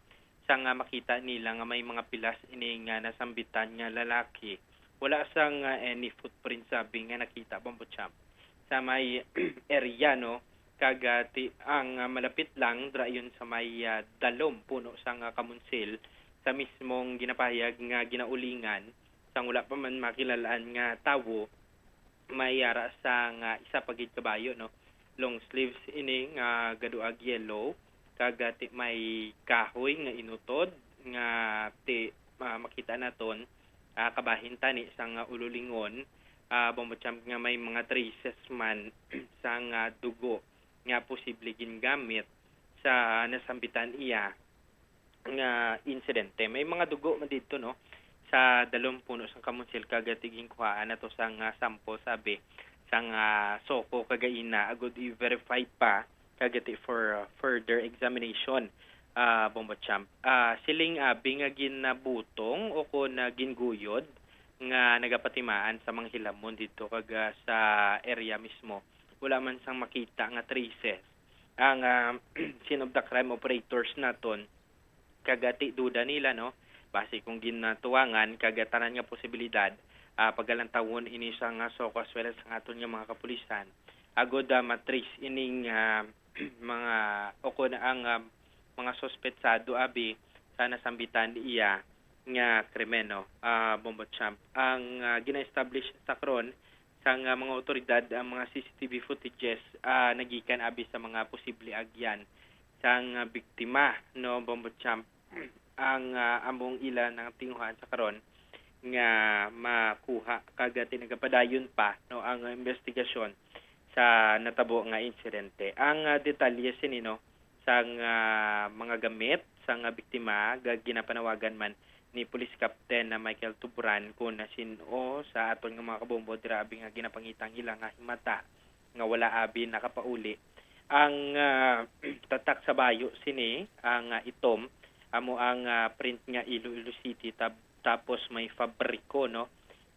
[SPEAKER 10] sang makita nila nga may mga pilas ini nga nasambitan nga lalaki. Wala sang any footprint sabi nga nakita Bombo Champ sa may area no kagati ang malapit lang dra yun sa may dalom puno sang kamunsil sa mismong ginapahayag nga ginaulingan sang wala pa man makilalaan nga tawo may ara sang isa pagid kabayo no long sleeves ini nga gaduag yellow kagati may kahoy nga inutod nga ti makita naton kabahin tani sang ululingon Bombo Champ nga may mga traces man sang dugo nga posible gingamit sa nasambitan iya nga insidente. May mga dugo man dito no sa dalom puno sang kamunsil kagati ginkuhaan nato sang sample sabi sang soko kagaina agud i-verify pa kagati for further examination Bombo Champ. Siling abi nga ginabutong o kun ginguyod nga nagapatimaan sa mga hilamon dito kag sa area mismo. Wala man sang makita nga traces. Ang scene of the crime operators naton kagati duda nila no base kung ginatuwangan kagatanan nga posibilidad pagalantawon ini sa nga soko as well as ang aton nga mga kapulisan agod matrace ining mga o kun ang mga sospetsado abi sa nasambitan iya nga krimen no Bombo Champ. Ang gina-establish sa karon sa mga otoridad ang mga CCTV footages nagikan abi sa mga posible agyan sang biktima no Bombo Champ. Ang among ilan ng tinguhan sa karon nga makuha kagati nagapadayon pa no ang investigasyon sa natabo nga insidente. Ang detalye sinino sang mga gamit sang biktima ginapanawagan man ni Police Captain na Michael Tuburan kung nasino sa aton nga mga kabombo dirabi nga ginapangitang ilang himata nga wala abi nakapauli. Ang tatak sa bayo sini ang itom amo ang print nga Iloilo City tapos may fabriko no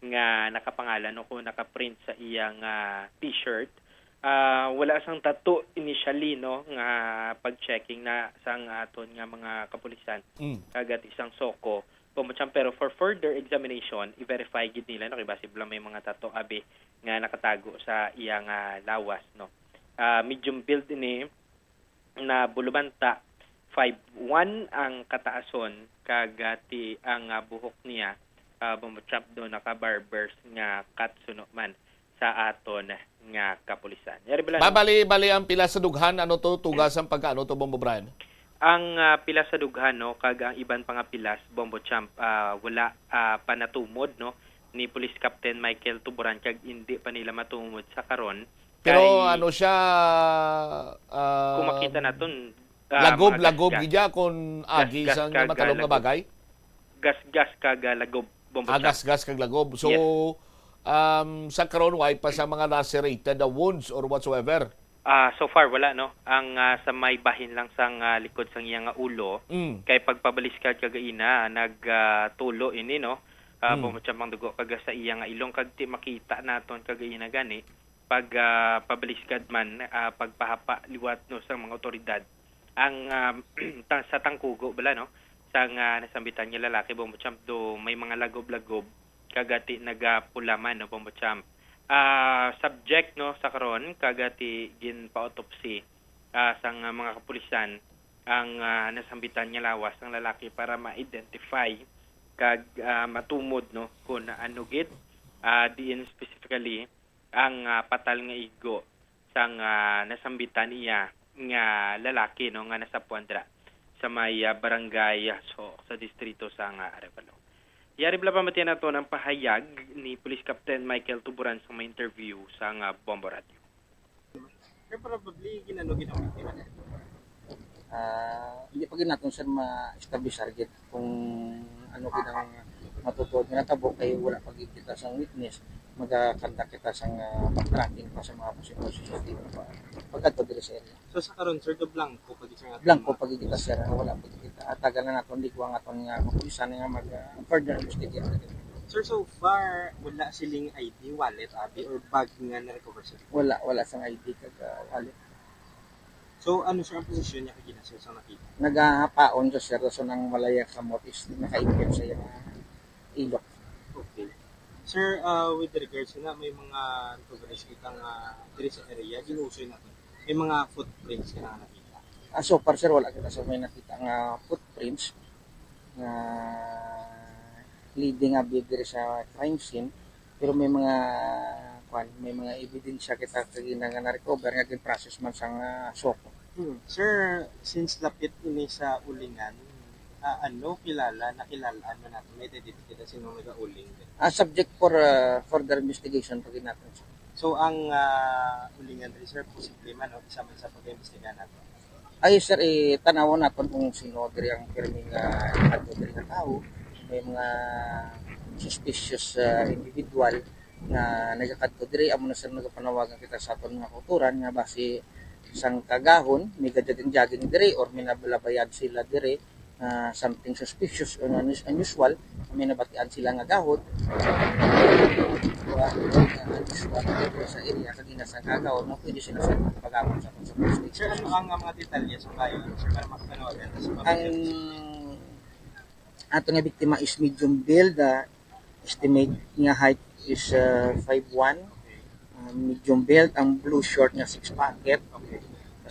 [SPEAKER 10] nga nakapangalan o kung nakaprint sa iyang t-shirt. Wala sang tattoo initially no nga pag-checking na sang aton nga mga kapulisan kagat isang soko Bombo Champ, pero for further examination i-verify gid nila no kay base blang may mga tattoo abi nga nakatago sa iyang lawas no. Medium build ini na bulubanta 5'1" ang kataason kagati ang buhok niya Bombo Champ do naka-barbers nga katsuno man sa aton nga kapulisan.
[SPEAKER 9] Babali-bali ang pila sa dughan ano to tugas ang pagkaano to Bombo Brian?
[SPEAKER 10] Ang pila sa dughan no kag ang iban pa nga pilas Bombo Champ wala pa natumod no ni Police Captain Michael Tuburan kag hindi pa nila matumod sa karon
[SPEAKER 9] Pero ano siya
[SPEAKER 10] Kung makita naton
[SPEAKER 9] lagob gidya kon agi
[SPEAKER 10] gas-
[SPEAKER 9] sang
[SPEAKER 10] gas-
[SPEAKER 9] matalong nga
[SPEAKER 10] lagob.
[SPEAKER 9] bagay.
[SPEAKER 10] gas kag lagob bombo champ.
[SPEAKER 9] Gas kag lagob. So sa karon way pa sa mga lacerated wounds or whatsoever.
[SPEAKER 10] So far wala no. Ang sa may bahin lang sang likod sang iyang ulo kay pagpabalis ka kagaina nagtulo ini no. Bombo champ ang dugo kag sa iyang ilong kag ti makita naton kagaina gani pag pabaliskad man pagpahapa liwat no sa mga otoridad ang sa tangkugo bala no sang nasambitan niya lalaki bombo champ do may mga lagob-lagob kagati nagapulaman no bombo champ subject no sa karon kagati gin pa-autopsy sang mga kapulisan ang nasambitan niya lawas ng lalaki para ma-identify kag matumod no kung ano gid diin specifically ang patal nga igo sang nasambitan niya nga lalaki no nga nasa Puandra sa may barangay so sa distrito sa Arevalo. Yari bla pa matiyan nato ng pahayag ni Police Captain Michael Tuburan sa may interview sa Bombo Radio.
[SPEAKER 11] Probably ginanugin ang biktima.
[SPEAKER 12] Hindi pa natin sir ma-establish target kung ano kinang matutod nga natabo kay wala pagkikita sa witness magkakanta kita sa pag-tracking pa sa mga possible CCTV pa pagkadto diri sa area.
[SPEAKER 11] So sa karon sir do blanco pagkita
[SPEAKER 12] Blanco pagkikita sir wala pagkikita at tagal na naton ligwa nga aton nga kapulisan nga mag further investigate.
[SPEAKER 11] Sir, so far wala siling ID, wallet, abi or bag nga na-recover sir?
[SPEAKER 12] Wala sang ID kag wallet.
[SPEAKER 11] So ano sir ang posisyon niya kay sir sa nakita?
[SPEAKER 12] Nagahapaon sa sir so nang malaya sa motis nakaipit sa iyang ilok.
[SPEAKER 11] Okay. Sir, with regards na may mga recoveries kitang diri sa area, ginusoy natin. May mga footprints ka na nakita.
[SPEAKER 12] So far sir wala kita sa may nakita nga footprints nga leading up diri sa crime scene pero may mga ebidensya kita kagina nga na-recover nga gin-process man sang soko.
[SPEAKER 11] Sir, since lapit ini sa ulingan, nakilala mo natin, may identity sino nag-uling.
[SPEAKER 12] Subject for further investigation pag natin.
[SPEAKER 11] So ang ulingan rin sir, posible man isa man sa pag-imbestigahan natin.
[SPEAKER 12] Ay sir, tanawon natin kung sino diri ang pirming adto diri nga tao. May mga suspicious individual na nagakadto diri amo na sir nagapanawagan kita sa aton nga kauturan nga base sang kagahon may gadjaging diri or may nabalabayad sila diri something suspicious or unusual may nabatian sila nga gahod sa area kagina sa kagahon no pwede sila sa pag-amon sa police station.
[SPEAKER 11] Sir, ano ang mga detalye sa kayo para makapanawagan sa
[SPEAKER 12] ang ato nga biktima is medium build, estimate nga height is 5'1", medium build, ang blue short nga 6 pocket.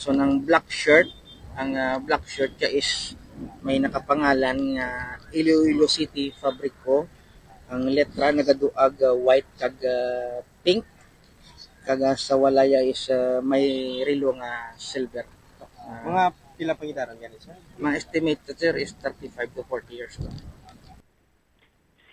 [SPEAKER 12] So nang black shirt, ang black shirt ka is may nakapangalan nga Iloilo City Fabrico. Ang letra nagaduag white kag pink. Kag sa walaya is may relo nga silver.
[SPEAKER 11] Mga pila pangitaran gani sir?
[SPEAKER 12] Ma-estimate sir is 35 to 40 years old.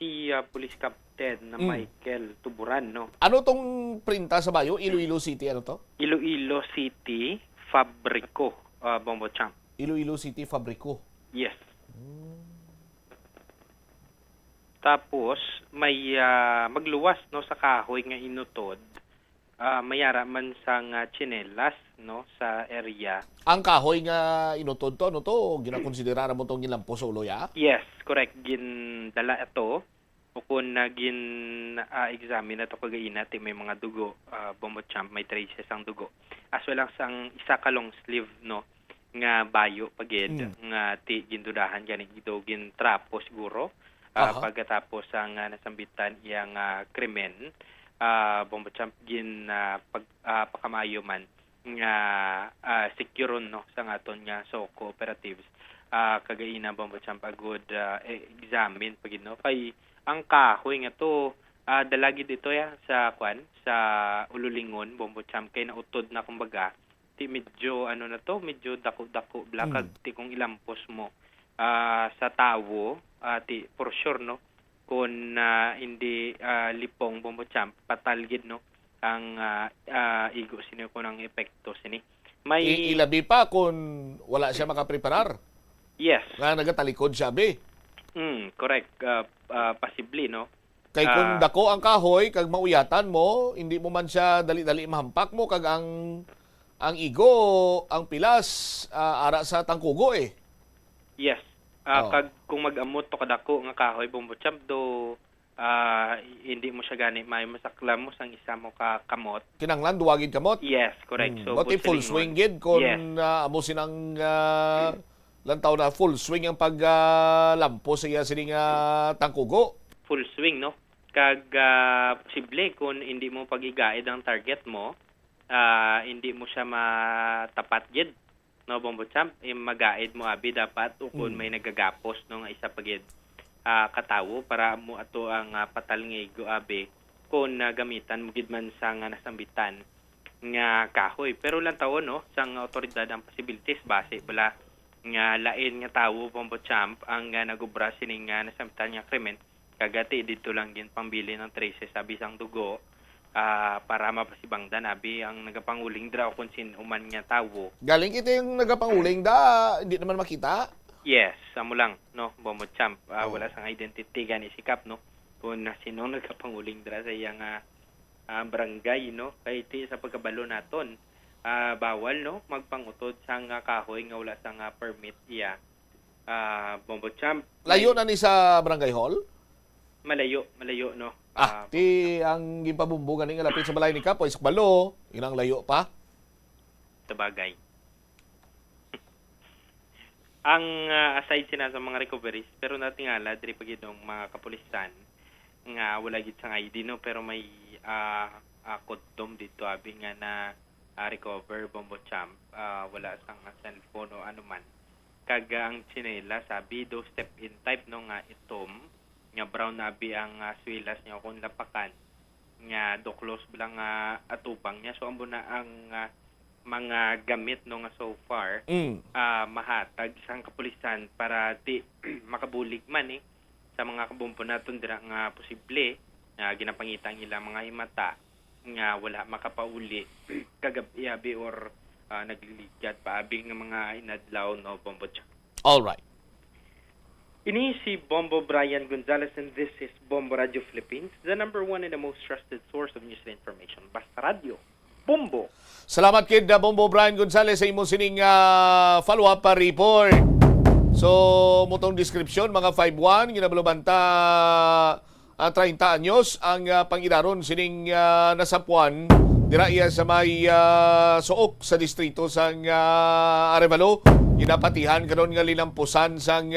[SPEAKER 10] Si Police Captain na Michael Tuburan no.
[SPEAKER 9] Ano tong printa sa bayo? Iloilo City ano to?
[SPEAKER 10] Iloilo City Fabrico Bombo Champ.
[SPEAKER 9] Iloilo City Fabrico.
[SPEAKER 10] Yes. Tapos may magluwas no sa kahoy nga inutod. Mayara man sang chinelas no sa area.
[SPEAKER 9] Ang kahoy nga inutod to ano to ginakonsidera mo tong gilampo sa ulo ya?
[SPEAKER 10] Yes, correct. Gindala ito o kung nagin examine na ito kagaina ti may mga dugo Bombo Champ may traces ang dugo. As well as ang isa ka long sleeve no nga bayo pagid nga ti gindudahan ganing ito gintrapo siguro pagkatapos ang nasambitan iyang krimen. Bombo Champ gin pakamayo man nga secure no sa aton nga so cooperatives kagaina Bombo Champ agud examine pagid no kay ang kahoy nga to dalagi dito ya sa sa ululingon Bombo Champ kay nautod na kumbaga ti medyo ano na to medyo dako-dako blakag ti kung ilampos mo sa tawo ti for sure no kung hindi lipong Bombo Champ patalgid no ang igo sini ko ng epekto sini. May
[SPEAKER 9] Ilabi pa kung wala siya makapreparar.
[SPEAKER 10] yes.
[SPEAKER 9] Nga nagatalikod siya, be.
[SPEAKER 10] Correct. Possibly, no?
[SPEAKER 9] Kay kung dako ang kahoy, kag mauyatan mo, hindi mo man siya dali-dali mahampak mo, kag ang igo, ang pilas, ara sa tangkugo eh.
[SPEAKER 10] Yes. Kag kung mag-amot to kadako nga kahoy bumbutsam do hindi mo siya gani may masaklam mo sang isa mo ka kamot.
[SPEAKER 9] Kinanglan duwagin kamot?
[SPEAKER 10] Yes, correct. So
[SPEAKER 9] But full swing gid kung
[SPEAKER 10] yes.
[SPEAKER 9] amo sinang lantaw na full swing ang lampo siya sining tangkugo.
[SPEAKER 10] Full swing, no? Kag posible kung hindi mo pagigaid ang target mo, hindi mo siya matapat gid. No, Bombo Champ, magaid mo abi dapat kung may nagagapos no nga isa pagid katawo para mo ato ang patal nga igo abi kung gamitan mo gid man sa nga nasambitan nga kahoy. Pero lang tawo no sang otoridad ang possibilities base bala nga lain nga tawo Bombo Champ ang nagubra sining nasambitan nga krimen kagati dito lang gin pambili ng traces sabi sang dugo. Para mapasibangdan abi ang nagapanguling dra o kung sinuman nga tawo.
[SPEAKER 9] Galing kita yung nagapanguling da, hindi naman makita?
[SPEAKER 10] Yes, amo lang, no, Bombo Champ. Wala sang identity gani sikap, no, kung sino nagapanguling dra sa iyang barangay, no, kay iti sa pagkabalo naton. Bawal, no, magpangutod sang kahoy nga wala sang permit iya. Bombo Champ.
[SPEAKER 9] Layo na ni sa barangay hall?
[SPEAKER 10] Malayo, no.
[SPEAKER 9] Ti ang gipabumbu ganing lapit sa balay ni Kapoy sa balo, ilang layo pa.
[SPEAKER 10] Sabagay. Ang aside sina sa mga recoveries, pero natingala diri pagidong mga kapulisan nga wala gid sang ID no pero may kodom dito abi nga na recover Bombo Champ, wala sang cellphone o anuman. Kag ang chinela sabi do step in type no nga itom nga brown na abi ang swilas niya kung lapakan nga doklos bilang atubang niya so ambo na ang mga gamit no nga so far mahatag sang kapulisan para di makabulig man sa mga kabumpo naton dira nga posible nga ginapangitang ilang mga himata nga wala makapauli kagabi abi or nagliligad pa abi nga mga inadlaw no Bombo Champ.
[SPEAKER 9] All right.
[SPEAKER 10] Ini si Bombo Brian Gonzalez and this is Bombo Radio Philippines, the number one and the most trusted source of news and information. Basta Radio. Bombo.
[SPEAKER 9] Salamat kid Bombo Brian Gonzalez sa imo sining follow-up report. So, mutong description, mga 5'1", ginabalubanta 30 anyos, ang pangidaron sining nasapuan, dira iya sa may suok sa distrito sang Arevalo. Ginapatihan karon nga linampusan sang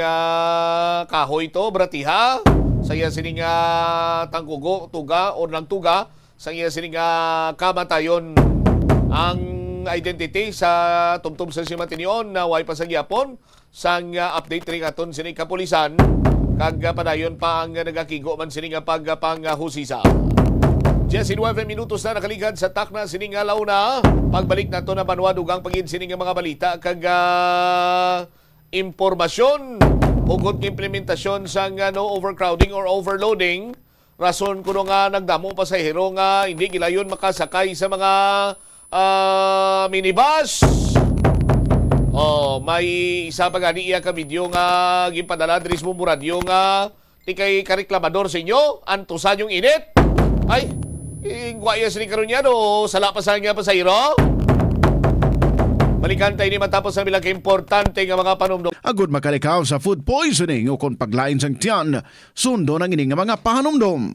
[SPEAKER 9] kahoy to, bratiha. Sa iya sining tangkugo, tuga, o ng tuga, sa iya sining kamatayon. Ang identity sa tumtum sa Simatinion na way pa sa gyapon sang update ring aton sining kapulisan kag padayon pa ang nagakigo man sining pagpanghusisa. 19 minutos na nakaligad sa takna sining launa. Pagbalik nato na banwadugang pagin sining mga balita kag impormasyon hugot ng implementasyon sang no overcrowding or overloading. Rason kuno nga nagdamo pasahero nga hindi gilayon makasakay sa mga minibus. May isa pa gani iya ka video nga ginpadala diri sa Bombo Radio nga ti kay kareklamador sa inyo antusan yung init. Ay, ingwaya sa ni karon niya do sala pa sa nga pasahero. Balikan tayo ni matapos ang bilang importante nga mga panumdum.
[SPEAKER 13] Agud makalikaw sa food poisoning o kung paglain sang tiyan, sundo ng ining mga panumdum.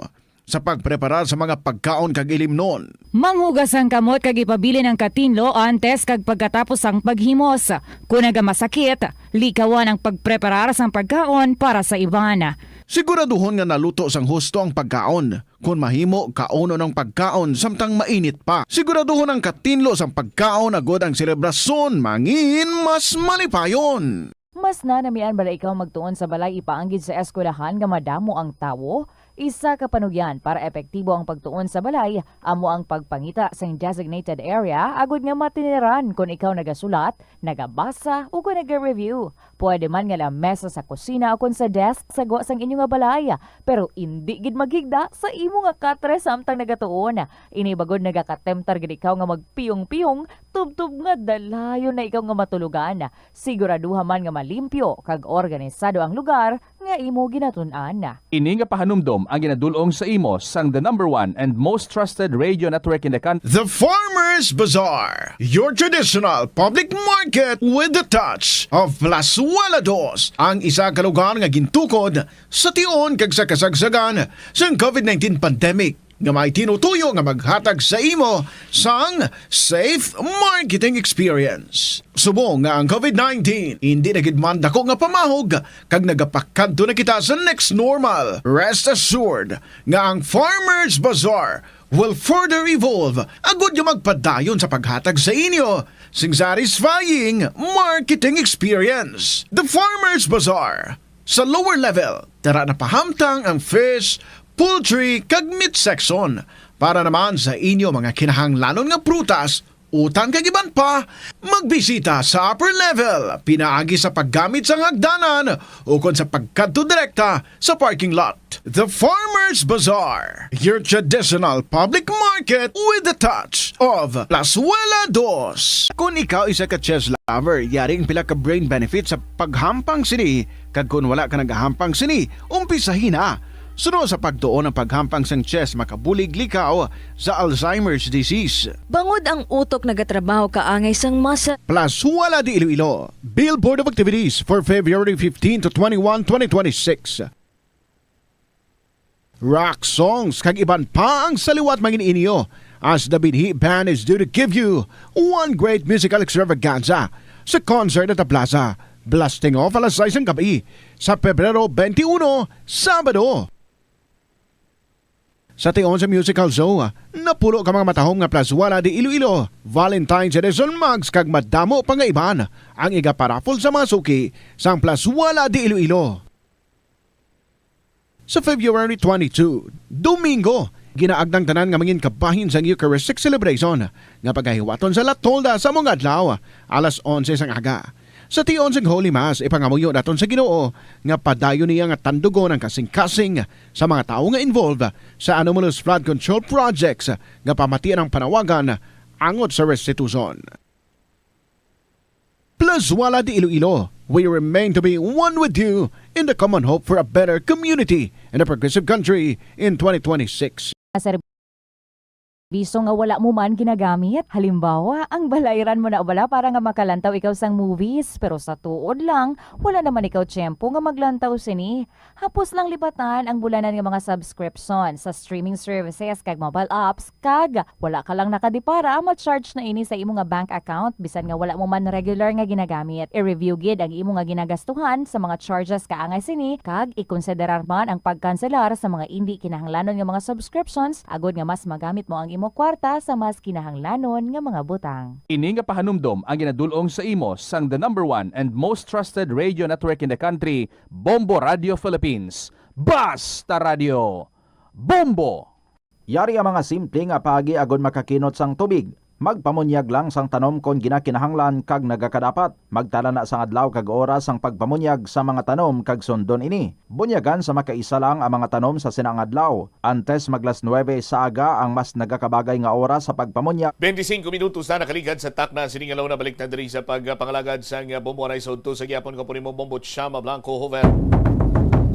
[SPEAKER 13] Sa pagpreparar sa mga pagkaon kag ilimnon.
[SPEAKER 14] Manghugas ang kamot kag ipabili ng katinlo antes kag pagkatapos ang paghimos. Kung masakit, likawan ang pagpreparar sang pagkaon para sa iban.
[SPEAKER 13] Siguraduhon nga naluto sang husto ang pagkaon. Kung mahimo, kauno ng pagkaon samtang mainit pa. Siguraduhon ang katinlo sang pagkaon agod ang serebrasyon mangin mas malipayon.
[SPEAKER 15] Mas na namian bala ikaw magtuon sa balay ipaanggid sa eskwelahan nga madamo ang tawo?
[SPEAKER 14] Isa ka panugyan para epektibo ang pagtuon sa balay, amo ang pagpangita sa designated area agud nga matiniran kung ikaw nagasulat, nagabasa o kung nag-review. Pwede man nga lamesa sa kusina o kung sa desk sa sang inyo nga balay, pero hindi gid maghigda sa imo nga katre samtang nagatuon. Ini bagod nagakatemtar gid ikaw nga magpiyong-piyong, tubtub nga dalayon na ikaw nga matulugan. Siguraduha man nga malimpyo kag organisado ang lugar nga imo ginatun-an.
[SPEAKER 15] Ini nga pahanumdom ang ginadulong sa imo sang the #1 and most trusted radio network in the country.
[SPEAKER 13] The Farmers Bazaar, your traditional public market with the touch of Plazuela Dos, ang isa ka lugar nga gintukod sa tion kag sa kasagsagan sa COVID-19 pandemic nga may tinutuyo nga maghatag sa imo sang safe marketing experience. Subong nga ang COVID-19 hindi na gid man dako nga pamahog kag nagapakadto na kita sa next normal. Rest assured nga ang Farmers Bazaar will further evolve agud nga magpadayon sa paghatag sa inyo sing satisfying marketing experience. The Farmers Bazaar. Sa lower level, tara na pahamtang ang fish, poultry kag meat section para naman sa inyo mga kinahanglanon nga prutas, utang kag iban pa, magbisita sa upper level, pinaagi sa paggamit sa hagdanan o kon sa pagkadto direkta sa parking lot. The Farmers Bazaar, your traditional public market with the touch of Plazuela Dos. Kung ikaw isa ka chess lover, yaring pila ka brain benefit sa paghampang sini, kag kung wala ka nagahampang sini, umpisahin na. Sunod sa pagtuon ng paghampang sang chess makabulig likaw sa Alzheimer's disease.
[SPEAKER 16] Bangod ang utok nagatrabaho kaangay sang masa.
[SPEAKER 13] Plazuela de Iloilo, Billboard of Activities for February 15 to 21, 2026. Rock songs kag iban pa ang saliwat mangin inyo as the Binhi Band is due to give you one great musical extravaganza sa concert at the Plaza. Blasting off alas 6 ng gabi sa Pebrero 21, Sabado. Sa tion sa musical show, napulo ka mga matahong nga Plazuela de Iloilo, Valentine's Edition Mags kag madamo pa nga iban ang igaparapol sa mga suki sang Plazuela de Iloilo. Sa February 22, Domingo, ginaagdang tanan nga mangin kabahin sang Eucharistic celebration nga paghahiwaton sa Latolda sa mga adlaw alas 11 sang aga. Sa tion sang Holy Mass, ipangamuyo naton sa Ginoo nga padayon niya nga tandugon ang kasing-kasing sa mga tao nga involved sa anomalous flood control projects nga pamatian ang panawagan angot sa restitution. Plazuela de Iloilo, we remain to be one with you in the common hope for a better community and a progressive country in 2026.
[SPEAKER 14] Biso nga wala mo man ginagamit. Halimbawa, ang balayran mo na wala para nga makalantaw ikaw sang movies. Pero sa tuod lang, wala naman ikaw tiyempo nga maglantaw sini. Hapos lang libatan ang bulanan nga mga subscription sa streaming services kag mobile apps. Kag, wala ka lang nakadipara, ma-charge na ini sa imo nga bank account bisan nga wala mo man regular nga ginagamit. I-review gid ang imo nga ginagastuhan sa mga charges kaangay sini. Kag, ikonsiderar man ang pagkanselar sa mga hindi kinahanglanon nga mga subscriptions agod nga mas magamit mo ang imo kwarta sa mas kinahanglanon nga mga butang.
[SPEAKER 15] Ini nga pahanumdom ang ginadulong sa imo sang the #1 and most trusted radio network in the country, Bombo Radio Philippines. Basta Radio Bombo!
[SPEAKER 17] Yari ang mga simple nga pagi agon makakinot sang tubig. Magpamunyag lang sang tanom kon ginakinahanglan kag nagakadapat. Magtala na sang adlaw kag oras sang pagpamunyag sa mga tanom kag sundon ini. Bunyagan sa makaisa lang ang mga tanom sa sinang adlaw. Antes maglas 9 sa aga ang mas nagakabagay nga oras sa pagpamunyag.
[SPEAKER 9] 25 minutos na nakaligad sa takna siningalaw na balik na diri sa pagpangalagad sang Bombo Ray Sodto sa gyapon ko po ni Bombo Chama Blanco Hover.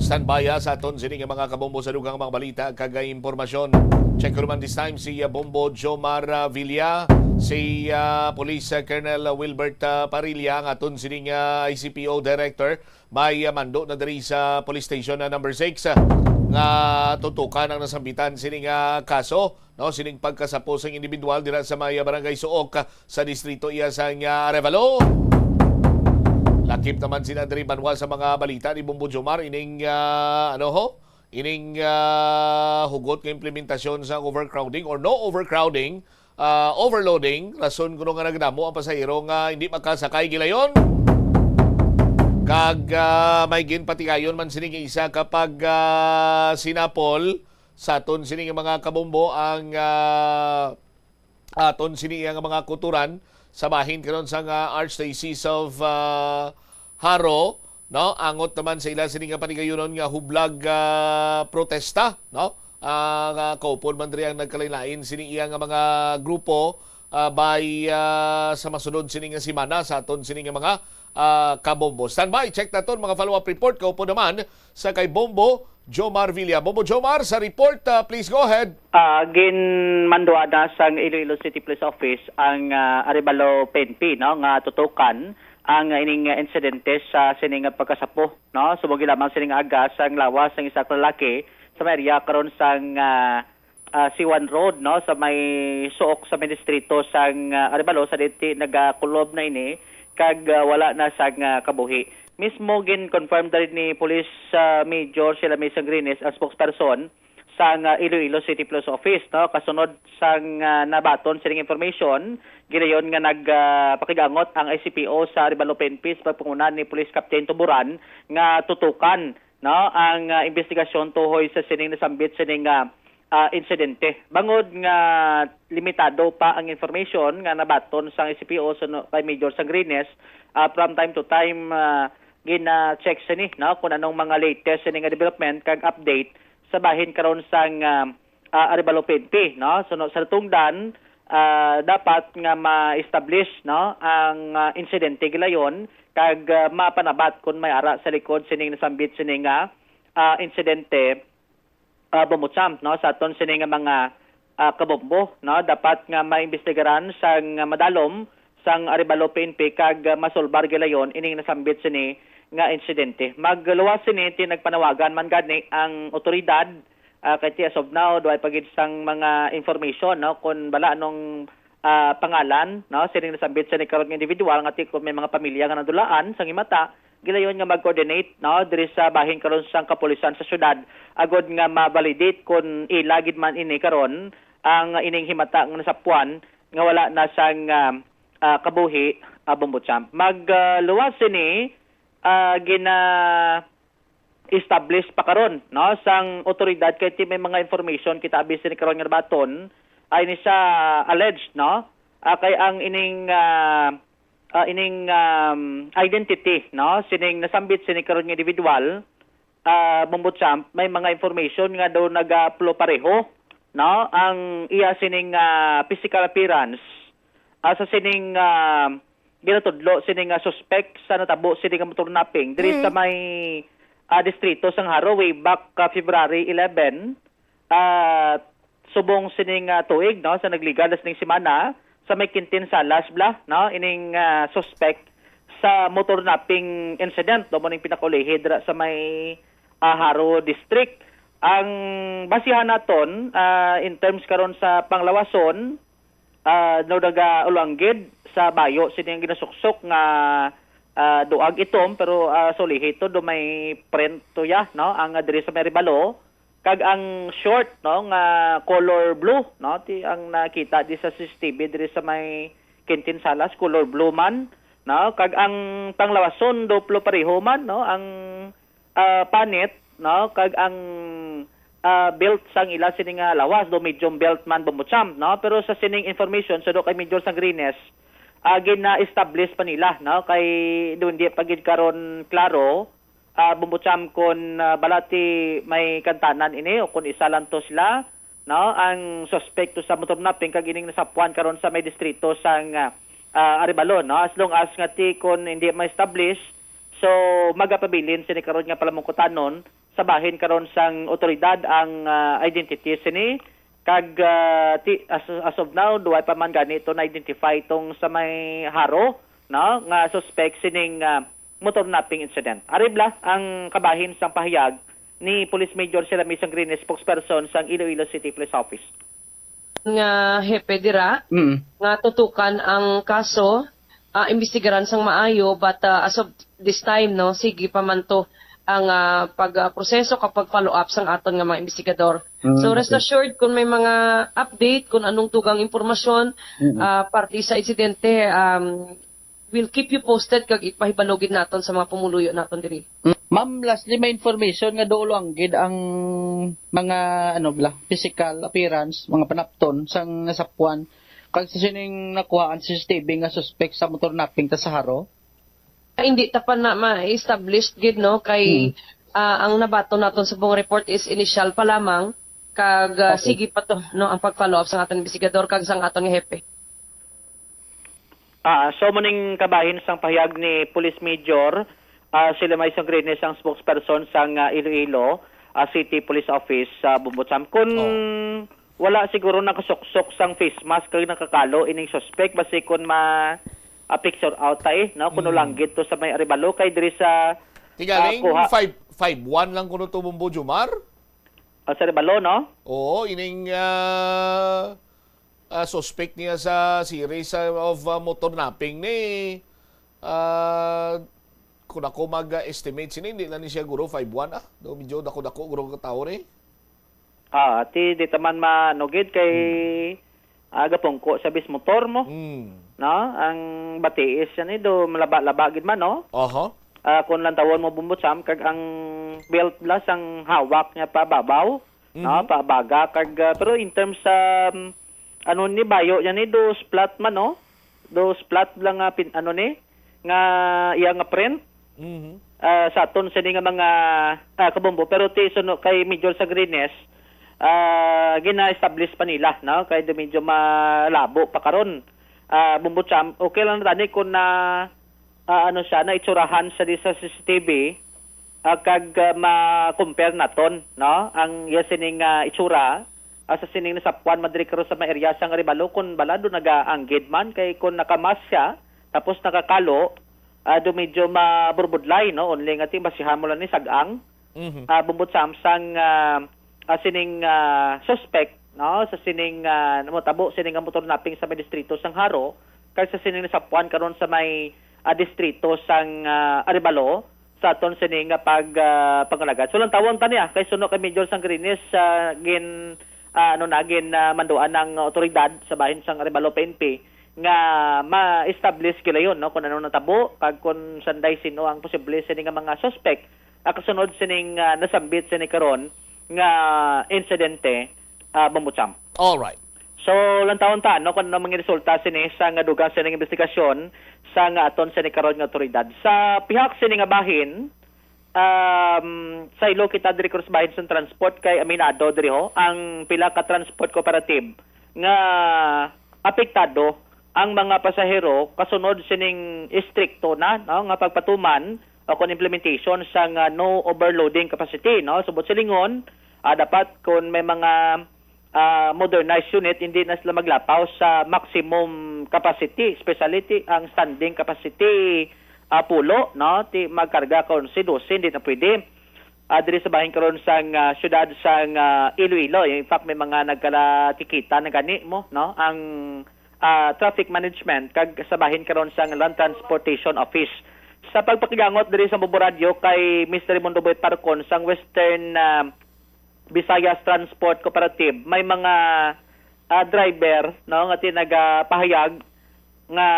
[SPEAKER 9] Standby sa aton sining mga kabombo sa dugang mga balita kagay impormasyon. Check ko naman this time si Bombo Jomar Villa, si Police Colonel Wilbert Parilla, ang aton sining ICPO Director. May mando na diri sa Police Station number 6 nga tutukan ang nasambitan sining kaso, no, sining pagkasapo sang individual dira sa may barangay Suok sa distrito iya sang Arevalo. Lakip naman si Andre Manuel sa mga balita ni Bombo Jomar ining hugot ng implementasyon sa overcrowding or no overcrowding, overloading, rason kuno nga nagdamo ang pasahero nga hindi makasakay gilayon. Kag may ginpatigayon man sining isa kapag sinapol sa aton sining mga kabombo ang aton sining mga kuturan sa bahin karon sa Archdiocese of Haro, no, angot naman sa ila sining panigayonon nga hublag protesta, no, kaupon man diri ang nagkalain-lain sining iya nga mga grupo by sa masunod sining nga semana sa aton sining nga mga kabombo. Standby, check na mga follow-up report kaupon naman sa kay Bombo Jomar Villa. Bombo Jomar, sa report, please go ahead.
[SPEAKER 18] Ginmanduada sa Iloilo City Police Office ang Arevalo PNP, no, nga tutukan ang ining insidente sa sining pagkasapo, no, sumugod lamang sining aga sa lawas ng isa ka lalaki sa may area karon sang C1 Road, no, sa may suok sa may distrito sang Arevalo sa diti nagakulob na ini kag wala na sang kabuhi. Mismo gin-confirm dali ni Police Major Sheila May Sangrines as spokesperson sa Iloilo City Police Office, no, kasunod sang nabaton sining information ginayon nga nagpakigangot ang ICPO sa Arevalo PNP sa pagpangunan ni Police Captain Tuburan nga tutukan, no, ang investigasyon tuhoy sa sining nasambit sining insidente. Bangod nga limitado pa ang information nga nabaton sa ICPO kay Major Sangrines, from time to time gina-check sini, no, kung anong mga latest sini nga development kag update sa bahin karon sang Arevalo PNP, no. So sa tungdan dapat nga ma-establish, no, ang insidente gilayon kag mapanabat kung may ara sa likod sining nasambit sining insidente bumutsam, no, sa aton sining mga kabombo, no. Dapat nga maimbestigaran sang madalom sang Arevalo PNP kag masolbar gilayon ining nasambit sini nga insidente. Magluwas sini nagpanawagan man gani ang otoridad kay as of now do ay pagid sang mga information, no, kung bala anong pangalan, no, sining nasambit sini karon nga individual nga kung may mga pamilya nga nadulaan sang himata gilayon nga mag-coordinate, no, diri sa bahin karon sang kapulisan sa syudad agod nga ma-validate kung ilagid man ini karon ang ining himata nga nasapuan nga wala na sang kabuhi Bombotsam. Magluwas sini establish pa karon, no, sang otoridad kay may mga information kita abis ni karon nga baton ay ni sa alleged, no, kay ang ining identity, no, sining nasambit sini karon nga individual Bombotsam may mga information nga daw nagaplo pareho, no, ang iya sining physical appearance sa sining ginatudlo sining suspect sa natabo sining motor napping diri sa may distrito sang Haro way back February 11 subong sining tuig, no, sa nagligal sining semana sa may Quintin Salas bla, no, ining suspect sa motor napping incident do mo ning pinakulihi dira sa may Haro district. Ang basihan naton in terms karon sa panglawason no daga ulanggid sa bayo sining ginasuksok nga duag itom pero solihito do may print to ya, no, ang diri sa Arevalo kag ang short, no, nga color blue, no, ti ang nakita di sa CCTV diri sa may Quintin Salas color blue man, no, kag ang panglawason doplo pareho man, no, ang panit, no, kag ang belt sang ila sining lawas do medium belt man Bombotsam, no, pero sa sining information so do kay Major Sangrines gina-establish pa nila, no, kay doon di pagid karon klaro Bombotsam kon balati may kantanan ini o kun isa lang to sila, no, ang suspekto sa motor napping kag ining nasapuan karon sa may distrito sang Arevalo, no, as long as nga ti kon hindi ma-establish so magapabilin sini karon nga palamungkutanon sa bahin karon sang otoridad ang identity sini kag as of now duay pa man ganito na identify tong sa may Haro, no, nga suspect sining motor napping incident. Aribla ang kabahin sang pahayag ni Police Major Sheila May Sangrines, spokesperson sang Iloilo City Police Office.
[SPEAKER 19] Nga hepe dira nga tutukan ang kaso, imbestigaran sang maayo but as of this time, no, sige pa man to ang pagproseso kapag follow-up sang aton nga mga investigador. So rest assured kung may mga update kung anong tugang impormasyon parte sa insidente we'll keep you posted kag ipahibalogin naton sa mga pumuluyo naton diri.
[SPEAKER 18] Ma'am, lastly, may information nga doon ang gid ang mga physical appearance, mga panapton sang nasakwan kag sa sining nakuhaan CCTV nga suspect sa motor napping ta sa haro.
[SPEAKER 19] Hindi ta pa na ma-established gid no kay ang nabato naton sa buong report is initial pa lamang kag sige pa to no ang pag-follow up sa aton investigador kag sa aton nga hepe.
[SPEAKER 18] So muning kabahin sang pahayag ni Police Major sila may isang greatness ang spokesperson sang Iloilo City Police Office sa Bumbutsam. Kung wala siguro nakasuksok sang face mask kag nakakalo ining suspect basi kun picture out no kuno lang gito sa may Arevalo kay diri sa
[SPEAKER 9] Tigaling 551 lang kuno to Bumbo Jumar.
[SPEAKER 18] Sa Arevalo no?
[SPEAKER 9] Oo, ining suspect niya sa series of motor napping ni kung ako mag-estimate sini, hindi na ni siya guro 5'1 Do medyo dako-dako guro ka tao ni.
[SPEAKER 18] Ti di taman manugid kay agapongko sa bis motor mo. No? Ang batiis yan do malaba-laba gid man no. Kung lang tawon mo Bumbutsam kag ang belt blast ang hawak niya pa babaw, no? Pabaga kag pero in terms sa ni bayo yan ni do splat man no. Do splat lang nga nga iya nga print. Sa aton sa nga mga kabombo pero ti suno kay medyo sa greenness gina-establish pa nila no kay medyo malabo pa karon Bumbutsam okay lang tani kun na siya na itsurahan sa CCTV kag ma-compare naton no ang sining itsura sa sining nasapwan madri karon sa mga area sang Arevalo kun balado naga-anggid man kay kun nakamas siya tapos nakakalo do medyo maburbudlay no only nga ti basihan mo lang ni sagang Bumbutsam sang sining suspect no sa sining namotabo sining motor napping sa may distrito sang Haro kay sa sining nasapuan karon sa may distrito sang Arevalo sa aton sining pagpangalagat. So lang tawon tani kay suno kay medyo sang greenness gin manduan ng otoridad sa bahin sang Arevalo PNP nga ma-establish kila yon no kung ano natabo kag kung sanday sino ang posible sining mga suspect kasunod sining nasambit sini karon nga insidente Bumbutsam.
[SPEAKER 9] All right.
[SPEAKER 18] So lang taon ta no kung ano mga resulta sini sa nga dugang sining investigasyon sa nga aton sini karon nga otoridad sa pihak sini nga bahin sa ilo kita diri sa bahin sa transport kay aminado diri ang pila ka transport cooperative nga apektado ang mga pasahero kasunod sining istrikto na no nga pagpatuman o kon implementation sa no overloading capacity no subot silingon dapat kun may mga modernized unit hindi na sila maglapaw sa maximum capacity especially ang standing capacity pulo no ti magkarga kon si 12 hindi na pwede diri sa bahin karon sang syudad sang Iloilo in fact may mga nagkalatikita na gani mo no ang traffic management kag sa bahin karon sang Land Transportation Office sa pagpakigangot diri sa Bumbo Radio kay Mr. Raimundo Boy Parcon sang Western Visayas Transport Cooperative may mga driver no nga tinagapahayag nga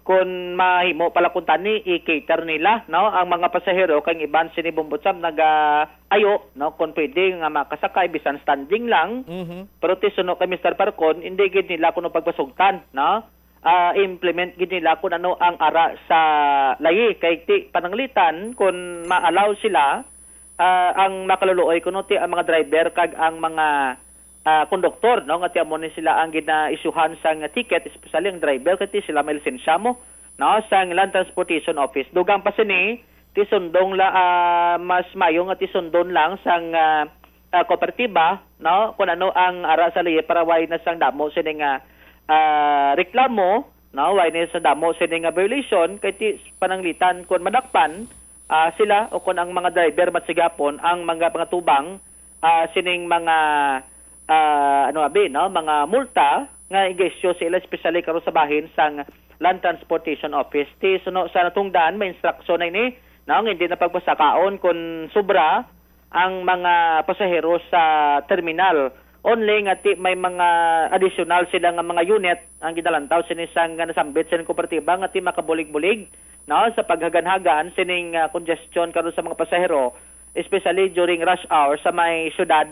[SPEAKER 18] kung mahimo pala kung tani i-cater nila no ang mga pasahero kang iban sini Bumbutsam ayo no kung pwede nga makasakay bisan standing lang pero tisuno kay Mr. Parcon hindi gid nila kuno pagpasugtan no implement gid nila kung ano ang ara sa layi kay ti pananglitan kung ma-allow sila ang makaluluoy kuno ti ang mga driver kag ang mga konduktor no nga ti amo ni sila ang gina-isuhan sang ticket especially ang driver kay sila may lisensya mo no sang Land Transportation Office dugang pa sini ti sundong la mas mayo nga ti sundon lang sang kooperatiba no kun ano ang ara sa liye para way na sang damo sini nga reklamo no way na sa damo sini nga violation kay ti pananglitan kun madakpan sila o kun ang mga driver matsigapon ang mga pangatubang sining mga mga multa nga igesyo sila especially karon sa bahin sang Land Transportation Office ti suno sa natungdan may instruction na ini na hindi na pagpasakaon kung sobra ang mga pasahero sa terminal only nga ti may mga additional sila nga mga unit ang gidalantaw sinisang nga nasambit sining kooperatiba nga ti makabulig-bulig no sa paghagan-hagan sining congestion karon sa mga pasahero, especially during rush hour sa may syudad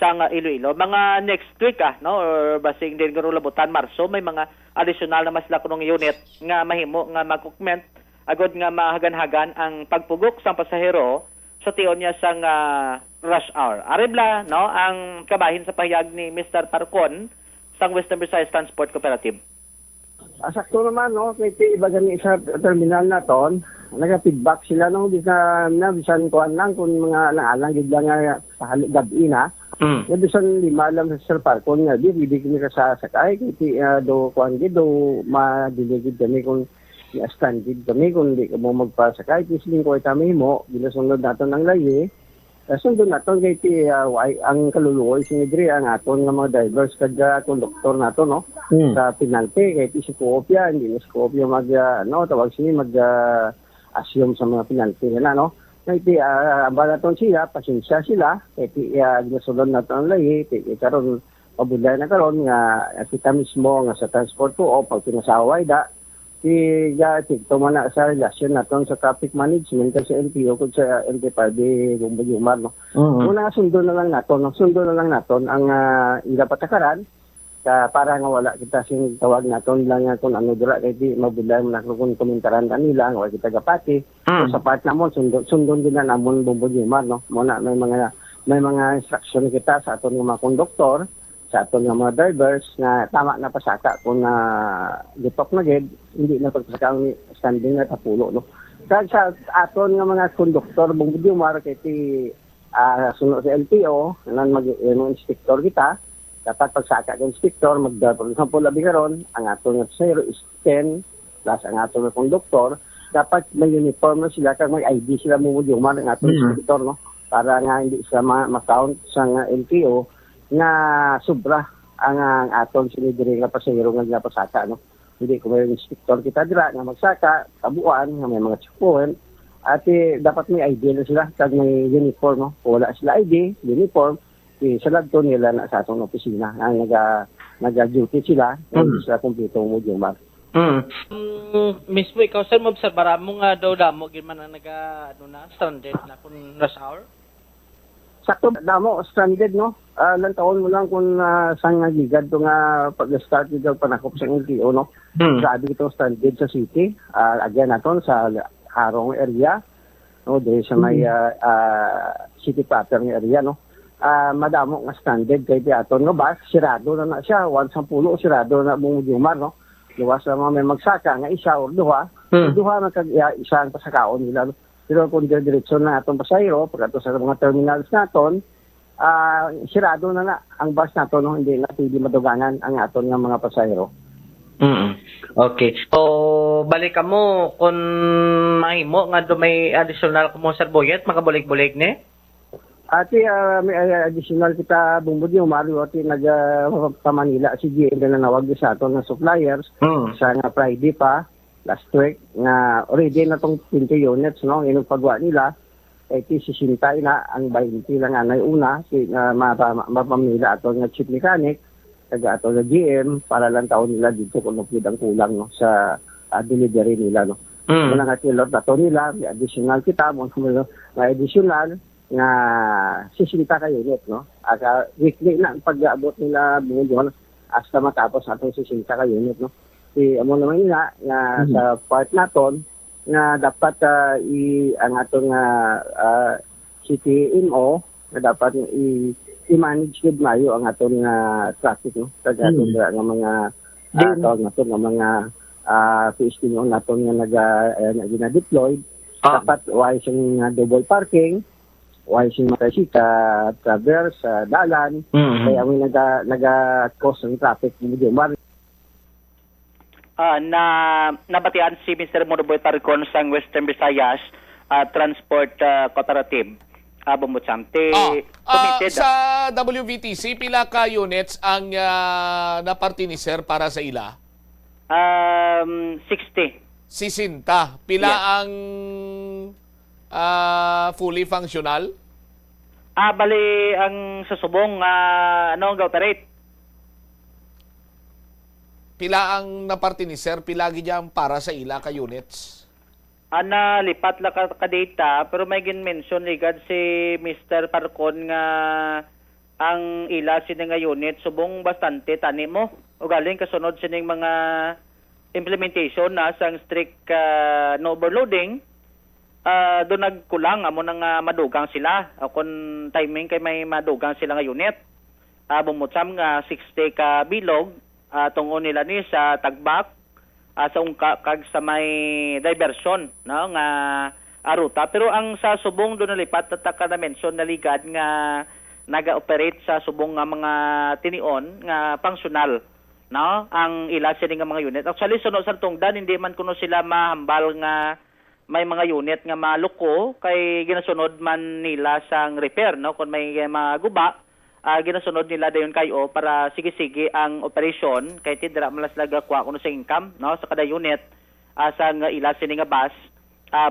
[SPEAKER 18] sa Iloilo. Mga next week no, or basing din karon labutan Marso, may mga additional na mas lakunong unit nga mahimo nga mag-augment agod nga mahagan-hagan ang pagpugok sa pasahero sa tiyon niya sang rush hour. Aribla no ang kabahin sa pahayag ni Mr. Parcon sang Western Visayas Transport Cooperative.
[SPEAKER 20] Sakto naman no kay iba gani sa terminal naton, naga-feedback sila no bisan kuan lang kung mga naalang gid lang nga sa gabi na. Bisan lima lang sa Sir Parcon nga di kini ka sa sakay kay do kuan gid do ma-delegate kami kung i-standard kami kung di ka mo magpasakay. Kisling ko itami mo, ginasunod natin ang layi. Sundod natin kay ang kaluluoy sinidri ang aton nga mga drivers kada konduktor nato no sa penalty kay si kopya hindi na si kopya tawag sini assume sa mga penalty nila no. Kay amba naton sila pasensya sila kay ginasunod natin ang layi kay karon pabulay na karon nga kita mismo nga sa transport ko o pag pinasaway tigto man na sa relasyon naton sa traffic management sa LTO kung sa LTPRD Gumbay-Umar no. Una sundo na lang naton ang ila patakaran para nga wala kita sing tawag naton lang kung ano dira kay di mabulay man kung komentaran kanila nga kita gapati. So, sa part namon sundon din na namon Gumbay-Umar no. Muna may mga instruction kita sa aton nga mga konduktor sa aton nga mga drivers na tama na pasaka kung gitok na gid hindi na pagpasaka ang standing na tapulo no. Kag sa aton nga mga konduktor Gumbay-Umar kay ti sunod sa LTO nan inspector kita dapat pagsaka ng inspector for example labi karon ang aton nga pasahero is 10 plus ang aton nga konduktor dapat may uniform na sila kag may ID sila Gumbay-Umar ang aton inspector no para nga hindi sila ma-count sa LTO nga sobra ang aton sinidiri nga pasahero nga napasaka no. Hindi ko may inspector kita dira nga magsaka kabuan nga may mga checkpoint at dapat may ID na sila kag may uniform no. Kung wala sila ID, uniform, sa ladto nila na sa atong opisina ang naga-duty sila sa kumpleto mo Jomar.
[SPEAKER 18] Mismo ikaw sir mobserbara mo nga daw damo gid man na stranded na kun rush hour.
[SPEAKER 20] Sakto damo stranded no. Lang taon mo lang kung saan nga gigad to nga pag-start dito panakop sa LTO no. Sabi ito stranded sa city. Again naton sa Harong area no dahil sa may city pattern area no. Madamo nga stranded kay aton nga bus sirado na siya 110 sirado na mong Jomar no. Luwas na may magsaka nga isa or duha. Duha na kag isa ang pasakaon nila no. Pero kung diretso na atong pasahero pagkato sa mga terminals naton sirado na ang bus naton no hindi na pwede madugangan ang aton nga mga pasahero.
[SPEAKER 18] Okay. So balik ka mo kung mahimo nga do may additional mo sir Boyet makabulig-bulig ni.
[SPEAKER 20] Ati may additional kita Gumbay-Umar ati pa Manila si GM na nawag sa aton nga suppliers sa nga Friday pa last week nga already na tong 20 units no inong pagwa nila kay sisintay na ang 20 lang anay una si mapamila ato nga chief mechanic taga ato nga GM para lang taon nila dito kung ang kulang no sa delivery nila no. Muna nga kilot ato nila may additional kita mo may additional nga sisinta ka unit no. Weekly na pag-aabot nila buong hasta matapos atong sisinta ka unit no. Amo naman nga sa part naton nga dapat ang atong CTMO na dapat i-manage gud mayo ang atong traffic no kag atong nga mga naton nga mga PSP no naton nga gina-deploy dapat wise yung double parking wise yung makasika traverse dalan kaya ang naga-cause ng traffic mo
[SPEAKER 18] nabatian si Mr. Monoboy Parcon sa Western Visayas Transport Cooperative. Bumutsamte committed.
[SPEAKER 9] Sa WVTC, pila ka units ang naparti ni Sir para sa ila?
[SPEAKER 18] 60.
[SPEAKER 9] 60. Pila ang fully functional?
[SPEAKER 18] Bali ang sa subong ano ga-operate.
[SPEAKER 9] Pila ang naparti ni Sir, pilagi dyan para sa ila ka units?
[SPEAKER 18] Ana lipat la ka data pero may gin-mention ligad si Mr. Parcon nga ang ila sini nga unit subong bastante tani mo. O galing kasunod sining mga implementation na sang strict no overloading. Doon nagkulang amo nang madugang sila. Kung timing kay may madugang sila nga unit. Bumutsam nga 60 ka bilog tungo nila ni sa Tagbak sa ungka kag sa may diversion no nga ruta. Pero ang sa subong doon nalipat at ka na mention na ligad nga naga-operate sa subong nga mga tinion nga functional no ang ila sini nga mga unit. Actually sunod sa tungdan hindi man kuno sila mahambal nga may mga unit nga maluko kay ginasunod man nila sang repair no kun may maguba ginasunod nila dayon kayo para sige-sige ang operasyon kay tidra malas laga kuha kuno sa income no sa kada unit sang ila sini nga bus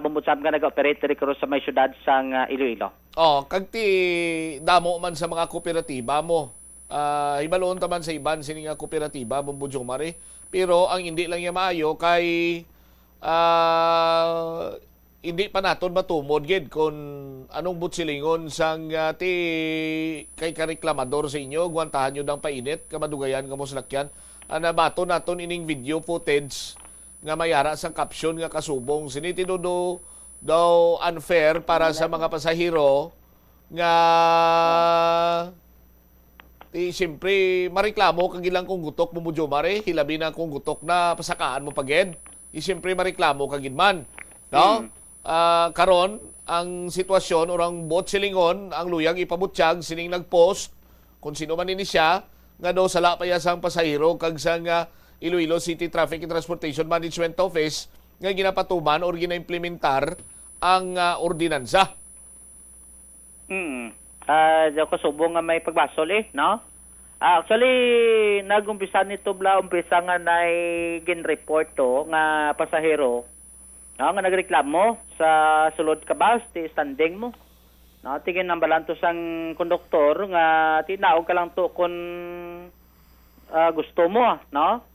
[SPEAKER 18] bumutsam nga nag-operate diri sa may syudad sang Iloilo.
[SPEAKER 9] Kag ti damo man sa mga kooperatiba mo. Hibaloon taman sa iban sini nga kooperatiba Bumbudjong Mari. Pero ang hindi lang ya maayo kay hindi pa naton matumod gid kung anong butsilingon sang ti kay kareklamador sa inyo guantahan nyo dang painit kamadugayan kamo salakyan bato naton ining video footage nga mayara sang caption nga kasubong sinitido daw unfair para sa mga pasahero nga siyempre mareklamo kag ilang kung gutok mo Mare hilabi na kung gutok na pasakaan mo paged siyempre mareklamo kag man no karon ang sitwasyon orang bot silingon ang luyang ipabutsyag sining nagpost kung sino man ini siya nga daw sala pa sang pasahero kag sang Iloilo City Traffic and Transportation Management Office nga ginapatuman or ginaimplementar ang ordinansa.
[SPEAKER 18] Diyo ko subong nga may pagbasol no? Actually, nag-umpisa nito umpisa nga na gin-report to nga pasahero no, nga nagreklamo sa sulod ka bus, ti standing mo. No, tingin nang balanto sang konduktor nga tinaog ka lang to kung gusto mo, no?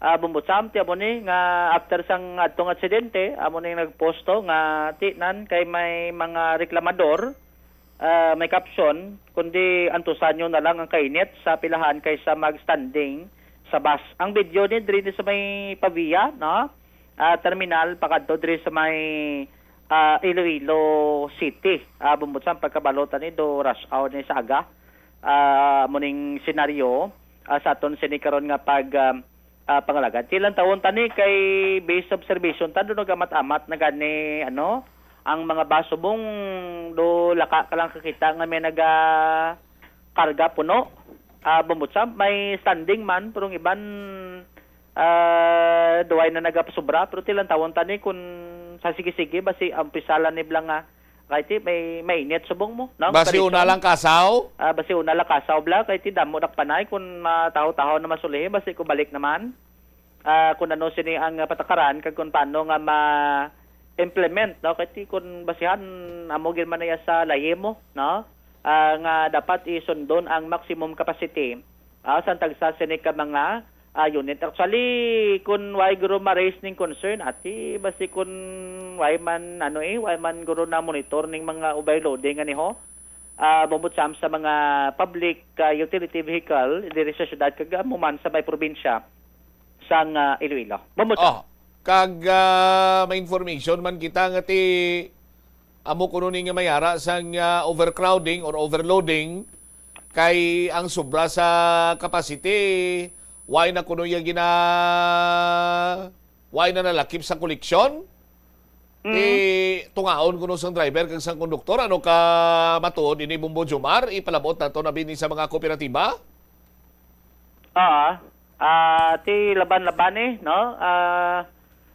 [SPEAKER 18] Bumbutsam ti amo ni nga after sang adtong aksidente, amo ni nagposto nga tinan kay may mga reklamador, may caption kundi antusan nyo na lang ang kainit sa pilahan kaysa mag-standing sa bus. Ang video ni diri sa may Pavia, no? Terminal pakadto diri sa may Iloilo City. Bumbutsam pagkabalotan ni do rush hour ni sa aga. Muning senaryo sa aton sini karon nga pag pangalagad. Tilang taon tani kay base observation ta do gamat-amat na gani ano ang mga basubong do laka ka lang kakita nga may naga karga puno. Bumbutsam may standing man pero iban duway na nagapasubra pero tilang tawon tani kun sa sige-sige basi ang pisalan ni blang nga kay may mainit subong mo no
[SPEAKER 9] basi una lang kasaw
[SPEAKER 18] basi una lang kasaw bla kay ti damo nakpanay kun mataho-taho na masulihi basi ko balik naman kun ano sini ang patakaran kag kun paano nga ma-implement no kay kun basihan amo gid man ya sa lahi mo no nga dapat isundon ang maximum capacity sa tagsa sini ka mga unit. Actually, kung why guro ma-raise ning concern, ati basi kung why man why man guro na monitor ning mga overloading aniho. Bumbutsam sa mga public utility vehicle diri sa syudad kag man sa may probinsya sang Iloilo. Bumbutsam.
[SPEAKER 9] Kag may information man kita nga ti amo kuno ning mayara sang overcrowding or overloading kay ang sobra sa capacity why na kuno yung why na nalakip sa koleksyon? Tungaon kuno sang driver kag sang konduktor ano ka matuod ini Bumbudjong Mar ipalabot nato na bini sa mga kooperatiba?
[SPEAKER 18] Ti laban-laban no?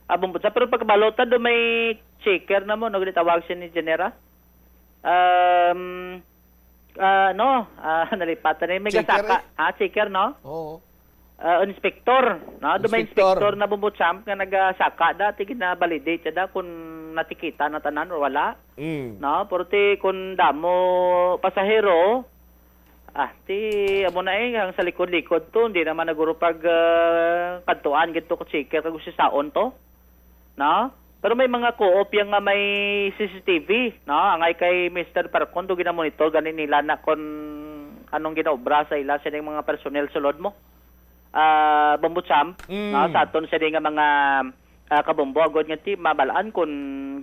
[SPEAKER 18] Bumbudsa pero pagbalota do may checker na mo no gitawag siya ni Genera. Nalipatan ni may gasaka. Checker no?
[SPEAKER 9] Oo.
[SPEAKER 18] inspector, no? Dumay inspector na bumbutsam nga nagasaka dati gina-validate siya da kung natikita na tanan or wala. No, porte kung damo pasahero, ti amo na ang sa likod-likod to, hindi naman naguro pag kantuan gito ko checker kag si saon to. No? Pero may mga co-op yang nga may CCTV, no? Angay kay Mr. Parcon do gina-monitor ganin nila na kon anong ginaobra sa ila sa mga personnel sulod mo. Bambutsam, no? Sa aton sa nga mga kabombo agad nga ti mabalaan kung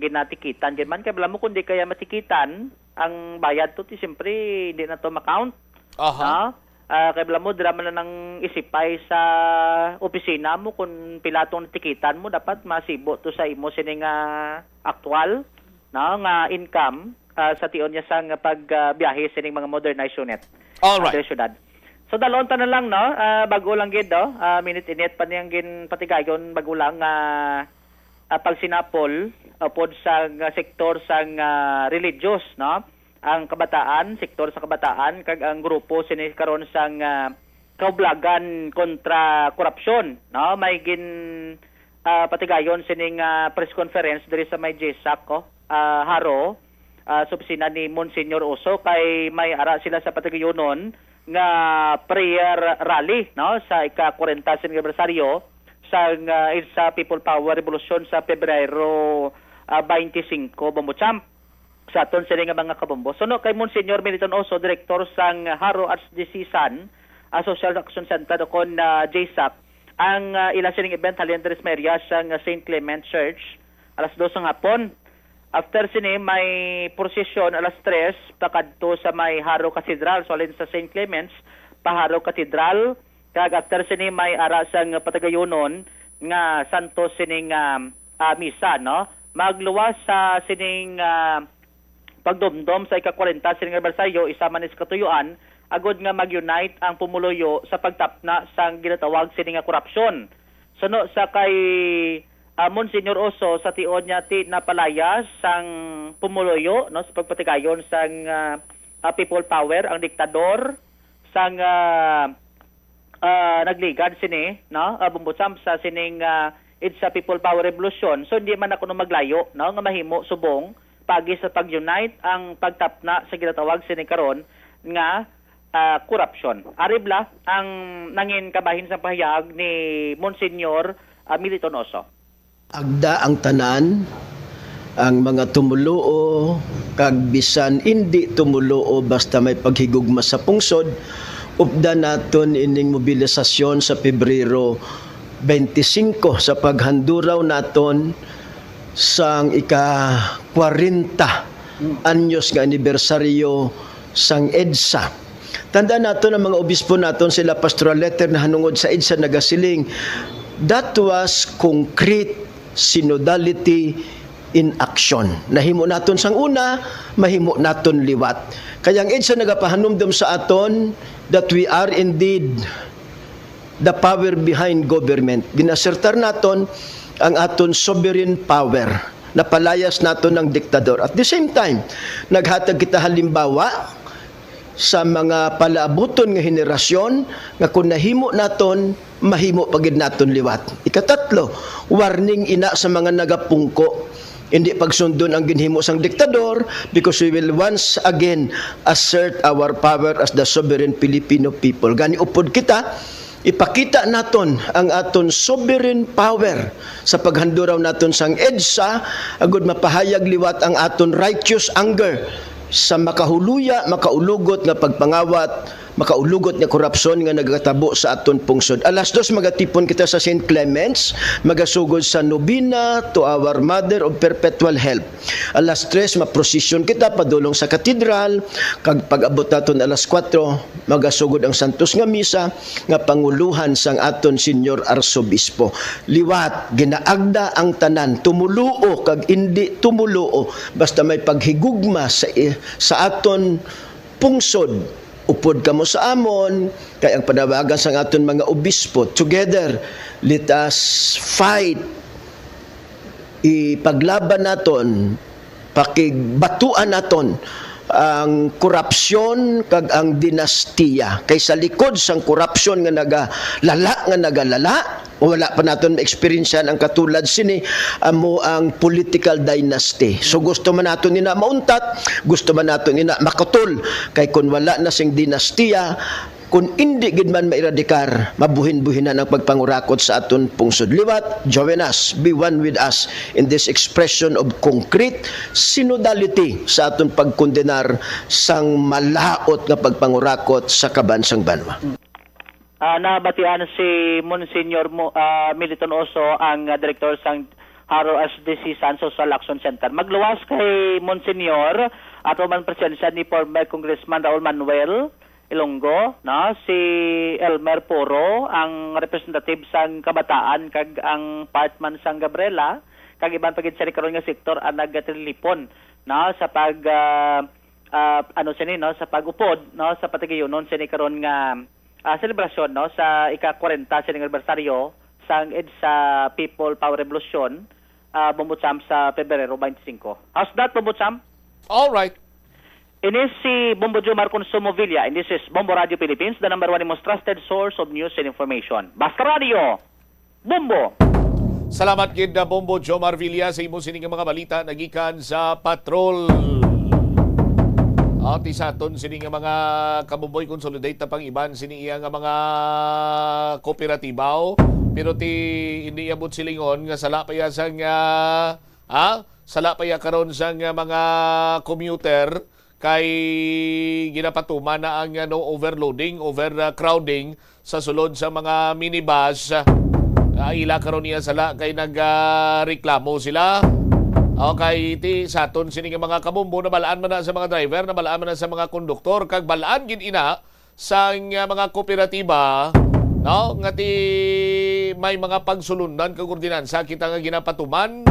[SPEAKER 18] ginatikitan man kay bala mo kundi kaya matikitan ang bayad to ti siyempre hindi na to ma-count. No? Kay bala mo drama na nang isipay sa opisina mo kung pilatong natikitan mo dapat masibo to sa imo sini nga aktual, no? Nga income sa tion niya sang pagbiyahe sining mga modernized unit.
[SPEAKER 9] Alright.
[SPEAKER 18] Sa syudad. So dalon ta na lang, no? Bago lang gid do, minute init pa niyang gin patigayon bago lang pagsinapol pod sa sektor sang religious, no? Ang kabataan, sektor sa kabataan kag ang grupo sini karon sang kaublagan kontra korupsyon, no? May gin patigayon sining press conference diri sa may JSAC ko, Haro, sa opisina ni Monsignor Oso kay may ara sila sa patigayonon nga prayer rally, no, sa ika-40 anibersaryo sa People Power Revolution sa Pebrero 25 Bombo-Champ sa aton sila nga mga kabombo. So no, kay Monsignor Militon Oso, Director sang Haro Archdiocesan Social Action Center kon JSAC, ang ila sining event halin Tres Marias sang St. Clement Church alas 2 ng hapon. After sini may prosesyon alas 3 pakadto sa may Haro Cathedral, so alin sa St. Clements pa Haro Cathedral, kag after sini may ara sang patagayonon nga santo sining misa, no? Magluwas sa sining pagdumdum sa ika-40 sining anibersaryo isama ni sa katuyuan agod nga mag-unite ang pumuluyo sa pagtapna sang ginatawag sining nga korupsyon. So no, sa kay Monsignor Oso sa tion niya ti napalayas sang pumuloyo, no, sa pagpatigayon sang people power ang diktador sang nagligad sini, no, bumbutsam sa sining it's a people power revolution. So hindi man ako maglayo, no, nga mahimo subong pagi sa pag-unite ang pagtapna sa ginatawag sini karon nga corruption. Aribla ang nangin kabahin sa pahayag ni Monsignor Militon Oso.
[SPEAKER 21] Agda ang tanan, ang mga tumuluo, kag bisan hindi tumuluo basta may paghigugma sa pungsod, upda naton ining mobilisasyon sa Pebrero 25 sa paghanduraw naton sang ika-40 anyos nga anibersaryo sang EDSA. Tandaan naton ang mga obispo naton sila pastoral letter na hanungod sa EDSA nagasiling, that was concrete synodality in action. Nahimo naton sang una, mahimo naton liwat. Kaya ang EDSA nagapahanumdum sa aton that we are indeed the power behind government. Ginasertar naton ang aton sovereign power. Napalayas naton ng diktador. At the same time, naghatag kita halimbawa sa mga palaabuton nga henerasyon nga kung nahimo naton, mahimo pagid naton liwat. Ikatatlo, warning ina sa mga nagapungko. Hindi pagsundon ang ginhimo sang diktador because we will once again assert our power as the sovereign Filipino people. Gani upod kita, ipakita naton ang aton sovereign power sa paghanduraw naton sang EDSA agud mapahayag liwat ang aton righteous anger sa makahuluya, makaulugot nga pagpangawat, makaulugot nga korupsyon nga nagatabo sa aton pungsod. Alas 2 magatipon kita sa St. Clements, magasugod sa Nobina to Our Mother of Perpetual Help. Alas 3 maprosesyon kita padulong sa katedral, kag pag-abot naton alas 4 magasugod ang santos nga misa nga panguluhan sang aton Senyor Arsobispo. Liwat, ginaagda ang tanan, tumuluo kag indi tumuluo basta may paghigugma sa aton pungsod. Upod kamo sa amon, kay ang panawagan sa aton mga obispo, together, let us fight. Ipaglaban naton, pakigbatuan naton ang korupsyon kag ang dinastiya. Kay sa likod sang korupsyon nga nagalala, wala pa naton ma-experiencean ang katulad sini amo ang political dynasty. So gusto man naton ina mauntat, gusto man naton ina makatol, kay kun wala na sing dinastiya, kung hindi gid man mairadikar, mabuhin-buhinan ang pagpangurakot sa aton pungsod. Liwat, join us, be one with us in this expression of concrete synodality sa aton pagkondenar sang malaot nga pagpangurakot sa kabansang banwa.
[SPEAKER 18] Nabatian si Monsignor Militon Oso, ang direktor sang Haro SDC San Social Action Center. Magluwas kay Monsignor at man presensya ni former Congressman Raul Manuel Ilonggo, no? Si Elmer Poro, ang representative sang kabataan kag ang partman sang Gabriela, kag iban pagid sa karon nga sektor ang nagatelipon, no? Sa pag sa pagupod, no? Sa patigayunon sini karon nga selebrasyon, no? Sa ika-40 sini anibersaryo sang EDSA People Power Revolution, Bumbutsam sa Pebrero 25. How's that, Bumbutsam?
[SPEAKER 9] All right.
[SPEAKER 18] Inis si Bombo Jomar Consumo Villa, and this is Bombo Radio Philippines, the number one and most trusted source of news and information. Basta Radio, Bombo!
[SPEAKER 9] Salamat gid na Bombo Jomar Villa sa imong sining mga balita nagikan sa patrol. At isaton sining mga kabuboy consolidate na pang iban sini iya nga mga kooperatibaw, pero hindi abot silingon nga sala pa ya sang sala pa ya karon sang mga commuter kay ginapatuman na ang overloading, overcrowding sa sulod sa mga minibus. Ila karon niya sala kay nagreklamo sila. Okay, sa aton sini nga mga kabumbo na balaan man na sa mga driver, na balaan man na sa mga konduktor, kag balaan gid ina sa mga kooperatiba, no? Nga may mga pagsulundan kag ordinansa kita nga ginapatuman.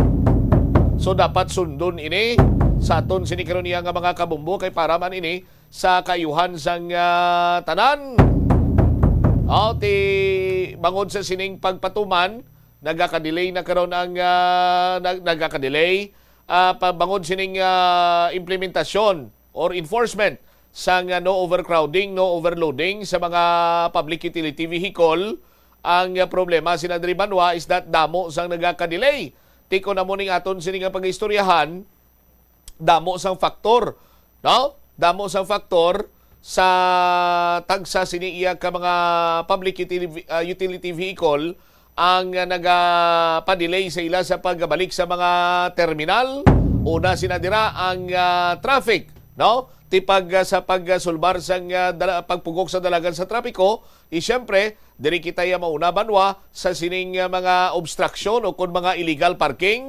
[SPEAKER 9] So dapat sundon ini sa aton sini karon niya nga mga kabumbo kay para man ini sa kayuhan sang tanan. Bangod sa sining pagpatuman, nagaka-delay na karon ang bangod sining implementasyon or enforcement sang no overcrowding, no overloading sa mga public utility vehicle. Ang problema sinadri banwa is that damo sang nagaka-delay. Tiko na mo ning aton sining pag-istoryahan, damo sang faktor, no? Damo sang faktor sa tagsa siniiya ka mga public utility vehicle ang nagapadelay sa ila sa pagbalik sa mga terminal. Una sinadira ang traffic, no? Sa pagsulbar sang pagpugok sa dalagan sa trapiko, syempre diri kita ya mauna banwa sa sining mga obstruction o kun mga illegal parking.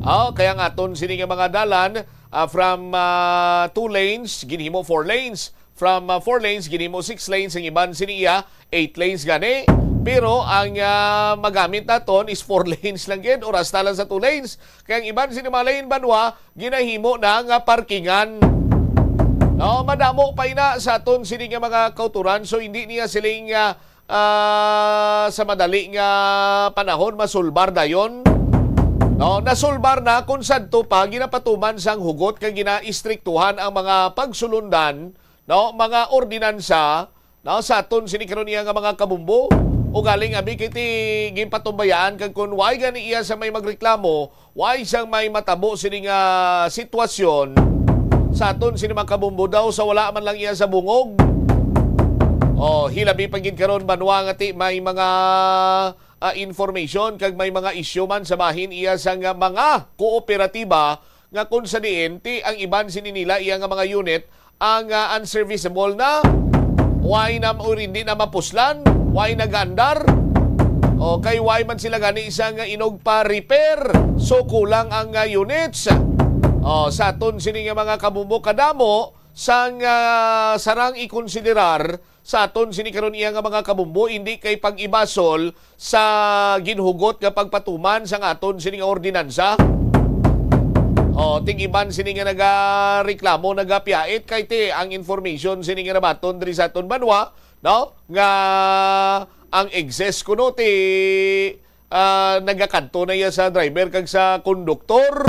[SPEAKER 9] Kaya nga aton sining mga dalan from 2 lanes ginhimo 4 lanes, from 4 lanes ginhimo 6 lanes, ang iban siniya 8 lanes gani. Pero ang magamit naton is 4 lanes lang gid, oras na lang sa 2 lanes. Kaya ang iban sinimalayin banwa ginahimo na nga parkingan. No, madamo pa ina sa aton sini nga mga kauturan, so hindi niya siling sa madali nga panahon masulbar dayon. No, nasulbar na kung sadto pa ginapatuman sang hugot kay ginaistriktuhan ang mga pagsulundan, no, mga ordinansa, no, sa aton sini karon niya nga mga kabumbo. O galing abi kiti ginpatumbayaan kag kun why gani iya sa may magreklamo, why sang may matabo sini nga sitwasyon sa aton sini mga kabumbo daw sa wala man lang iya sa bungog. Hilabi pagid karon banwa nga may mga information kag may mga issue man sa bahin iya sa nga mga kooperatiba nga kung sa diin ang iban sini nila iya nga mga unit ang unserviceable na, why na hindi na mapuslan, why nagandar, kay why man sila gani isang inog pa repair, so kulang ang units. Sa aton sini nga mga kabumbo kadamo sang sarang ikonsiderar sa aton sini karon iya nga mga kabumbo, hindi kay pag-ibasol sa ginhugot nga pagpatuman sang aton sini nga ordinansa. Ting-iban sini nga nagareklamo, nagapiyait kay ang information sini nga nabaton diri sa aton banwa, no? Nga ang excess kuno nagakanto na iya sa driver kag sa konduktor.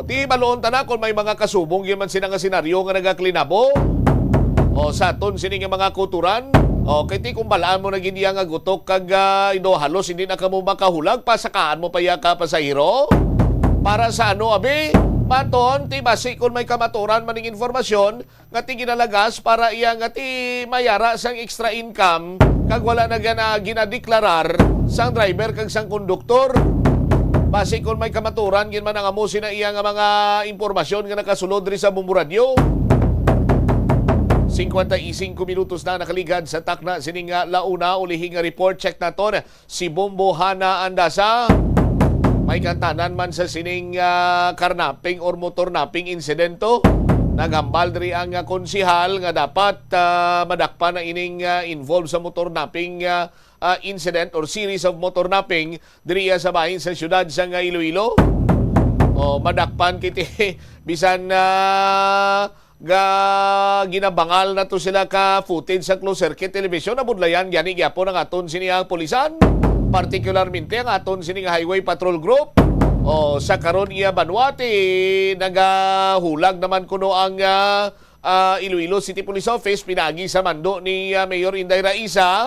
[SPEAKER 9] Ti baloon ta na kung may mga kasubong yun man sila nga senaryo nga nagaklinabo. Sa aton sini nga mga kuturan. Kay ti kung balaan mo na gindiya nga gutok kag halos hindi na ka mo makahulag, pasakaan mo pa ya ka pasahero. Para sa ano, abi? Maton, ti basi kung may kamaturan maning informasyon, nga ti ginalagas para iya nga ti mayara sang extra income, kag wala na ginadeklarar sang driver kag sang konduktor. Basi kung may kamaturan, gin man ang amusin na iya nga mga impormasyon nga nakasulod rin sa Bombo Radio. 55 minutos na nakaligad sa takna sining launa ulihing report check naton si Bombo Hana Andasa. May kantanan man sa sining karnaping or motor napping insidento. Nagambal diri ang konsihal nga dapat madakpan na ining involved sa motor napping incident or series of motor napping diri sa bahin sa syudad sa Iloilo. Madakpan kiti bisan ginabangal na to sila ka footage sa closed circuit television na budlayan gani gyapon ang aton siniyang pulisan. Partikularmente ang aton sining Highway Patrol Group sa karon iya Vanuatu nagahulag naman kuno ang Iloilo City Police Office pinagi sa mando ni Mayor Inday Raisa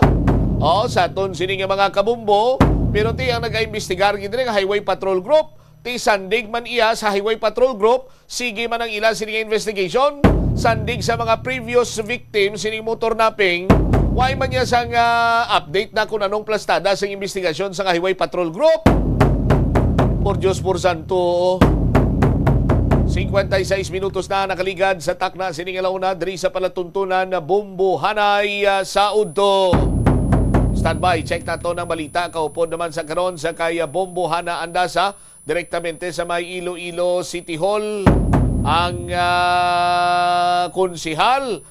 [SPEAKER 9] sa aton sining mga kabumbo pero ti ang nagaimbestigar gid nga Highway Patrol Group ti sandig man iya sa Highway Patrol Group sige man ang ila sining investigation sandig sa mga previous victims sining motor napping. Why man niya sang update na kung anong plastada sa investigasyon sa Highway Patrol Group? Por Diyos, por Santo. 56 minutos na nakaligad sa takna siningalauna diri sa palatuntunan na Bombo Hanay sa Udto. Standby, check na to ng balita. Kaupod naman sa karon sa kaya Bombo Hana Andasa direktamente sa may Iloilo City Hall. Ang konsihal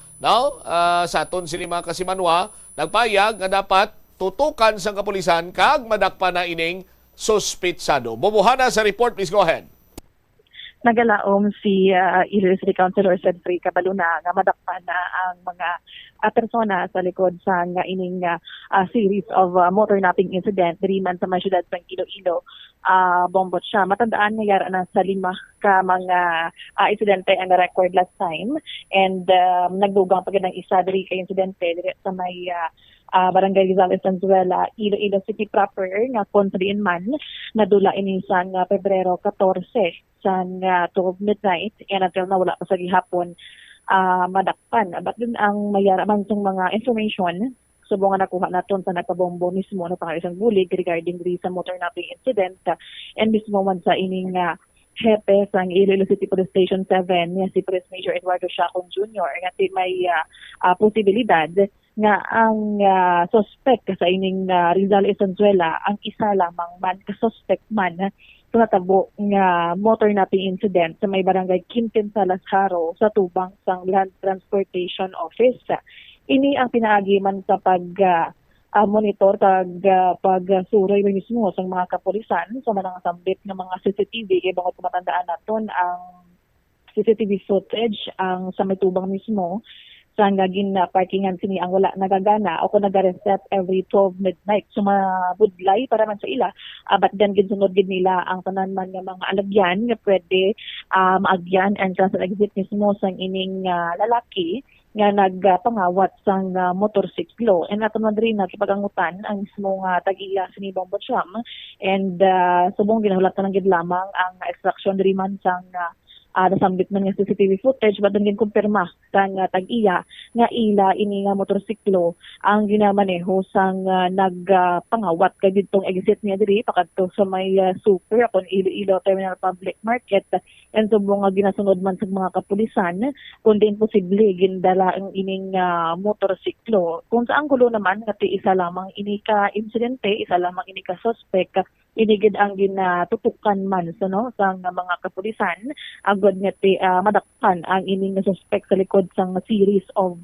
[SPEAKER 9] sa aton sini mga kasimanwa nagpayag nga dapat tutukan sa kapulisan kag madakpan na ining suspitsado. Bobohana sa report, please go ahead.
[SPEAKER 3] Nagalaom si Iloilo City Councilor Cedric Cabaluna nga madakpan na ang mga persona sa likod sa ining series of motor napping incident diri man sa mga syudad sa Iloilo. Bombot siya. Matandaan nga yara na sa 5 ka mga insidente ang na-record last time and nagdugang pagod ng isa diri ka insidente diri sa may Barangay Rizales Sanzuela, Iloilo City proper nga kontriin man nadula ini sa Pebrero 14 sa 12 midnight and until na wala pa sa gihapon madakpan. But din ang mayara man sa mga information subong nga nakuha naton sa nagpabombo mismo na isang bulig regarding diri sa motor napping incident and mismo man sa ining hepe sa Iloilo City Police Station 7 si Police Major Eduardo Chacon Jr. nga may posibilidad nga ang suspect sa ining Rizal Esanzuela ang isa lamang man ka suspect man sa natabo nga motor napping incident sa may barangay Quintin Salazaro sa tubang sang Land Transportation Office. Ini ang pinaagi man sa monitor kag pagsuroy mismo sa mga kapulisan sa mga sambit ng mga CCTV kay bangod matandaan naton ang CCTV footage ang sa may tubang mismo sa gagin na parkingan sini ang wala nagagana o kung nag-reset every 12 midnight. So mabudlay para man sa ila. But then ginsunod gid nila ang tanan man nga mga alagyan nga pwede maagyan and sa exit mismo sa ining lalaki nga nagpangawat sang motorsiklo. And ato man rin nakipagangutan ang mismo tag-iya sini Bombot Siam and subong ginahulatan ng gid lamang ang extraction diri man sang nasambit man nga CCTV footage but then kumpirma sang tag-iya nga ila ini nga motorsiklo ang ginamaneho sang nagpangawat kay didtong exit niya diri pakadto sa may super upon Iloilo Terminal Public Market and subong nga ginasunod man sa mga kapulisan kundi imposible gindala ang ining motorsiklo kung sa anggulo naman nga isa lamang ini ka insidente isa lamang ini ka suspect inigid ang ginatutukan man sa mga kapulisan agad nga madakpan ang ining suspect sa likod sang series of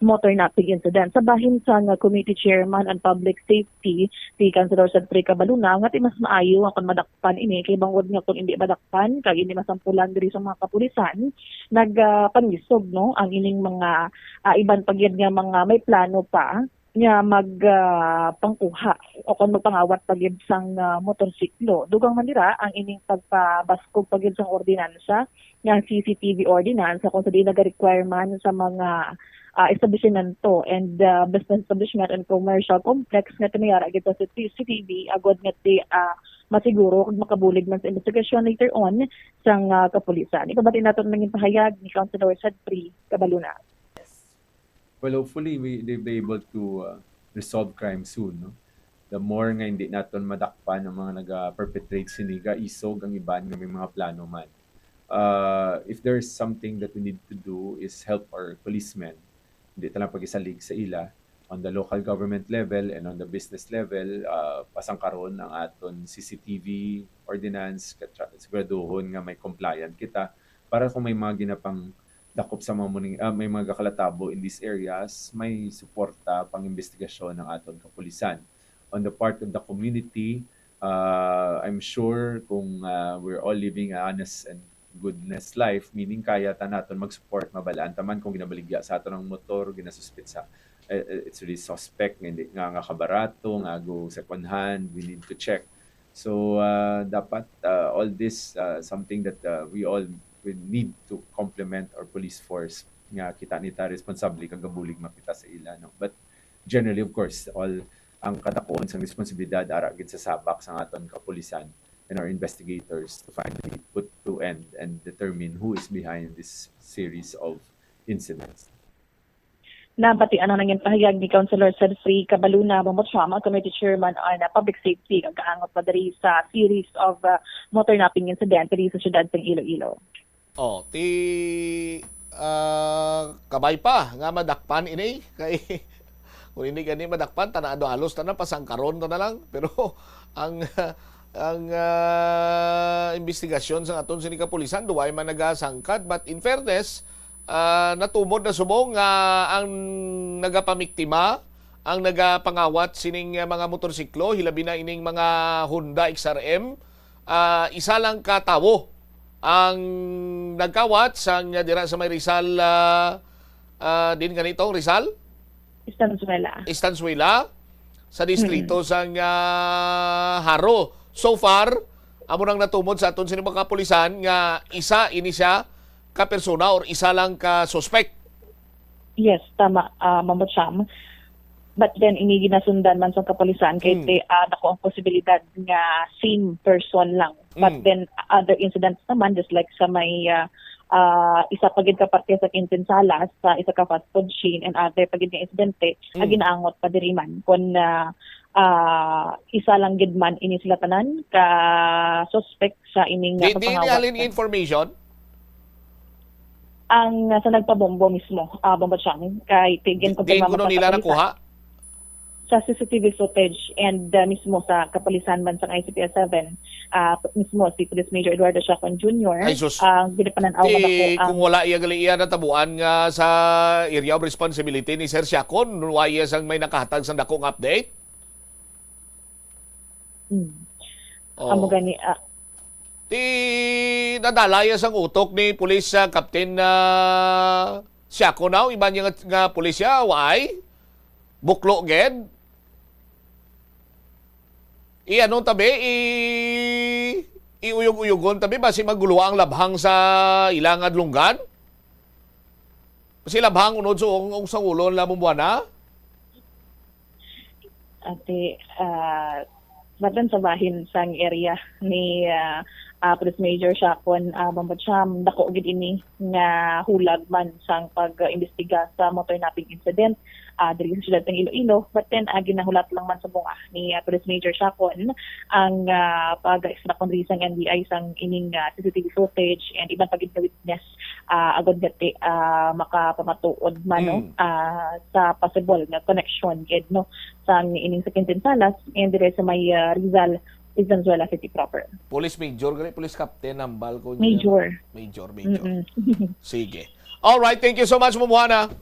[SPEAKER 3] motor napping incident. Sa bahin sang committee chairman on public safety si Councilor Cedric Cabaluna nga mas maayo ang madakpan ini kay bangod nga kung hindi madakpan kay hindi masampulan diri sa mga kapulisan nagpangisog ang ining mga iban pagyud nga mga may plano pa nga pangkuha o kung magpangawat pagid sang motorsiklo. Dugang manira ang ining pagpabaskog pagid sang ordinansa nga CCTV ordinance kung sa di naga-requirement sa mga establishmento and business establishment and commercial complex nga tinayara gid sa CCTV agod nga ti masiguro kung makabulig man sa investigasyon later on sang kapulisan. Ipabati naton nanging pahayag ni Councilor Sedfrey Cabaluna.
[SPEAKER 1] Well, hopefully they'll be able to resolve crime soon. No? The more nga hindi naton madakpan ang mga nag-perpetrate siniga, isog ang iban nga may mga plano man. If there's something that we need to do is help our policemen. Hindi talang pag-isalig sa ila on the local government level and on the business level, pasangkaron ang aton CCTV ordinance, siguraduhon nga may compliant kita para kung may mga ginapang dakop sa mga may mga kakalatabo in these areas, may suporta pang-investigasyon ng aton kapulisan. On the part of the community, I'm sure kung we're all living a honest and goodness life, meaning kaya ta naton mag-support mabalaan taman kung ginabaligya sa aton ng motor, ginasuspit sa it's really suspect nga kabarato, nga go second hand, we need to check. So dapat all this something that we need to complement our police force nga kita nita responsable kagabulig makita sa ila, no? But generally, of course, all ang katakon sa responsibilidad ara gid sa sabak sa aton kapulisan and our investigators to finally put to end and determine who is behind this series of incidents.
[SPEAKER 3] Nabatian ang nanging pahayag ni Councilor Sedfrey Cabaluna, Bombotsama, Committee Chairman on Public Safety, ang kaangot pa diri sa series of motor napping incident diri sa syudad ng Iloilo.
[SPEAKER 9] Kabay pa nga madakpan ini kay kung hindi gani madakpan tanado halos na pasangkaron to na lang, pero ang investigasyon sa aton sini kapulisan duway man nagasangkad, but in fairness natumod na subong nga ang nagapamiktima ang nagapangawat sining mga motorsiklo, hilabi na ining mga Honda XRM, isa lang ka tawo ang nagkawat sang dira sa may Rizal din ganito Rizal Estanzuela sa distrito sang Haro. So far amo nang natumod sa aton sini mga kapulisan nga isa ini siya ka persona or isa lang ka suspect.
[SPEAKER 3] Yes, tama, Mambotsam. But then, ini ginasundan man sa kapulisan kay nako ang posibilidad nga same person lang. But then, other incidents naman, just like sa may isa pagid ka parte sa Quintinsalas, sa isa ka fast food chain and other pagid nga insidente, ginaangot pa diri man kung isa lang gid man ini sila tanan ka suspect sa ining
[SPEAKER 9] pagpangawat. Di information?
[SPEAKER 3] Ang sa nagpabombo mismo, Bombotsam, kay tigin ko
[SPEAKER 9] pa nila nakuha
[SPEAKER 3] sa CCTV footage and mismo sa kapulisan man sa ICPS 7 mismo si Police Major Eduardo Chacon Jr. ang ginapananaw man
[SPEAKER 9] kung wala iya gali iya natabuan nga sa area of responsibility ni Sir Chacon, why sang may nakahatag sa dakong update?
[SPEAKER 3] Amo gani
[SPEAKER 9] nadalaya sang utok ni Police Captain Chacon now, iba niya nga pulisya, why? Buklo ged? Anong tabi? Iuyog-uyogon tabi ba si maguluwa ang labhang sa ilang adlunggan? Kasi labhang unod sa ulon lamang buwan na?
[SPEAKER 3] Ate, matan sa bahin sang area ni Police Major Chacon Bombotsam, dako gid ini nga hulag man sang pag-imbestiga sa motor napping incident diri sa siyudad ng Iloilo. But then ginahulat lang man sa bunga ni Police Major Chacon ang pag-extract kon sang NBI sang ining CCTV footage and ibang pagid na witness agad gati makapamatuod man sa possible nga connection gid no sang ining sa Quintinsalas and dire sa may Rizal Estanzuela City proper.
[SPEAKER 9] Police Major, Police Captain, ambal ko
[SPEAKER 3] niya.
[SPEAKER 9] Major. Sige. Alright, thank you so much, Mumuhana.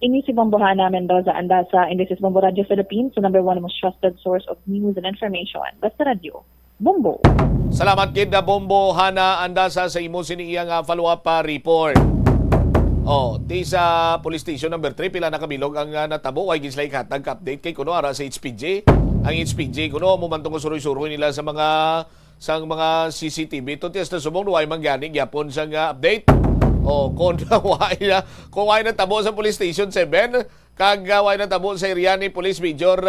[SPEAKER 3] Ini si Bombohana Mendoza, Andasa, and this is Bombo Radio Philippines, the number one most trusted source of news and information. Basta Radio, Bombo.
[SPEAKER 9] Salamat kid na Bombohana Andasa sa imo siniyang follow-up report. Di sa police station number 3 pila na kabilog ang natabo way gislay katag update kay kuno ara sa HPG. Ang HPG kuno mo man tong suroy-suroy nila sa mga CCTV to test na subong way manggani gyapon sa update. Kung way na tabo sa police station 7 kag way na tabo sa area ni Police Major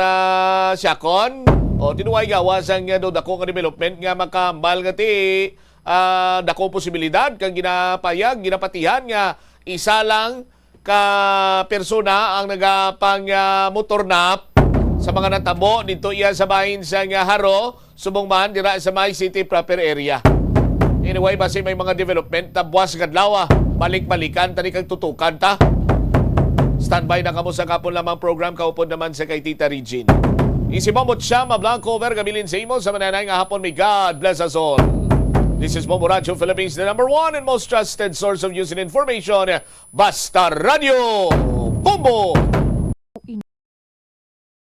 [SPEAKER 9] Siakon. Tinuway gawa sang dako nga development nga makambal nga ti dako posibilidad kang ginapatihan nga isa lang ka persona ang nagapang motor nap sa mga natabo dito iya sa bahin sa Haro, subong man dira sa May City proper area. Anyway, basi may mga development ta buwas kadlaw balik-balikan tani kag tutukan ta. Standby na kamo sa kapon lamang program kaupod naman sa kay Tita Regine. Isibamot siya mablanco over gabilin sa imo sa mananay nga hapon. May God bless us all. This is Bombo Radio Philippines, the #1 and most trusted source of news and information. Basta Radio Bombo!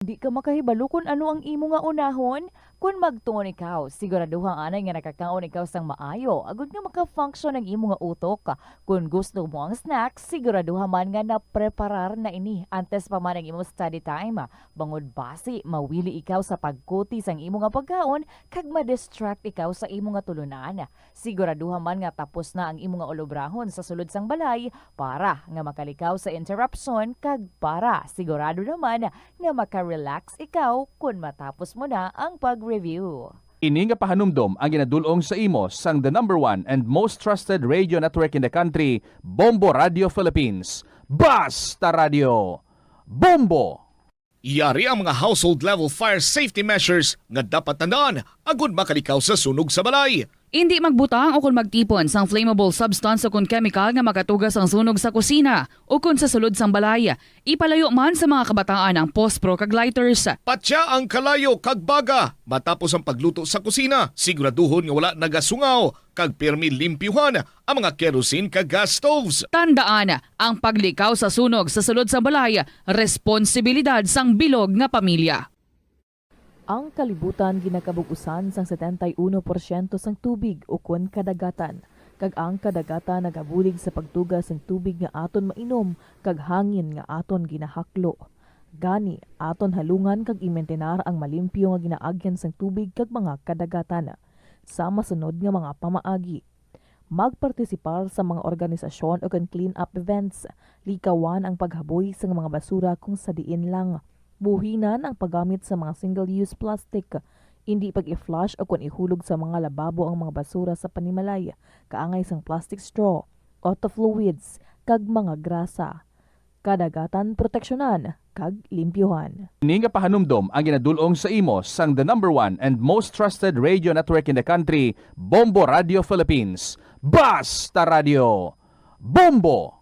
[SPEAKER 14] Di ka makahibalo kung ano ang imo nga unahon? Kung magtuon ikaw, siguraduhang anay nga nakakaon ikaw sang maayo. Agud nga maka-function ang imo nga utok. Kung gusto mo ang snacks, siguraduhan man nga na-preparar na ini antes pa man ang imo study time. Bangod basi, mawili ikaw sa pagkuti sang imo nga pagkaon kag ma-distract ikaw sa imo nga tulunan. Siguraduhan man nga tapos na ang imo nga olobrahon sa sulod sang balay para nga makalikaw sa interruption kag para sigurado naman nga maka-relax ikaw kung matapos mo na ang pag-review.
[SPEAKER 15] Ini nga pahanumdom ang ginadulong sa imo sang the #1 and most trusted radio network in the country, Bombo Radio Philippines. Basta Radio Bombo!
[SPEAKER 9] Yari ang mga household level fire safety measures nga dapat tandaan agud makalikaw sa sunog sa balay.
[SPEAKER 8] Hindi magbutang o kung magtipon sang flammable substance o kung chemical nga makatugas ang sunog sa kusina o kung sa sulod sang balay. Ipalayo man sa mga kabataan ang pospro kag lighters.
[SPEAKER 9] Patya ang kalayo kag baga matapos ang pagluto sa kusina. Siguraduhon nga wala nagasungaw kag pirmi limpyuhan ang mga kerosene kag gas stoves.
[SPEAKER 8] Tandaan, ang paglikaw sa sunog sa sulod sang balay, responsibilidad sang bilog nga pamilya.
[SPEAKER 14] Ang kalibutan ginakabugusan sang 71% sang tubig o kun kadagatan. Kag ang kadagatan nagabulig sa pagtugas sang tubig nga aton mainom kag hangin nga aton ginahaklo. Gani, aton halungan kag imentenar ang malimpyo nga ginaagyan sang tubig kag mga kadagatan. Sa masunod nga mga pamaagi. Magpartisipar sa mga organisasyon o kan clean-up events. Likawan ang paghaboy sa mga basura kung sa diin lang. Buhinan ang paggamit sa mga single-use plastic. Hindi pag-i-flush o kung ihulog sa mga lababo ang mga basura sa panimalay. Kaangay sang plastic straw, auto fluids, kag mga grasa. Kadagatan proteksyonan, kag limpyuhan.
[SPEAKER 15] Ini nga pahanumdom ang ginadulong sa imo sang the #1 and most trusted radio network in the country, Bombo Radio Philippines. Basta Radio Bombo!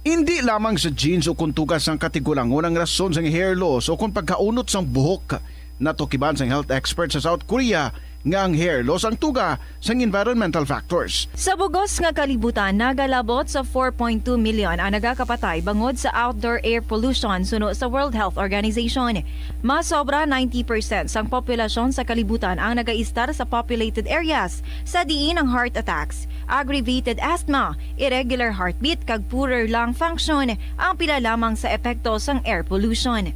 [SPEAKER 13] Hindi lamang sa jeans o kung tugas ang katigulangon ang rason sa hair loss o kung pagkaunot sang buhok. Natukiban sang health expert sa South Korea nga ang hair loss ang tuga sang environmental factors.
[SPEAKER 22] Sa bugos nga kalibutan, nagalabot sa 4.2 million ang nagakapatay bangod sa outdoor air pollution suno sa World Health Organization. Mas sobra 90% sang populasyon sa kalibutan ang nagaistar sa populated areas sa diin ang heart attacks, aggravated asthma, irregular heartbeat kag poorer lung function ang pila lamang sa epekto sang air pollution.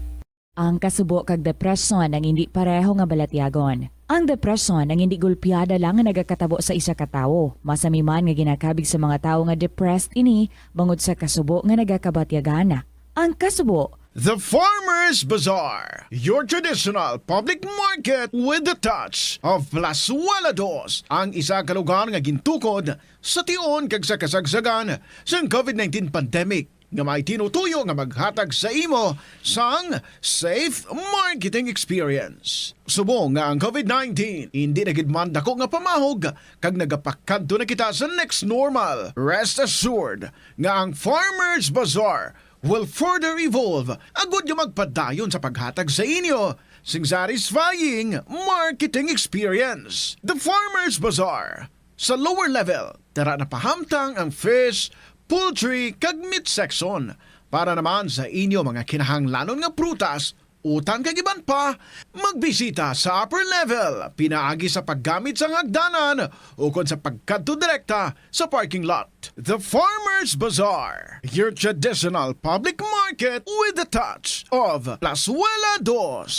[SPEAKER 14] Ang kasubo kag depresyon ang hindi pareho nga balatyagon. Ang depresyon ang hindi gulpiyada lang nga nagakatabo sa isa ka tawo. Masami man nga ginakabig sa mga tawo nga depressed ini bangod sa kasubo nga nagakabatyagana. Ang kasubo,
[SPEAKER 13] The Farmers Bazaar, your traditional public market with the touch of Plasualados, ang isa ka lugar nga gintukod sa tion kag sa kasagsagan sa COVID-19 pandemic nga may tinutuyo nga maghatag sa imo sang safe marketing experience. Subong nga ang COVID-19 hindi nagidman dako nga pamahog kag nagapakadto na kita sa next normal. Rest assured nga ang Farmers Bazaar will further evolve agud yung magpadayon sa paghatag sa inyo sing satisfying marketing experience. The Farmers Bazaar. Sa lower level, tara na pahamtang ang fish, poultry kag meat section para naman sa inyo mga kinahanglanon nga prutas Utan kagiban pa, magbisita sa upper level, pinaagi sa paggamit sa hagdanan o kon sa pagkadto direkta sa parking lot. The Farmers Bazaar, your traditional public market with a touch of Plazuela Dos.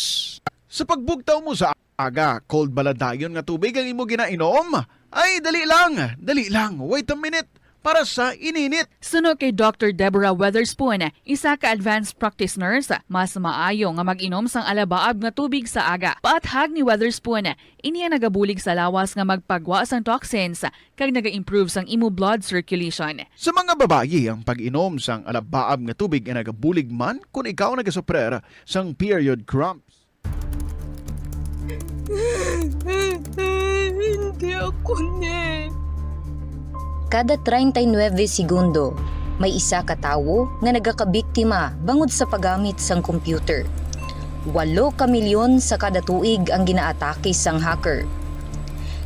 [SPEAKER 13] Sa pagbugtaw mo sa aga, cold baladayon nga tubig ang imo ginainom? Ay, dali lang, wait a minute. Para sa ininit.
[SPEAKER 8] Suno kay Dr. Deborah Weatherspoon, isa ka advanced practice nurse, mas maayo nga mag-inom sang alabaab nga tubig sa aga. Paathag ni Weatherspoon, iniya nagabulig sa lawas nga magpagwa sang toxins kag naga-improve sang imo blood circulation.
[SPEAKER 13] Sa mga babayi, ang pag-inom sang alabaab nga tubig ay nagabulig man kung ikaw nagasuprer sang period cramps.
[SPEAKER 4] Hindi ako ne.
[SPEAKER 6] Kada 39 segundo, may isa ka tawo nga nagakabiktima bangod sa paggamit sang computer. 8 ka milyon sa kada tuig ang ginaatake sang hacker.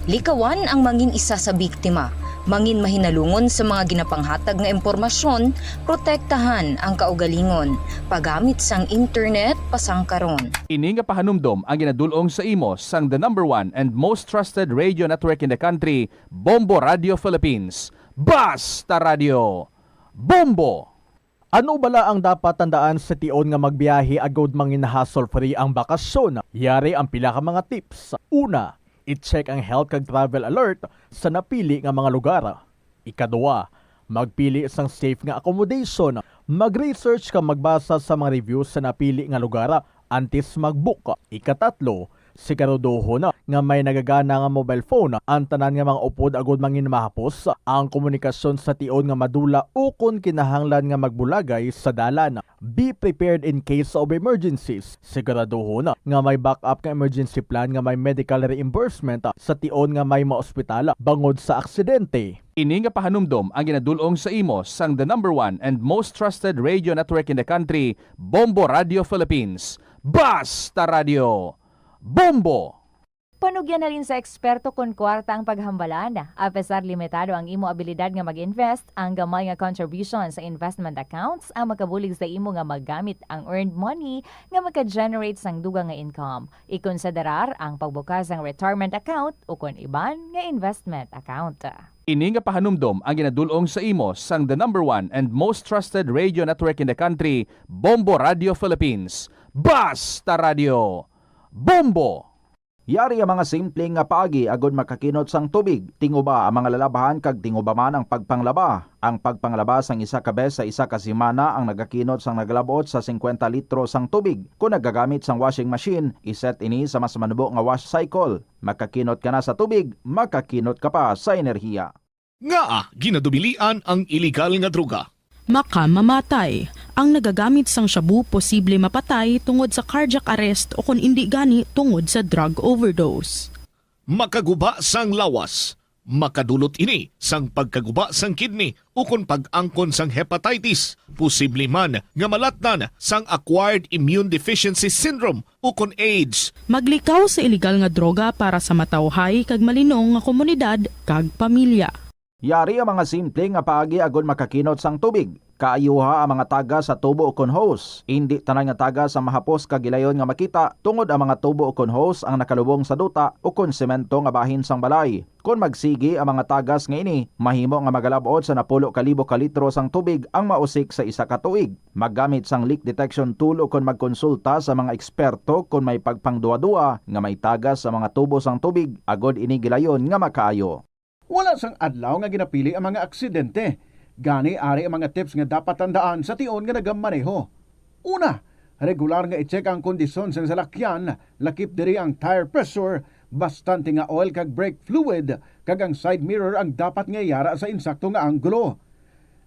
[SPEAKER 6] Likawan ang mangin isa sa biktima, mangin mahinalungon sa mga ginapanghatag nga impormasyon, protektahan ang kaugalingon, paggamit sang internet pasangkaron.
[SPEAKER 15] Ini nga pahanumdom ang ginadulong sa imo sang the #1 and most trusted radio network in the country, Bombo Radio Philippines. Basta Radio Bombo!
[SPEAKER 23] Ano bala ang dapat tandaan sa tion nga magbiyahe agod mangin hassle-free ang bakasyon? Yari ang pila ka mga tips. Una, i-check ang health kag travel alert sa napili nga mga lugar. Ikaduwa, magpili sang safe nga accommodation. Mag-research ka magbasa sa mga reviews sa napili nga lugar antes mag-book. Ikatatlo, siguraduho na nga may nagagana nga mobile phone ang tanan nga mga upod agod mangin mahapos ang komunikasyon sa tion nga madula o kung kinahanglan nga magbulagay sa dalan. Be prepared in case of emergencies. Siguraduho na nga may backup nga emergency plan nga may medical reimbursement sa tion nga may maospital bangod sa aksidente.
[SPEAKER 15] Ini nga pahanumdom ang ginadulong sa imo sang the #1 and most trusted radio network in the country, Bombo Radio Philippines. Basta Radio Bombo!
[SPEAKER 14] Panugyan na rin sa eksperto kung kwarta ang paghambalan. Apesar limitado ang imo abilidad nga mag-invest, ang gamay nga contribution sa investment accounts ang makabulig sa imo nga maggamit ang earned money nga maka-generate sang dugang nga income. Ikonsiderar ang pagbukas ng retirement account o kung iban nga investment account.
[SPEAKER 15] Ini nga pahanumdom ang ginadulong sa imo sang the #1 and most trusted radio network in the country, Bombo Radio Philippines. Basta Radio Bombo!
[SPEAKER 17] Yari ang mga simpleng nga paagi agod makakinot sang tubig. Tinguba ang mga lalabahan kag tinguba man ang pagpanglaba. Ang pagpanglaba sang isa ka bes sa isa ka semana ang nagakinot sang nagalabot sa 50 litro sang tubig. Kung nagagamit sang washing machine, iset ini sa mas manubo nga wash cycle. Makakinot ka na sa tubig, makakinot ka pa sa enerhiya.
[SPEAKER 24] Nga ginadubilian ang iligal nga droga.
[SPEAKER 25] Makamamatay. Ang nagagamit sang shabu posible mapatay tungod sa cardiac arrest o kung hindi gani tungod sa drug overdose.
[SPEAKER 24] Makaguba sang lawas. Makadulot ini sang pagkaguba sang kidney o kung pag-angkon sang hepatitis. Posible man nga malatnan sang acquired immune deficiency syndrome o kung AIDS.
[SPEAKER 25] Maglikaw sa iligal nga droga para sa matawhay kag malinong nga komunidad kag pamilya.
[SPEAKER 17] Yari ang mga simple nga paagi agod makakinot sang tubig. Kaayuha ang mga taga sa tubo o kon hose. Hindi tanan nga taga sa mahapos kagilayon nga makita tungod ang mga tubo o kon hose ang nakalubong sa duta o kon semento nga bahin sang balay. Kung magsigi ang mga tagas nga ini, mahimo nga magalabot sa 10,000 ka litro sang tubig ang mausik sa isa ka tuig. Maggamit sang leak detection tool o kung magkonsulta sa mga eksperto kung may pagpangduwa-duwa nga may tagas sa mga tubo sang tubig agod ini gilayon nga makaayo.
[SPEAKER 13] Wala sang adlaw nga ginapili ang mga aksidente. Gani ari ang mga tips nga dapat tandaan sa tion nga nagamaneho. Una, regular nga i-check ang kondisyon sa salakyan, lakip diri ang tire pressure, bastante nga oil kag brake fluid, kag ang side mirror ang dapat nga yara sa insakto nga anggulo.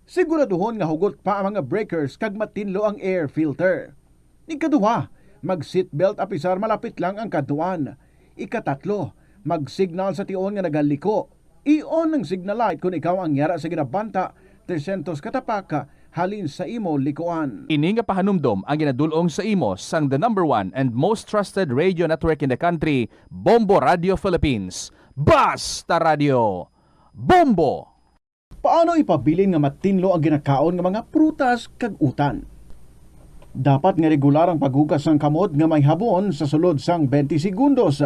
[SPEAKER 13] Siguraduhon nga hugot pa ang mga breakers kag matinlo ang air filter. Ikaduha, mag-seatbelt apisar malapit lang ang kaduan. Ikatatlo, mag-signal sa tion nga nagaliko. I-on ang signal light kung ikaw ang yara sa ginabanta 300 katapaka halin sa imo likuan.
[SPEAKER 15] Ini nga pahanumdom ang ginadulong sa imo sang the #1 and most trusted radio network in the country, Bombo Radio Philippines. Basta Radio Bombo!
[SPEAKER 13] Paano ipabilin nga matinlo ang ginakaon nga mga prutas kag utan? Dapat nga regular ang paghugas ng kamot nga may habon sa sulod sang 20 segundos.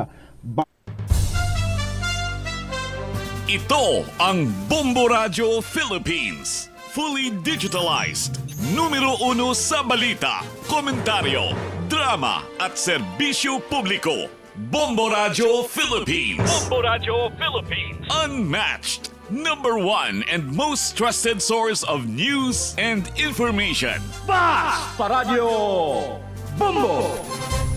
[SPEAKER 2] Ito ang Bombo Radio Philippines. Fully digitalized. Numero 1 sa balita, komentaryo, drama at serbisyo publiko. Bombo Radio Philippines. Bombo Radio Philippines. Unmatched. Number 1 and most trusted source of news and information.
[SPEAKER 5] Basta Radio Bombo!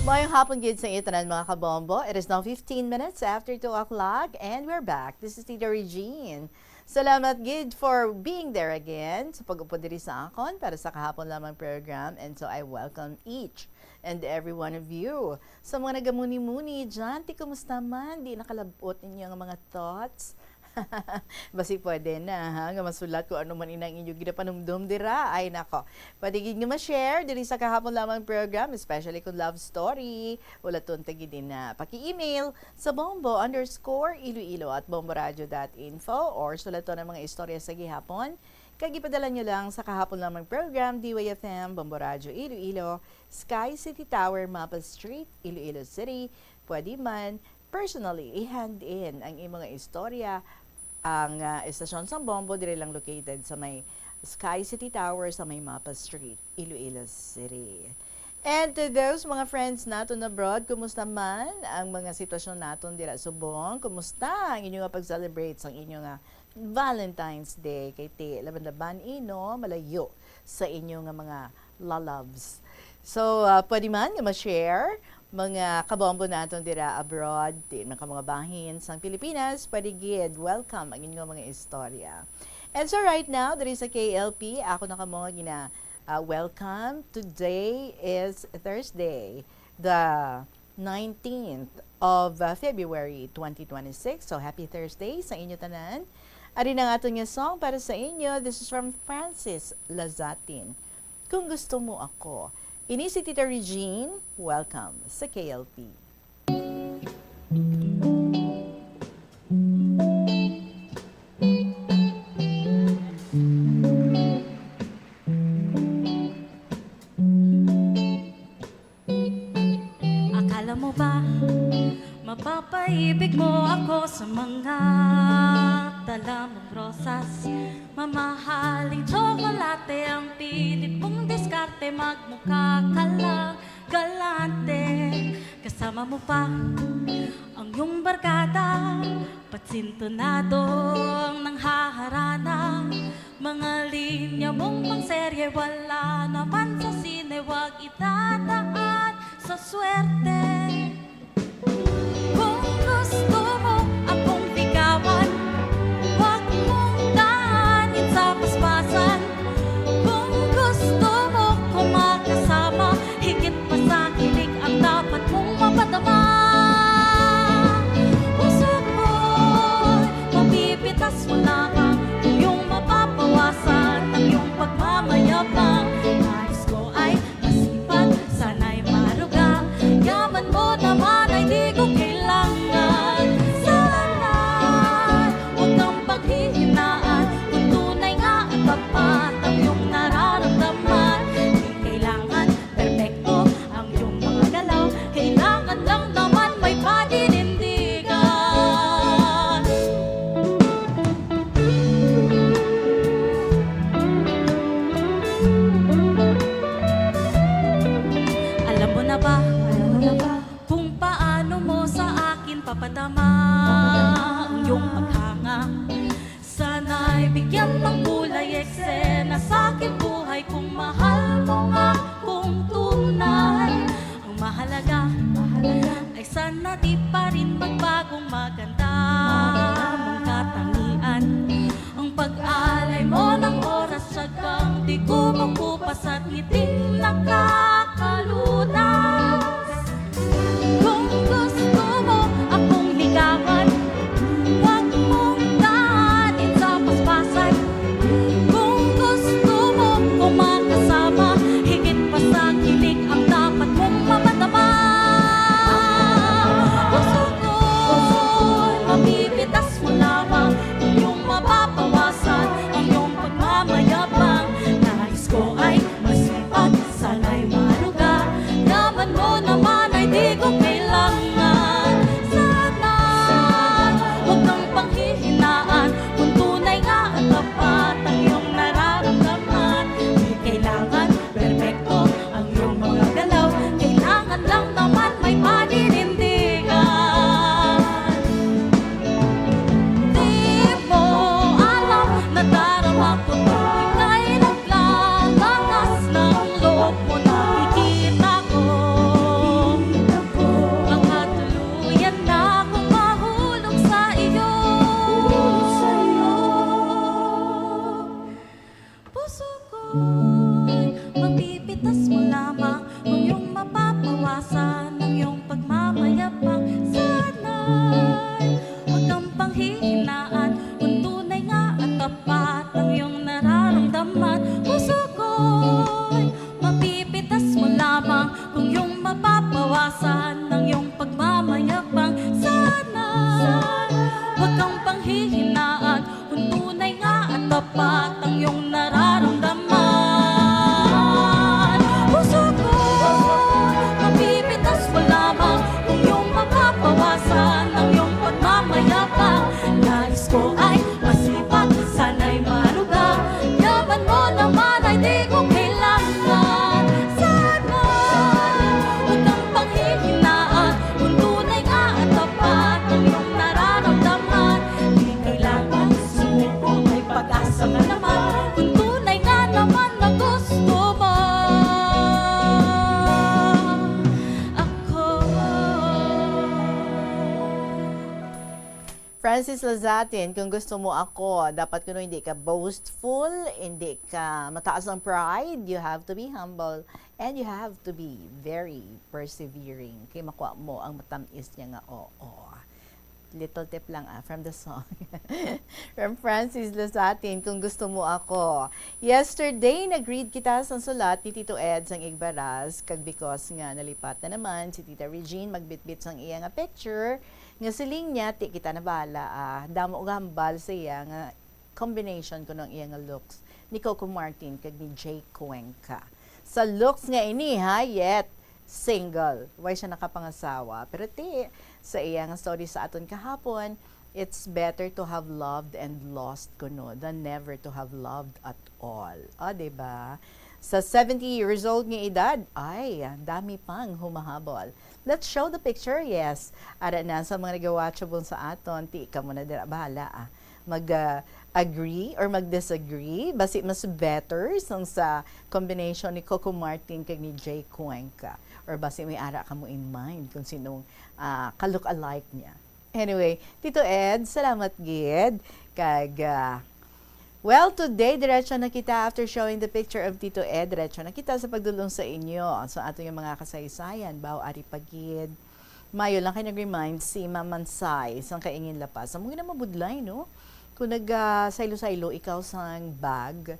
[SPEAKER 7] Mayong hapon gid sa itanan mga kabombo. It is now 15 minutes after 2 o'clock and we're back. This is Tita Regine. Salamat gid for being there again sa pag-upo diri sa akon para sa kahapon lamang program, and so I welcome each and every one of you. Sa mga nagamuni-muni dyan, kumusta man? Di nakalabot ninyo ang mga thoughts? Basi pwede na ha, nga masulat ko ano man inang inyo ginapanumdum dira. Ay nako, pwede gid nga ma-share diri sa kahapon lamang program, especially kung love story wala ton tagi din na paki-email sa bombo_iloilo@bomboradio.info or sulaton ang mga istorya sa gihapon kag ipadala nyo lang sa kahapon lamang program DYFM Bombo Radio Iloilo, Sky City Tower, Mapa Street, Iloilo City. Pwede man personally i-hand in ang imong istorya. Ang estasyon sa Bombo dire lang located sa may Sky City Tower sa may Mapa Street, Iloilo City. And to those mga friends naton abroad, kumusta man ang mga sitwasyon naton dira subong? Kumusta ang inyong pag-celebrate sa inyong Valentine's Day kay ti laban-laban ino malayo sa inyong mga loves. So pwede man nga ma-share mga kabombo naton dira abroad, di mga bahin sa Pilipinas, pwede gid welcome ang inyong mga istorya. And so right now, there is a KLP, ako na kamo gina welcome. Today is Thursday, the 19th of February 2026. So happy Thursday sa inyo tanan. Ari na nga aton nga song para sa inyo. This is from Francis Lazatin. Kung gusto mo ako. Ini si Tita Regine, welcome sa KLP.
[SPEAKER 11] Akala mo ba, mapapaibig mo ako sa mga dala mong rosas? Mamahaling tsokolate ang pilit mong diskarte, magmukha ka lang galante. Kasama mo pa ang iyong barkada, patsintonadong nang haharana. Mga linya mong pangserye, wala naman sa sine, wag itataat sa swerte. Kung gusto mo akong ligawan, wag mong daanin sa paspasan. Kung gusto mo kong makasama, higit pa sa kilig ang dapat mong mapadama. Puso ko'y mapipitas mo lamang, iyong mapapawasan ang iyong pagmamayabang. Nais ko ay masipag, sana'y maruga, yaman mo naman ay di ko kailangan. Sana huwag kang paghihinaan, kung tunay nga at tapat ang iyong nararamdaman. Di kailangan perfecto ang iyong mga galaw, kailangan lang naman may paninindigan. Alam mo na ba kung paano mo sa akin papadama ang iyong paghanga? Sana'y bigyan ng kulay eksena sa aking buhay, kung mahal mo nga kung tunay. Ang mahalaga ay sana di pa rin magbagong maganda mong katangian. Ang pag-alay mo ng oras, sagang di kumukupas at ngiting nakakalunas. Kung gusto mo akong ligawan, wag mong daanin sa paspasan. Kung gusto mo kong makasama, higit pa sa kilig ang dapat mong mapadama. Puso ko'y mapipitas mo lamang, iyong mapapawasan ang iyong pagmamayabang. Nais ko ay masipag, sana'y kung ika'y naglalakas ng loob mo, nakikita ko baka tuluyan na akong mahulog sa iyo. Puso ko'y mapipitas mo lamang kung iyong mapapawasan ng iyong pagmamayabang. Sana'y huwag kang panghihinaan kung tunay nga at tapat ang iyong nararamdaman. Puso ko'y mapipitas mo lamang kung iyong mapapawasan ng iyong pagmamayabang. Sana'y huwag kang panghihinaan kung tunay nga at tapat ang iyong nararamdaman. Puso ko'y mapipitas mo lamang kung iyong mapapawasan ng iyong pagmamayabang. Nais ko ay masipag, sana'y maluga, yaman mo naman ay di ko kailangan. Sana huwag kang panghihinaan kung tunay nga at tapat ang iyong nararamdaman. Di kailangan sumuko, may pag-asa ka naman kung tunay nga naman na gusto mo ako.
[SPEAKER 7] Francis Lazatin, kung gusto mo ako, dapat kuno hindi ka boastful, hindi ka mataas ng pride, you have to be humble, and you have to be very persevering. Kaya makuha mo ang matamis niya nga oo. Little tip lang from the song. From Francis Lazatin, kung gusto mo ako. Yesterday, nag-read kita sa sulat ni Tito Ed sang Igbaras, kag because nga nalipat na naman si Tita Regine magbitbit sang iya nga picture, nga siling niya, ti kita na bala, damo gambal sa iya nga combination ko ng iya nga looks ni Coco Martin kag ni Jay Cuenca. Sa looks nga ini yet single. Why siya nakapangasawa? Pero sa iya nga story sa aton kahapon, it's better to have loved and lost kuno than never to have loved at all. Diba? Sa 70 years old nga edad, ay, dami pang humahabol. Let's show the picture, yes. Ara na sa mga nag-watchable sa aton, ti ka muna dira bahala mag-agree or mag-disagree. Basi mas better sa combination ni Coco Martin kag ni Jay Cuenca. Or basi may ara ka mo in mind kung sinong ka-look-alike niya. Anyway, Tito Ed, salamat gid. Kag, well, today, diretso na kita after showing the picture of Tito Ed, diretso na kita sa pagdulong sa inyo. So, ato yung mga kasaysayan, baw, ari pagid. Mayo lang kayo nag-remind si Mamansay, isang kaingin lapas. Ang mga na mabudlay, no? Kung nag-saylo-saylo, ikaw sang bag,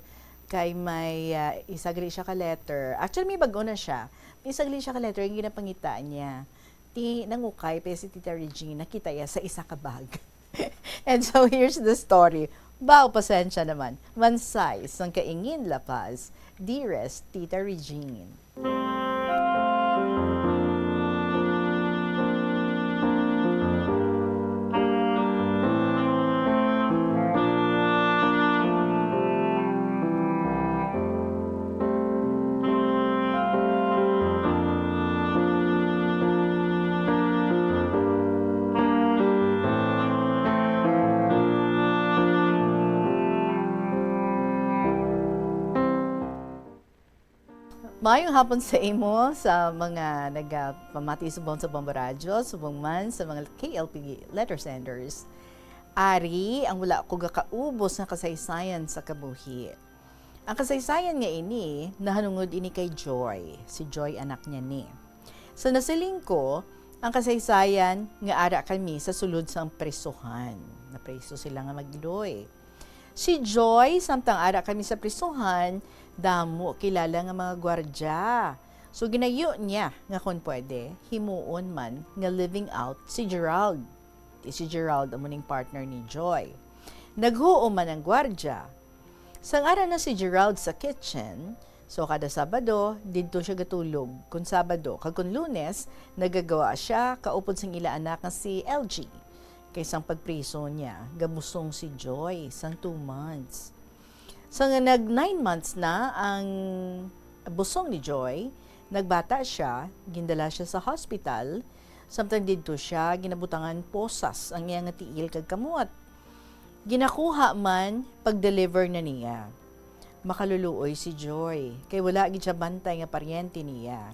[SPEAKER 7] kay may isagli siya ka letter. Actually, may bago na siya. May isagli siya ka letter, yung ginapangitaan niya. Nangukay, pa si Tita Regina, nakita niya sa isa ka bag. And so, here's the story. Bao, pasensya naman. Mansay, sang kaingin lapas. Dearest Tita Regine. Mayong hapon sa imo, sa mga nagpamati subong sa Bombo Radio, subong man sa mga KLP letter senders. Ari, ang wala ko gakaubos na kasaysayan sa kabuhi. Ang kasaysayan nga ini, nahanungod ini kay Joy. Si Joy anak niya ni. Sa nasiling ko, ang kasaysayan nga ara kami sa sulod sang presuhan. Napreso sila nga magloy. Si Joy, samtang ara kami sa presuhan, damo kilala nga mga gwardya. So ginayo niya nga kung pwede, himuon man nga living out si Gerald. Si Gerald ang muning partner ni Joy. Naghuo man ang gwardya. Sang ara na si Gerald sa kitchen, so kada Sabado, didto siya gatulog. Kung Sabado, kag kung Lunes, nagagawa siya kaupod sang ila anak nga si LG. Kaysang pagpriso niya, gabusong si Joy sang 2 months. So nga nag 9 months na ang busong ni Joy, nagbata siya, gindala siya sa hospital, samtang didto siya, ginabutangan posas ang iya nga tiil kag kamuat. Ginakuha man pag-deliver na niya. Makaluluoy si Joy, kay wala gid siya bantay nga paryente niya.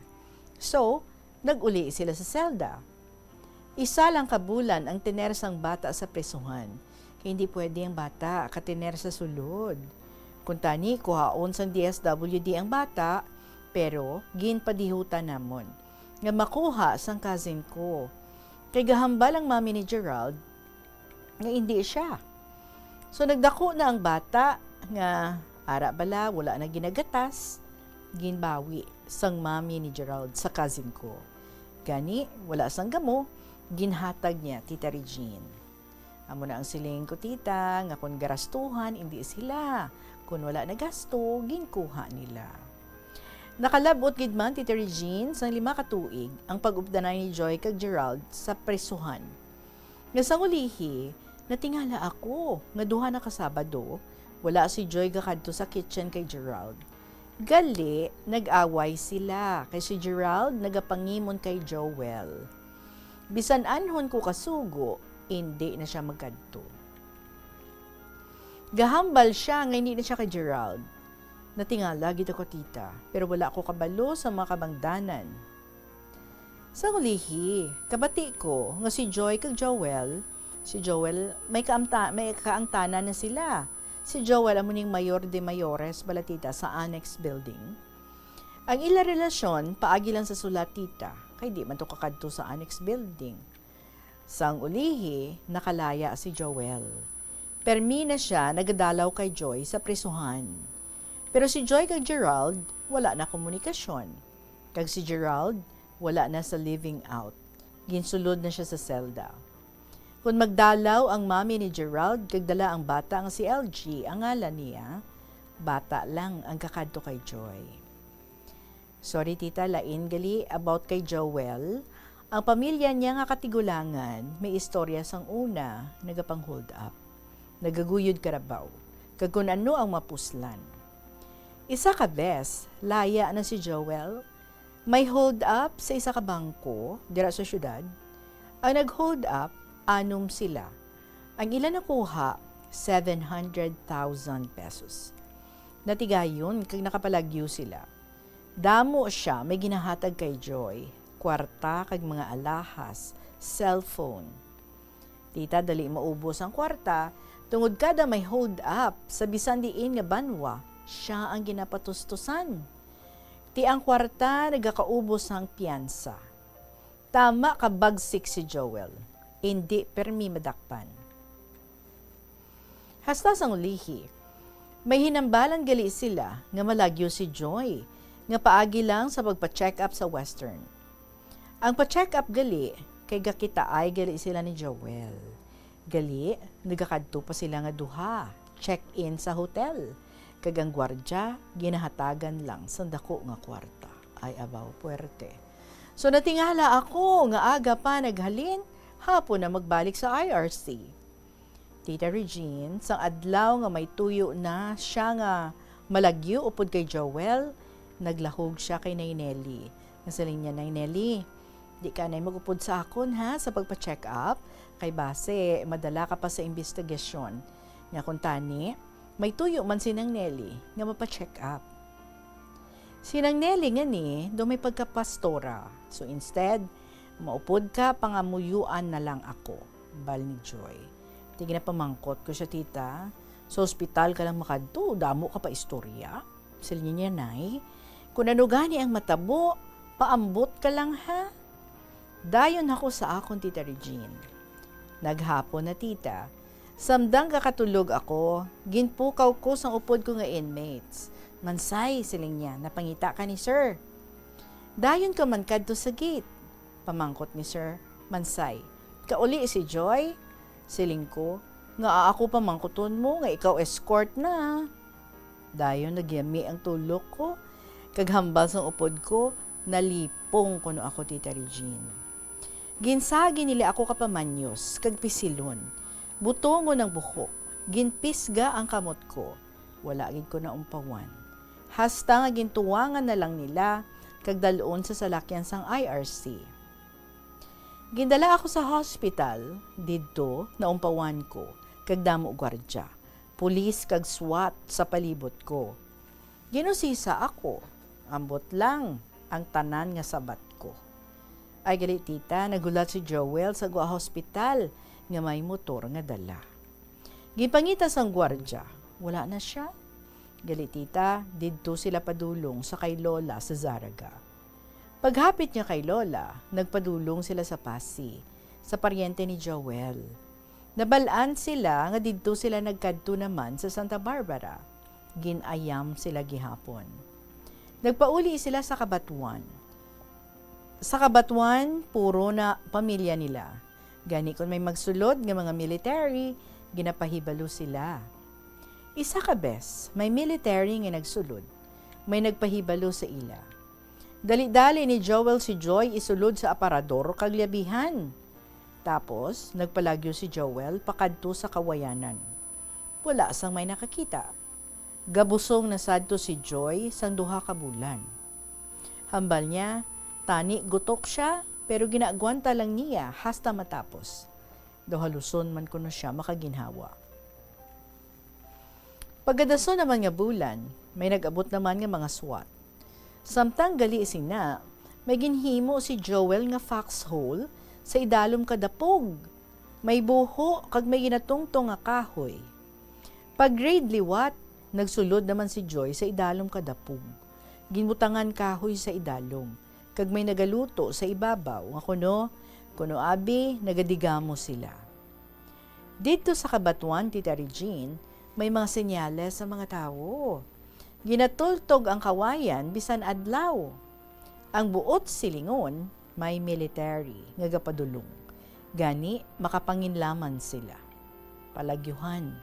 [SPEAKER 7] So, nag-uli sila sa selda. Isa lang kabulan ang tinersang bata sa presuhan. Kaya hindi pwede ang bata katiner sa sulod. Kung tani, kuhaon sang DSWD ang bata, pero ginpadihutan namon. Nga makuha sang cousin ko. Kay gahambal ang mami ni Gerald, nga hindi siya. So nagdako na ang bata, nga ara bala, wala na ginagatas, ginbawi sang mami ni Gerald sa cousin ko. Gani, wala sang gamo, ginhatag niya Tita Regine. Amo na ang siling ko tita, nga kung garastuhan, hindi sila. Kung wala na gasto, ginkuha nila. Nakalabot gid man Tita Regine sang 5 ka tuig ang pag-updanay ni Joy kag Gerald sa presuhan. Nga sa ulihi, natingala ako nga duha na ka Sabado, wala si Joy gakadto sa kitchen kay Gerald. Gali, nag-away sila kay si Gerald nagapangimon kay Joel. Bisan anhon ko kasugo, hindi na siya magkadto. Gahambal siya nga hindi na siya kay Gerald. Natingala gid ako tita, pero wala ako kabalo sa mga kabangdanan. Sa ulihi, kabati ko nga si Joy kag Joel, si Joel may kaangtanan na sila. Si Joel amuning mayor de mayores balatita sa annex building. Ang ila relasyon paagi lang sa sulat tita, kay di man to kakadto sa annex building. Sang ulihi, nakalaya si Joel. Permi na siya nagadalaw kay Joy sa prisuhan. Pero si Joy kag Gerald, wala na komunikasyon. Kag si Gerald, wala na sa living out. Ginsulod na siya sa selda. Kung magdalaw ang mami ni Gerald, kagdala ang bata ang si LG, ang ngalan niya, bata lang ang kakadto kay Joy. Sorry tita, lain gali about kay Joel. Ang pamilya niya nga katigulangan, may istorya sang una, nagapang hold up. Nagaguyod karabaw, kag kung ano ang mapuslan. Isa ka bes, laya na si Joel, may hold up sa isa ka bangko, dira sa syudad. Ang nag-hold up, anom sila. Ang ilan nakuha, 700,000 pesos. Natigayon, kag nakapalagyo sila. Damo siya, may ginahatag kay Joy, kwarta kag mga alahas, cellphone. Tita, dali maubos ang kwarta, tungod kada may hold up, sa bisan diin nga banwa, siya ang ginapatustusan. Ti ang kwarta, nagakaubos ang piyansa. Tama ka bagsik si Joel. Hindi permi madakpan. Hasta sang ulihi, may hinambalan gali sila nga malagyo si Joy, nga paagi lang sa pagpa-check up sa Western. Ang pa-check up gali, kay gakita ay gali sila ni Joel. Gali, nagakadto pa sila nga duha, check-in sa hotel. Kag ang gwardya, ginahatagan lang sa dako nga kwarta. Ay abaw puwerte. So natingala ako nga aga pa naghalin, hapon na magbalik sa IRC. Tita Regine, sang adlaw nga may tuyo na siya nga malagyo upod kay Joel, naglahog siya kay Nay Nelly. Nasaling niya, Nay Nelly, di ka na magupod sa akon ha sa pagpa-check up, kay base madala ka pa sa investigasyon. Nga kung tani, may tuyo man sinang Nelly nga mapa-check up. Sinang Nelly nga ni, do may pagkapastora. So instead, maupod ka, pangamuyuan na lang ako. Bal ni Joy. Tingin na pamangkot ko siya, tita. Sa ospital ka lang makadto, damo ka pa istorya. Sila niya, Nay. Kung ano gani ang matabo, paambot ka lang ha. Dayon ako sa akong Tita Regine. Naghapon na tita. Samdang kakatulog ako, ginpukaw ko sang upod ko nga inmates. Mansay, siling niya, napangita ka ni sir. Dayon ka man kadto sa gate. Pamangkot ni Sir Mansay. Kauli si Joy. Siling ko, nga ako pamangkoton mo, nga ikaw escort na. Dayon nagyami ang tulok ko. Kaghambal sang upod ko, nalipong kuno ako Tita Regine. Ginsagi nila ako kapamanyos, kag pisilon. Butongo ng buhok, ginpisga ang kamot ko. Wala gid ko na umpawan. Hasta nga gintuwangan na lang nila, kag dalon sa salakyan sang IRC. Gindala ako sa hospital, didto, naumpawan ko, kag damo gwardya, pulis kag SWAT sa palibot ko. Ginusisa ako, ambot lang ang tanan nga sabat ko. Ay gali tita, nagulat si Joel sa Gua Hospital nga may motor nga dala. Gipangita sang gwardya, wala na siya. Gali tita, didto sila padulong sa kay Lola sa Zaraga. Paghapit niya kay Lola, nagpadulong sila sa Pasig, sa paryente ni Joel. Nabalaan sila nga didto sila nagkadto naman sa Santa Barbara. Ginayam sila gihapon. Nagpauli sila sa Kabatuan. Sa Kabatuan, puro na pamilya nila. Gani kung may magsulod nga mga military, ginapahibalo sila. Isa ka bes, may military nga nagsulod. May nagpahibalo sa ila. Dali-dali ni Joel si Joy isulod sa aparador kag liabihan. Tapos, nagpalagyo si Joel pakadto sa kawayanan. Wala sang may nakakita. Gabusong nasadto si Joy sang 2 ka bulan. Hambal niya, tani gutok siya, pero ginagwanta lang niya hasta matapos. Haluson man kuno siya makaginhawa. Pagadaso naman nga bulan, may nag-abot naman nga mga SWAT. Samtang gali sina, may ginhimo si Joel nga foxhole sa idalom kadapog. May buho kag may ginatungtong nga kahoy. Pag grade liwat, nagsulod naman si Joy sa idalom kadapog. Ginbutangan kahoy sa idalom. Kag may nagaluto sa ibabaw, nga kuno abi, nagadigamo sila. Dito sa Kabatuan, Tita Regine, may mga senyales sa mga tao. Ginatultog ang kawayan bisan adlaw. Ang buot silingon, may military nga gapadulong. Gani, makapanginlaman sila. Palagyuhan.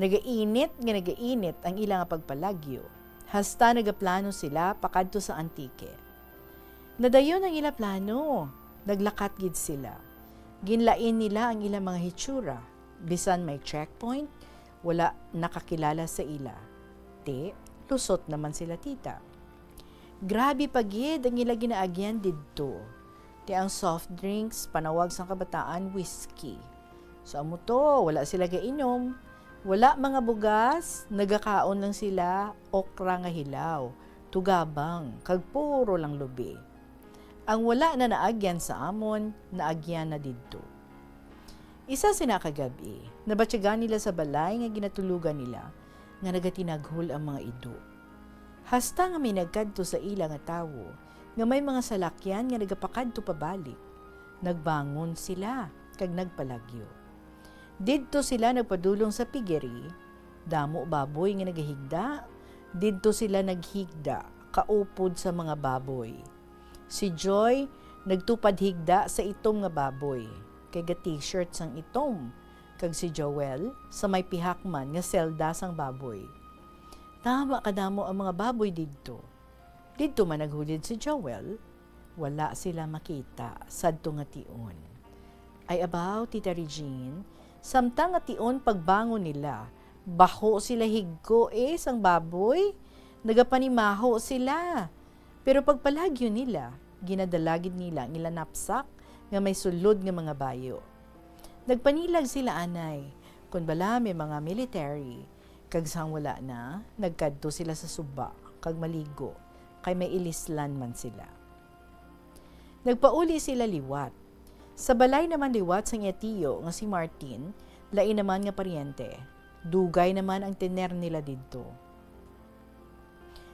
[SPEAKER 7] Nagainit ang ilang pagpalagyo. Hasta nagaplano sila pakadto sa Antique. Nadayon ang ilang plano. Naglakat gid sila. Ginlain nila ang ilang mga hitsura. Bisan may checkpoint, wala nakakilala sa ila. Lusot naman sila tita. Grabe pagid ang ila ginaagyan didto. Ang soft drinks, panawag sa kabataan, whiskey. Sa amo to, wala sila gainom. Wala mga bugas, nagakaon lang sila, okra nga hilaw, tugabang, kag puro lang lubi. Ang wala na naagyan sa amon, naagyan na didto. Isa sinakagabi, nabatyagan nila sa balay nga ginatulugan nila, nga nagatinaghol ang mga ido. Hasta nga may nagkadto sa ila nga tawo, nga may mga salakyan nga nagapakadto pabalik. Nagbangon sila, kag nagpalagyo. Didto sila nagpadulong sa piggery, damo baboy nga nagahigda. Didto sila naghigda, kaupod sa mga baboy. Si Joy nagtupad higda sa itom nga baboy, kay ga t-shirt sang itom. Kag si Joel sa may pihakman nga selda sang baboy. Tama kadamo ang mga baboy didto. Didto man naghulid si Joel, wala sila makita sadto nga tion. Ay abaw, Tita Regine, samtang nga tion pagbangon nila, baho sila higko sang baboy, nagapanimaho sila. Pero pagpalagyo nila, ginadalagid nila ang ilang napsak nga may sulod nga mga bayo. Nagpanilag sila anay, kung bala may mga military, kag sang wala na, nagkadto sila sa suba, kag maligo, kay may ilislan man sila. Nagpauli sila liwat. Sa balay naman liwat sang iyatiyo nga si Martin, lain naman nga paryente. Dugay naman ang tener nila didto.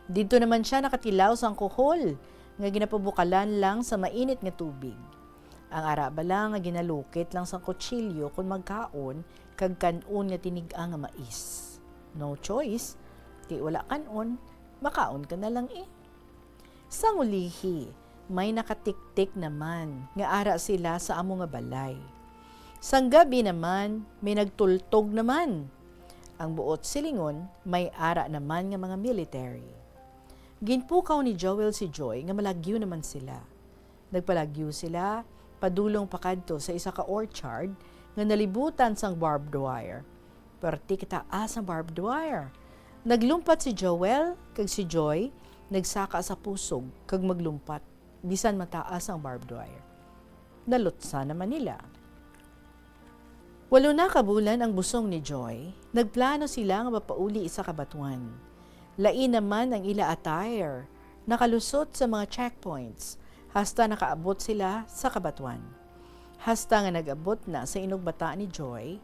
[SPEAKER 7] Didto naman siya nakatilaw sang kuhol, nga ginapabukalan lang sa mainit nga tubig. Ang ara bala nga ginalukit lang sang kutsilyo kung magkaon, kag kanon nga tinigang nga mais. No choice, ti wala kanon, makaon ka na lang Sang ulihi, may nakatiktik naman, nga ara sila sa amo nga balay. Sang gabi naman, may nagtultog naman. Ang buot silingon, may ara naman nga mga military. Ginpukaw ni Joel si Joy nga malagyo naman sila. Nagpalagyo sila, padulong pakadto sa isa ka orchard nga nalibutan sang barbed wire. Perti kitaas ang barbed wire. Naglumpat si Joel kag si Joy, nagsaka sa pusog kag maglumpat bisan mataas ang barbed wire. Nalutsa naman nila. Walo na kabulan ang busong ni Joy, nagplano sila nga mapauli sa kabatuan. Lain naman ang ila attire, nakalusot sa mga checkpoints, hasta nakaabot sila sa kabatuan. Hasta nga nag-abot na sa inugbata ni Joy,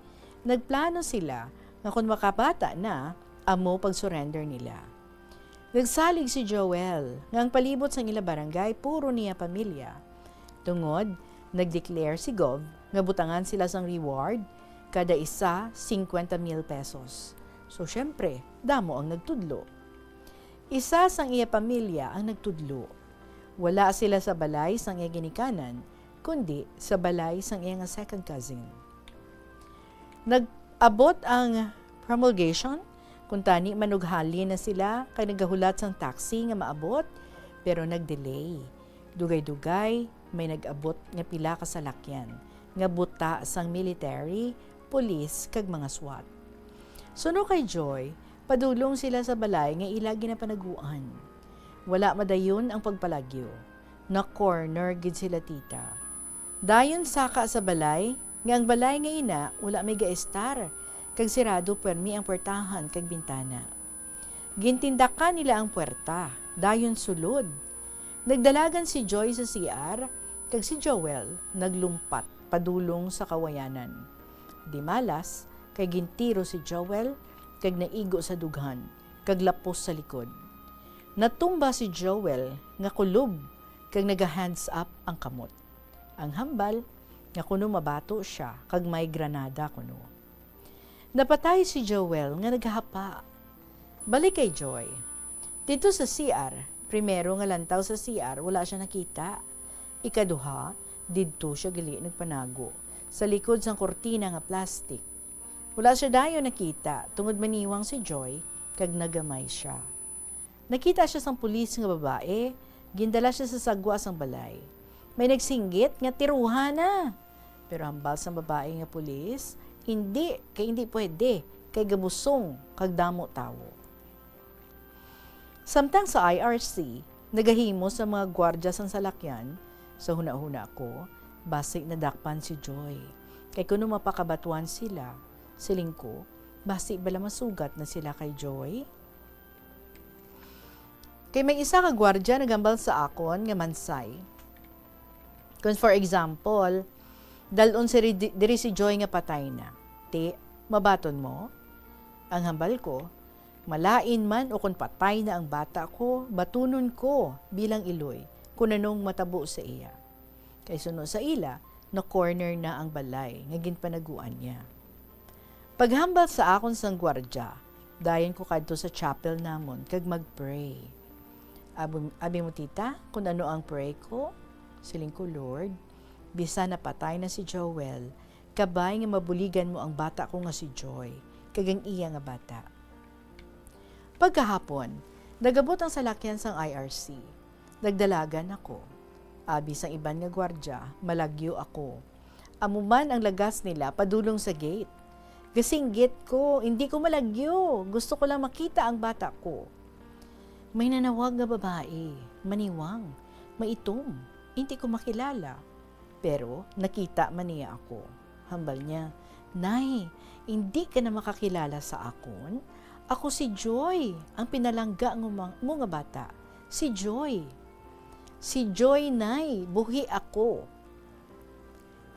[SPEAKER 7] nagplano sila nga kung makabata na, amo pag-surrender nila. Nagsalig si Joel nga ang palibot sa ila barangay puro niya pamilya. Tungod, nag-declare si Gov nga butangan sila sang reward, kada isa 50,000 pesos. So syempre, damo ang nagtudlo. Isa sang iya pamilya ang nagtudlo. Wala sila sa balay sang iya ginikanan, kundi sa balay sang iya nga second cousin. Nag-abot ang promulgation, kung tani manughali na sila kay nagahulat sang taxi nga maabot, pero nag-delay. Dugay-dugay, may nag-abot nga pila ka salakyan, nga buta sang military, police, kag mga SWAT. Suno kay Joy, padulong sila sa balay nga ila ginapanaguan. Wala madayon ang pagpalagyo. Na-corner gid sila tita. Dayon saka sa balay, nga ang balay nga ina, wala may gaestar, kag sirado permi ang puertahan kag bintana. Gintindakan nila ang puerta, dayon sulod. Nagdalagan si Joy sa CR, kag si Joel naglumpat padulong sa kawayanan. Di malas, kay gintiro si Joel, kag naigo sa dughan, kag lapos sa likod. Natumba si Joel nga kulob, kag naga-hands up ang kamot. Ang hambal, nga kuno mabato siya, kag may granada kuno. Napatay si Joel nga naghahapa. Balik kay Joy. Dito sa CR, primero nga lantaw sa CR, wala siya nakita. Ikaduha, didto siya gali nagpanago. Sa likod sang kortina nga plastic. Wala siya dayo nakita, tungod maniwang si Joy, kag nagamay siya. Nakita siya sang pulis nga babae, gindala siya sa sagwa sang balay. May nagsinggit nga tiruha na. Pero hambal sang babae nga pulis, hindi pwede, kay gabusong, kag damo tawo. Samtang sa IRC, nagahimo sa mga gwardya sang salakyan, sa huna-huna ko, basi nadakpan si Joy. Kay kuno mapakabatuan sila, siling ko, basi bala masugat na sila kay Joy. Kay may isa ka gwardya nagambal sa akon nga mansay. Kung for example, dalon diri si Joy nga patay na. Ti, mabaton mo? Ang hambal ko, malain man o kung patay na ang bata ko, batunon ko bilang iloy kung anong matabo sa iya. Kay suno sa ila, na corner na ang balay, nga ginpanaguan niya. Paghambal sa akon sang gwardya, dayon ko kadto sa chapel namon, kag mag-pray. Abi mo tita, kung ano ang pray ko? Siling ko, Lord, bisa napatay na si Joel, kabay nga mabuligan mo ang bata ko nga si Joy, kagang iya nga bata. Pagkahapon, nagabot ang salakyan sang IRC. Nagdalagan ako. Abi sang iban nga gwardya, malagyo ako. Amuman ang lagas nila padulong sa gate. Gasinggit ko, hindi ko malagyo. Gusto ko lang makita ang bata ko. May nanawag nga babae, maniwang, maitom. Hindi ko makilala. Pero nakita man niya ako. Hambal niya, Nay, hindi ka na makakilala sa akon? Ako si Joy, ang pinalangga mo nga bata. Si Joy. Si Joy, Nay, buhi ako.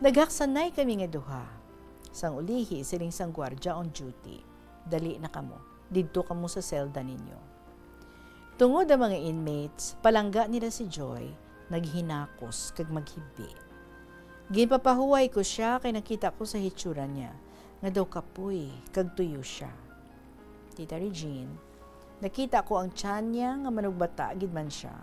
[SPEAKER 7] Naghaksanay kami nga duha. Sang ulihi, siling sang gwardya on duty. Dali na kamo. Didto kamo sa selda ninyo. Tungod ang mga inmates, palangga nila si Joy, naghinakos kag maghibi. Ginpapahuway ko siya kay nakita ko sa hitsura niya, nga daw kapoy, kag tuyo siya. Tita Regine, nakita ko ang tiyan niya nga manugbata gid man siya.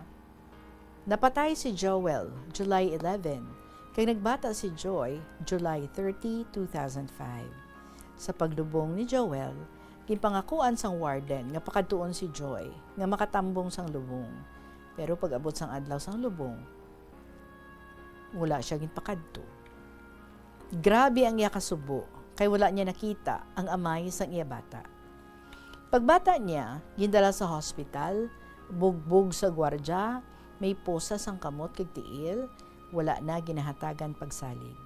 [SPEAKER 7] Napatay si Joel, July 11, kay nagbata si Joy, July 30, 2005. Sa paglubong ni Joel, ginpangakuan sang warden nga pakadtuon si Joy nga makatambong sang lubong. Pero pag abot sang adlaw sang lubong, wala siya ginpakadto. Grabe ang iya kasubo, kay wala niya nakita ang amay sang iya bata. Pagbata niya, gindala sa hospital, bugbog sa gwardya, may posa sang kamot kag tiil, wala na ginahatagan pagsalig.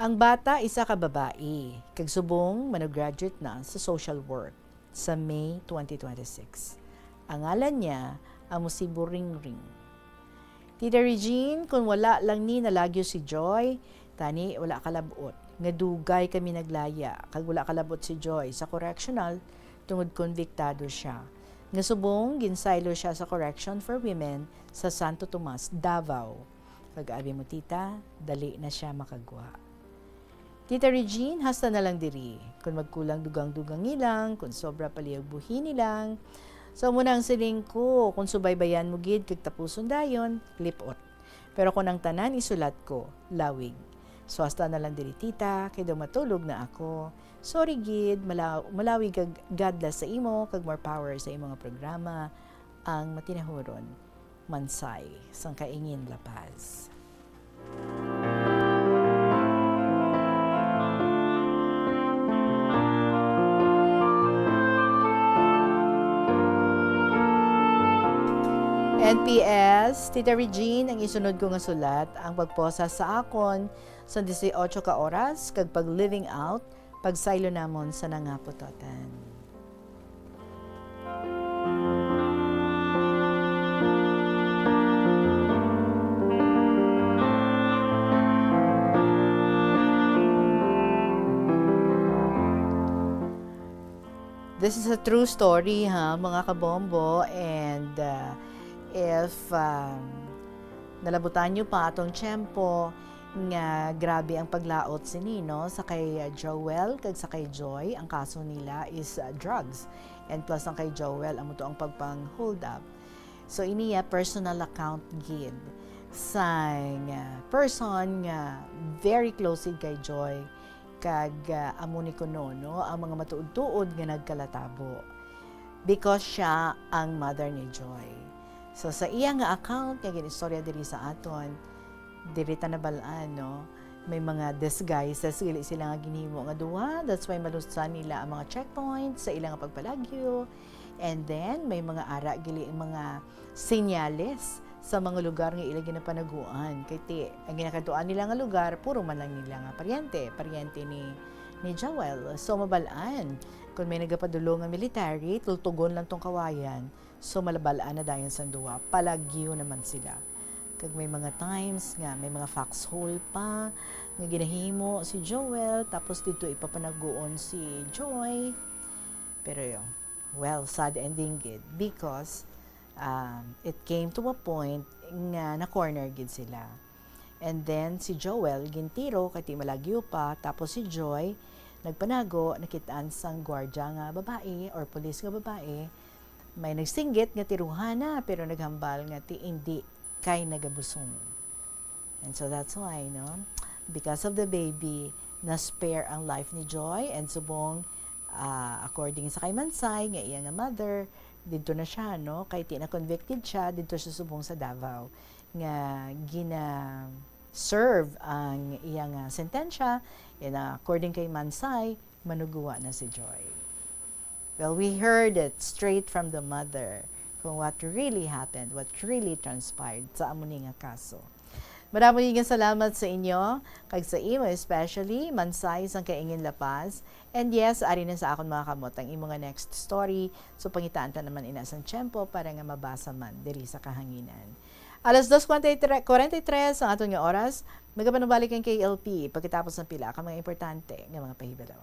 [SPEAKER 7] Ang bata isa ka babae, kag subong manograduate na sa social work sa May 2026. Ang ngalan niya amo si Buringring. Tita Regine, kung wala lang ni nalagyo si Joy, tani wala kalabot. Nga dugay kami naglaya, kag wala kalabot si Joy sa correctional tungod konbiktado siya. Nga subong ginsaylo siya sa Correction for Women sa Santo Tomas, Davao. Kag abi mo tita, dali na siya makagwa. Tita Regine, hasta na lang diri. Kung magkulang dugang-dugang ilang, kung sobra paliyag buhi nilang. So muna ang siling ko, kung subaybayan mo gid kag tapuson dayon, lipot. Pero kung ang tanan isulat ko, lawig. So hasta na lang diri tita, kay daw matulog na ako. Sorry gid, malawig kag God bless sa imo, kag more power sa imong programa. Ang matinahuron, Mansay, sang Kaingin, La Paz. NPS, Tita Regine, ang isunod ko nga sulat, ang pagposa sa akon sa 18 ka oras, kag pag living out, pagsaylo namon sa nangaputotan. This is a true story, mga kabombo, and if nalabutan nyo pa atong tiyempo nga grabe ang paglaot sini, no? Sa kay Joel kag sa kay Joy, ang kaso nila is drugs, and plus ang kay Joel amo to ang pagpang hold up. So iniya personal account gid sang person nga very close kay Joy kag amo ni kuno, no? Ang mga matuod-tuod nga nagkalatabo because siya ang mother ni Joy. So sa iya nga account, nga ginistorya diri sa aton, diri ta nabalaan, no? May mga disguises, gili sila nga ginhimo nga duwa. That's why malusan nila ang mga checkpoints sa ilang pagpalagyo. And then, may mga ara, gili mga senyales sa mga lugar nga ilang ginapanaguan. Kaya ang ginakaduan nila nga lugar, puro man lang nila nga paryente ni Joel. So mabalaan, kung may nagapadulo nga military, tultugon lang tong kawayan. So malabalaan na dayon sa duwa, palagyo naman sila. Kag may mga times nga, may mga foxhole pa, nga ginahimo si Joel, tapos dito ipapanaguon si Joy. Pero yun, well, sad ending gid because it came to a point nga na-corner gid sila. And then si Joel, gintiro, kati malagyo pa, tapos si Joy, nagpanago, nakitaan sang gwardya nga babae or police nga babae, may nagsinggit nga tiruhana pero naghambal nga ti hindi kay nagabusong. And so that's why, no? Because of the baby, na-spare ang life ni Joy and subong according sa kay Mansay nga iya nga mother, dito na siya, no? Kay ti na convicted siya, dito siya subong sa Davao nga serve ang iya nga sentensya, and according kay Mansay, manuguwa na si Joy. Well, we heard it straight from the mother kung what really happened, what really transpired sa amuni nga kaso. Maraming salamat sa inyo, kag sa imo especially, Mansay sang Kaingin, La Paz. And yes, ari na sa akon mga kamot ang imo nga next story. So pangitaan ta naman inasang tiyempo para nga mabasa man diri sa kahanginan. Alas 2:43 ang aton nga oras, magapanubalik ang KLP pagkatapos ng pila ka mga importante nga mga pahibalaw.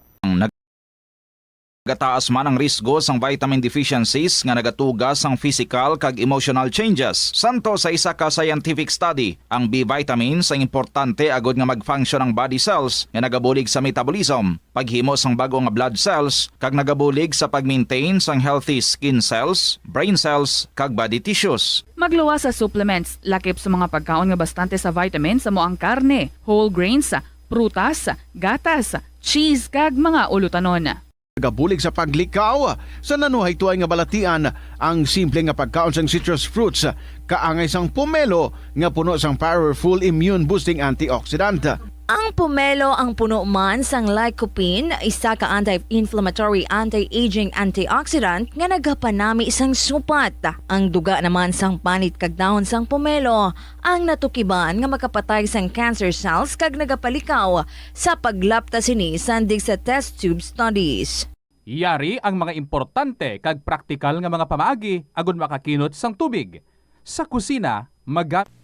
[SPEAKER 17] Gataas man ang risgo sang vitamin deficiencies nga nagatugas sang physical kag emotional changes. Santo sa isa ka scientific study, ang B vitamins ang importante agod nga mag-function ang body cells nga nagabulig sa metabolism, paghimo sang bago nga blood cells kag nagabulig sa pag-maintain sang healthy skin cells, brain cells kag body tissues.
[SPEAKER 8] Magluwa sa supplements, lakip sa mga pagkaon nga bastante sa vitamins sa moang karne, whole grains, prutas, gatas, cheese kag mga ulutanon.
[SPEAKER 13] Gabulig sa paglikaw sa nanuhay tuay nga balatian ang simple nga pagkaon sang citrus fruits kaangay sang pomelo nga puno sang powerful immune boosting antioxidant.
[SPEAKER 22] Ang pomelo ang puno man sang lycopene, isa ka anti-inflammatory, anti-aging antioxidant nga nagapanami sang supat. Ang duga naman sang panit kag dahon sang pomelo ang natukiban nga makapatay sang cancer cells kag nagapalikaw sa paglapta sini sandig sa test tube studies.
[SPEAKER 15] Yari ang mga importante kag praktikal nga mga pamaagi agon makakinot sang tubig. Sa kusina,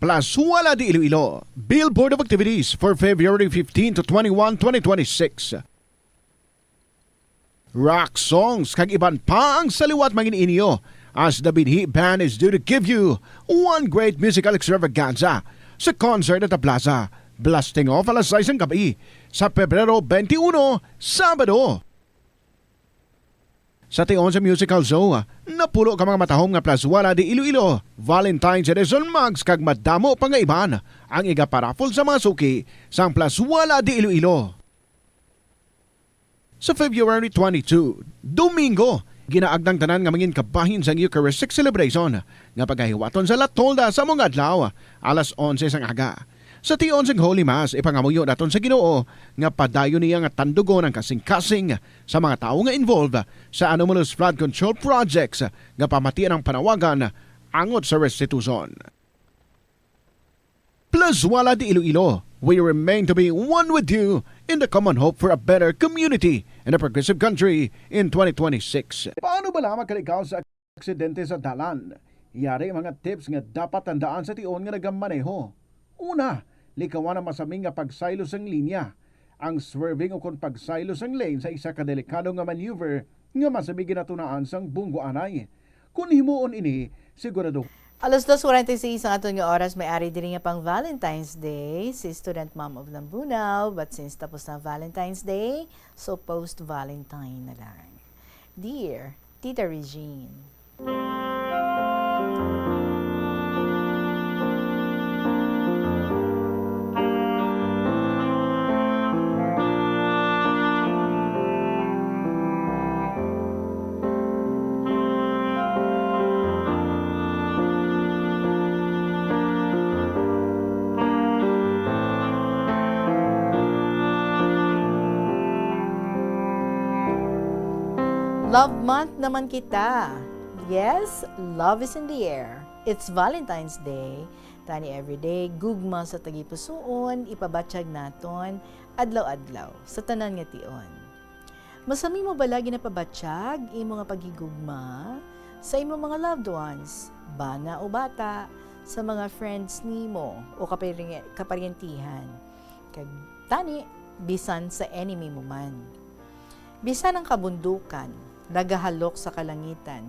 [SPEAKER 13] Plus Wala di Iloilo, Billboard of Activities for February 15 to 21, 2026. Rock songs kag iban pa ang saliwat mangin inyo as the Binhi Band is due to give you one great musical extravaganza sa concert at the Plaza, blasting off alas 6 ng gabi sa Pebrero 21, Sabado. Sa tion sa musical show, napulo ka mga matahom nga Plus Wala di Iloilo, Valentine's Edition Mugs kag madamo pa nga iban ang igaparafol sa mga suki sang Plus Wala di Iloilo. Sa February 22, Domingo, ginaagdang tanan nga mangin kabahin sang Eucharistic Celebration nga paghahiwaton sa Latolda sa mga adlaw alas 11 sang aga. Sa tion sang Holy Mass, ipangamuyo naton sa Ginoo nga padayon niya nga tandugon ang kasing-kasing sa mga tao nga involved sa anomalous flood control projects nga pamatian ang panawagan angot sa restitution. Plus Wala di Iloilo, we remain to be one with you in the common hope for a better community and a progressive country in 2026. Paano ba lamang kalikaw sa aksidente sa dalan? Yari mga tips nga dapat tandaan sa tion nga nagamaneho. Una, likawan ang masaming nga pagsaylo sang linya. Ang swerving o kung pagsaylo sang lane sa isa ka delikado nga maneuver nga masamig ginatunaan sang bunggo anay. Kung himuon ini, sigurado.
[SPEAKER 7] Alas 2:46 ang aton nga oras, may ari diri nga pang Valentine's Day si student mom of Lambunaw, but since tapos na Valentine's Day, so post Valentine na lang. Dear Tita Regine. Love month naman kita. Yes, love is in the air. It's Valentine's Day. Tani everyday, gugma sa tagipusoon, ipabatsyag naton, adlaw-adlaw, sa tanan nga tion. Masami mo ba lagi na pabatsyag, imo nga paghigugma, sa imo mga loved ones, bana o bata, sa mga friends nimo o kaparyentihan. Kag tani, bisan sa enemy mo man. Bisan ang kabundukan, nagahalok sa kalangitan,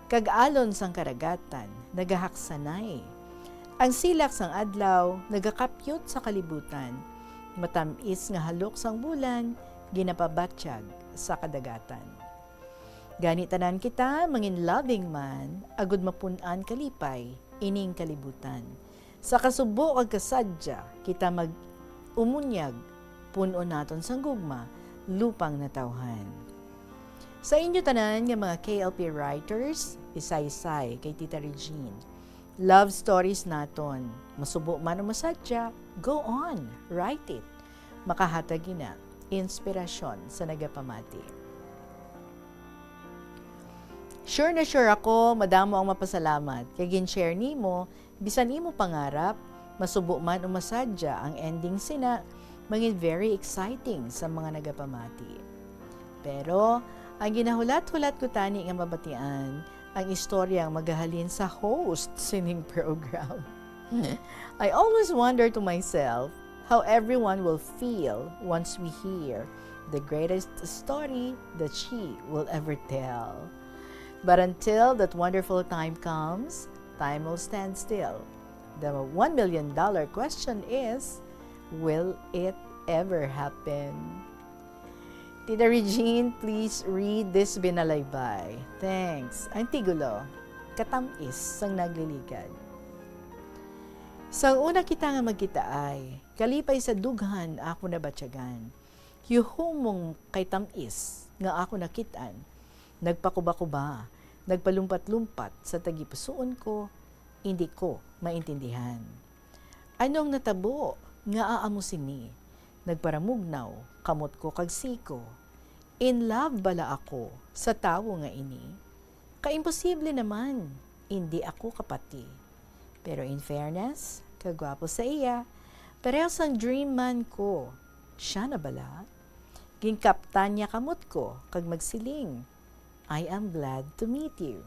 [SPEAKER 7] kag-alon sang karagatan, nagahaksanay. Ang silak sang adlaw, nagakapyot sa kalibutan, matamis nga halok sang bulan, ginapabatsyag sa kadagatan. Ganitanan kita, mangin loving man, agud mapunan kalipay, ining kalibutan. Sa kasubo kag kasadya, kita mag-umunyag, puno naton sang gugma, lupang natawhan. Sa inyo tanan nga mga KLP writers, isaysay kay Tita Regine. Love stories naton. Masubo man o masadya, go on, write it. Makahatag ina, inspirasyon sa nagapamati. Sure na sure ako, madamo ang mapasalamat. Kay gin-share nimo, bisan imo pangarap, masubo man o masadya ang ending sina, mangin very exciting sa mga nagapamati. Pero, ang ginahulat-hulat ko tani nga mabatian, ang istoryang magahalin sa host sining program. I always wonder to myself how everyone will feel once we hear the greatest story that she will ever tell. But until that wonderful time comes, time will stand still. The $1 million question is, will it ever happen? Tita Regine, please read this binalaybay. Thanks. Ang tigulo, katamis sang nagliligad. Sang una kita nga magkita ay, kalipay sa dughan ako na batyagan. Yuhumong kay tamis nga ako nakitaan. Nagpakuba-kuba, nagpalumpat-lumpat sa tagipusoon ko, hindi ko maintindihan. Anong natabo nga aamusin ni? Nagparamugnaw, kamot ko kag siko. In love bala ako sa tawo nga ini. Kaimposible naman, hindi ako kapati. Pero in fairness, kagwapo sa iya, parehas ang dream man ko. Siya na bala? Gingkaptan niya kamot ko, kag magsiling. I am glad to meet you.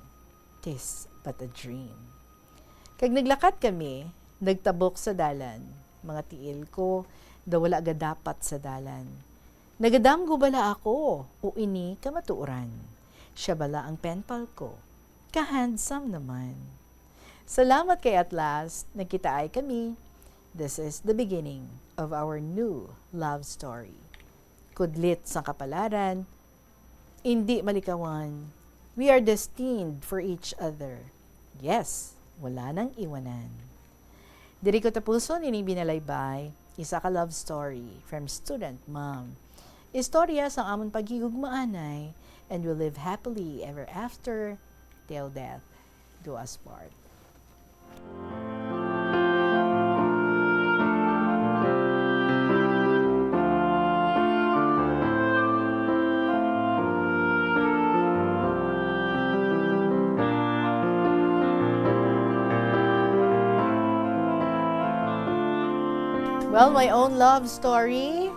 [SPEAKER 7] Tis but a dream. Kag naglakat kami, nagtabok sa dalan. Mga tiil ko, daw wala ga dapat sa dalan. Nagadamgo bala ako, o ini kamatuuran. Siya bala ang penpal ko. Ka-handsome naman. Salamat kay at last, nagkita ay kami. This is the beginning of our new love story. Kudlit sa kapalaran, hindi malikawan. We are destined for each other. Yes, wala nang iwanan. Diri ko tapuson ini binalaybay, isa ka love story from student mom. Istorya sa amon paghigugmaanay, and we'll live happily ever after till death do us part. Well, my own love story.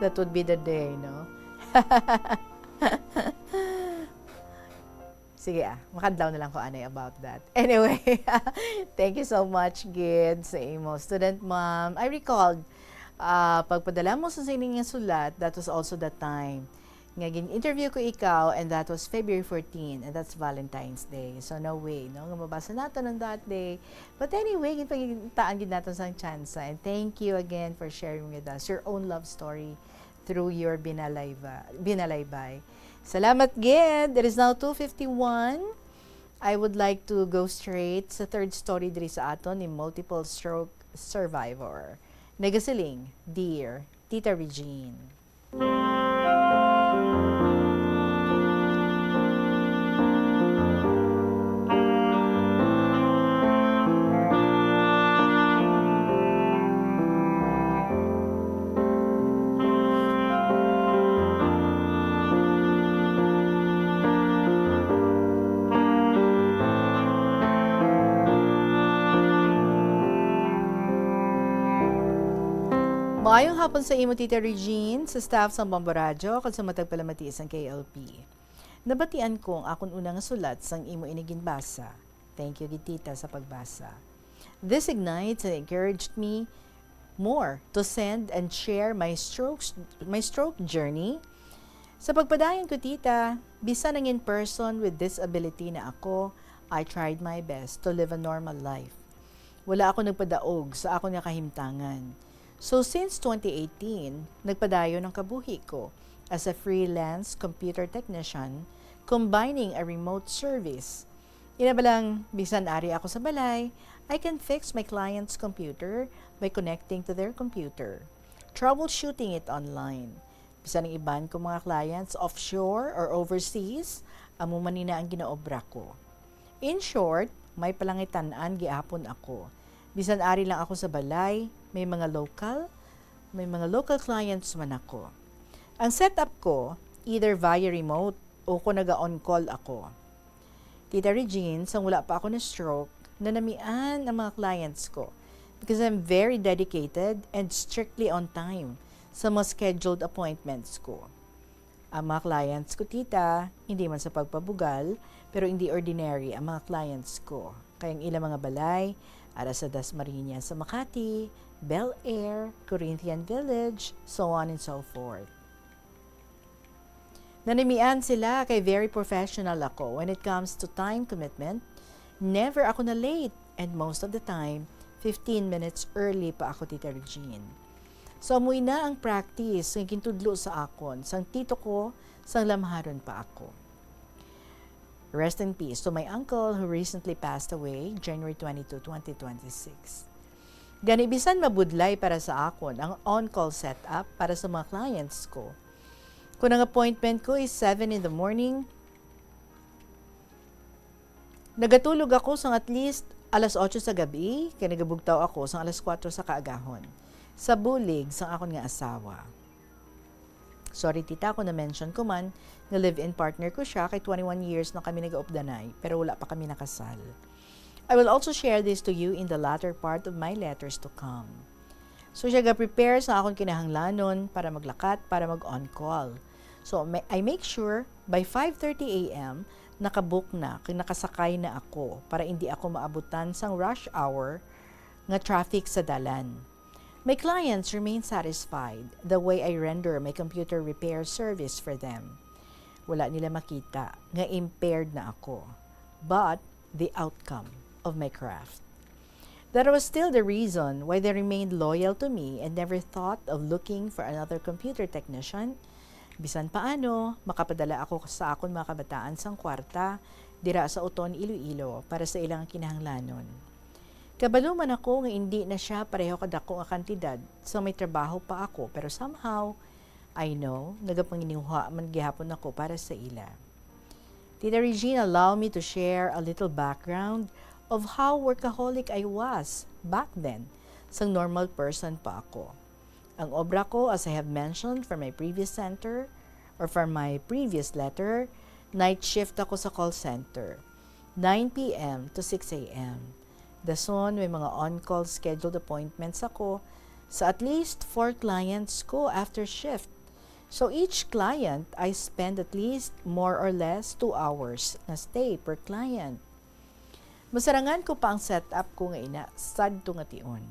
[SPEAKER 7] That would be the day, no? Sige makadlaw na lang ko anay about that. Anyway, thank you so much, Gid, sa imo student mom. I recalled, pagpadala mo sa sining nga sulat, that was also the time nga gin-interview ko ikaw, and that was February 14, and that's Valentine's Day. So no way, no? Nga mabasa natin on that day. But anyway, taan gid natin sang chance. And thank you again for sharing with us your own love story through your binalaybay. Salamat, Gid. It is now 2:51. I would like to go straight sa third story diri sa aton ni multiple stroke survivor. Nagasiling, Dear Tita Regine. Maayong hapon sa imo, Tita Regine, sa staff sa Bombo Radio, kag sa matag palamati sang KLP. Nabatian ko ang akong unang sulat sang imo inigin basa. Thank you, Tita, sa pagbasa. This ignites and encouraged me more to send and share my stroke journey. Sa pagpadayon ko, Tita, bisan ang in person with disability na ako, I tried my best to live a normal life. Wala ako nagpadaog sa ako nga kahimtangan. So since 2018, nagpadayo ng kabuhi ko as a freelance computer technician, combining a remote service. Inabalang bisan ari ako sa balay, I can fix my client's computer by connecting to their computer, troubleshooting it online. Bisan ng iban ko mga clients offshore or overseas, amo manina ang ginaobra ko. In short, may palangitan-an giapon ako. Bisan ari lang ako sa balay, may mga local clients man ako. Ang setup ko, either via remote o kung naga-on call ako. Tita Regine, sang wala pa ako na stroke, nanamian ang mga clients ko because I'm very dedicated and strictly on time sa mga scheduled appointments ko. Ang mga clients ko, Tita, hindi man sa pagpabugal, pero hindi ordinary ang mga clients ko. Kayang ilang mga balay, ara sa Dasmariñas sa Makati, Bel Air, Corinthian Village, so on and so forth. Nanimian sila kay very professional ako when it comes to time commitment. Never ako na late, and most of the time, 15 minutes early pa ako, Tita Regine. So amoy na ang practice ng gintudlo sa akon, sang tito ko, sang lamharon pa ako. Rest in peace to my uncle who recently passed away, January 22, 2026. Ganibisan mabudlay para sa akon ang on-call setup para sa mga clients ko. Kung ang appointment ko is 7 in the morning, nagatulog ako sa at least alas 8 sa gabi, kaya nagabugtaw ako sa alas 4 sa kaagahon. sa bulig sa akon nga asawa. Sorry tita kung na-mention ko man na live-in partner ko siya kay 21 years na kami nag-updanay pero wala pa kami nakasal. I will also share this to you in the latter part of my letters to come. So siya ga-prepare sa akong kinahanglanon para maglakat, para mag-on-call. So I make sure by 5:30 a.m. nakabook na, nakasakay na ako para hindi ako maabutan sang rush hour nga traffic sa dalan. My clients remain satisfied the way I render my computer repair service for them. Wala nila makita nga impaired na ako, but the outcome of my craft. That was still the reason why they remained loyal to me and never thought of looking for another computer technician. Bisan paano, makapadala ako sa akon mga kabataan sang kwarta dira sa Uton, Iloilo para sa ilang kinahanglanon. Kabalo man ako nga hindi na siya pareho kadako nga kantidad, so may trabaho pa ako pero somehow, I know, nagapanginuha man gihapon ako para sa ila. Tita Regine, allow me to share a little background of how workaholic I was back then, sang normal person pa ako. Ang obra ko, as I have mentioned for my previous center, or for my previous letter, night shift ako sa call center, 9 p.m. to 6 a.m. Dason, may mga on-call scheduled appointments ako sa at least 4 clients ko after shift. So each client, I spend at least more or less 2 hours na stay per client. Masarangan ko pa ang setup ko nga ina, sad to nga tion.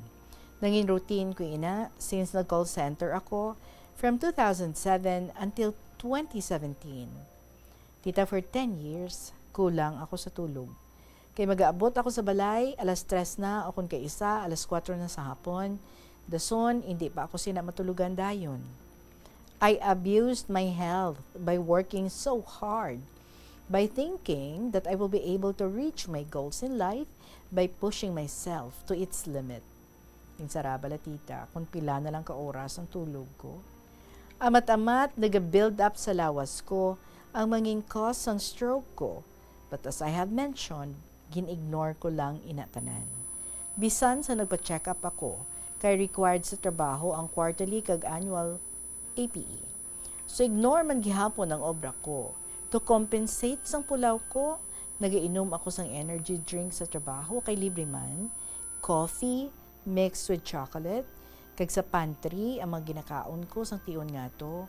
[SPEAKER 7] Nanging routine ko ina since nag-call center ako from 2007 until 2017. Tita, for 10 years, kulang ako sa tulog. Kay mag-aabot ako sa balay, alas 3 na, o kung kay isa, alas 4 na sa hapon. Dason, hindi pa ako matulugan dayon. I abused my health by working so hard, by thinking that I will be able to reach my goals in life by pushing myself to its limit. Pinsarabala tita, kung pila na lang ka oras ang tulog ko. Amat-amat, nag-build up sa lawas ko ang manging cause ng stroke ko. But as I have mentioned, gin-ignore ko lang inatanan. Bisan sa nagpa-check up ako, kay required sa trabaho ang quarterly kag annual APE. So ignore man gihapon ang obra ko. To compensate sang pulaw ko, nagainom ako sang energy drink sa trabaho kay libre man, coffee mixed with chocolate, kag sa pantry ang mga ginakaon ko sang tion nga to,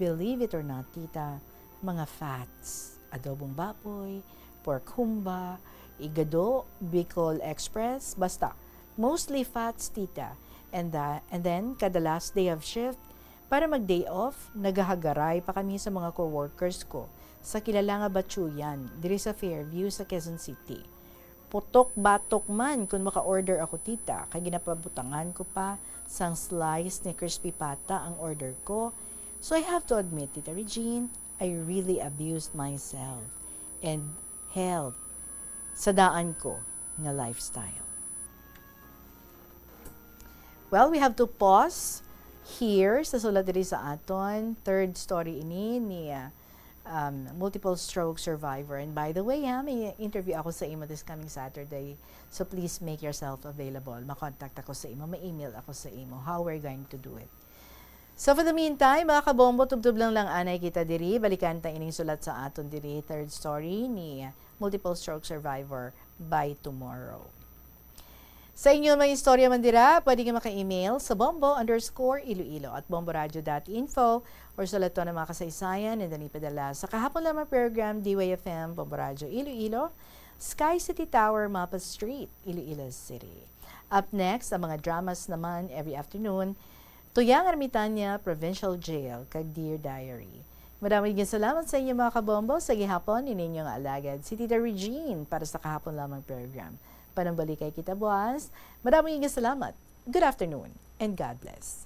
[SPEAKER 7] believe it or not tita, mga fats, adobong baboy, pork humba, igado, Bicol Express, basta, mostly fats tita. And then, kada last day of shift, para mag-day off, naghahagaray pa kami sa mga co-workers ko sa kilala nga Batsuyan, diri sa Fairview sa Quezon City. Putok-batok man kung maka-order ako tita, kay ginapabutangan ko pa sang slice ni crispy pata ang order ko. So I have to admit, Tita Regine, I really abused myself and health sa daan ko nga lifestyle. Well, we have to pause here sa sulat diri sa aton. Third story ini ni multiple stroke survivor. And by the way, may interview ako sa imo this coming Saturday. So please make yourself available. Makontak ako sa imo, ma-email ako sa imo how we're going to do it. So for the meantime, mga kabombo, tubtub lang anay kita diri. Balikan ta ining sulat sa aton diri. Third story ni multiple stroke survivor by tomorrow. Sa inyo may istorya man dira, pwede ka maka-email sa bombo_iloilo at bomboradio.info or sulat to ng mga kasaysayan and danipadala sa kahapon lamang program DYFM, Bombo Radio Iloilo, Sky City Tower, Mapa Street, Iloilo City. Up next, ang mga dramas naman every afternoon, Tuyang Ermitanya Provincial Jail, kag Dear Diary. Maraming salamat sa inyo mga kabombo. Sa gihapon, ininyong alagad si Tita Regine para sa kahapon lamang program. Panambalik kay kita buwas. Maraming salamat. Good afternoon and God bless.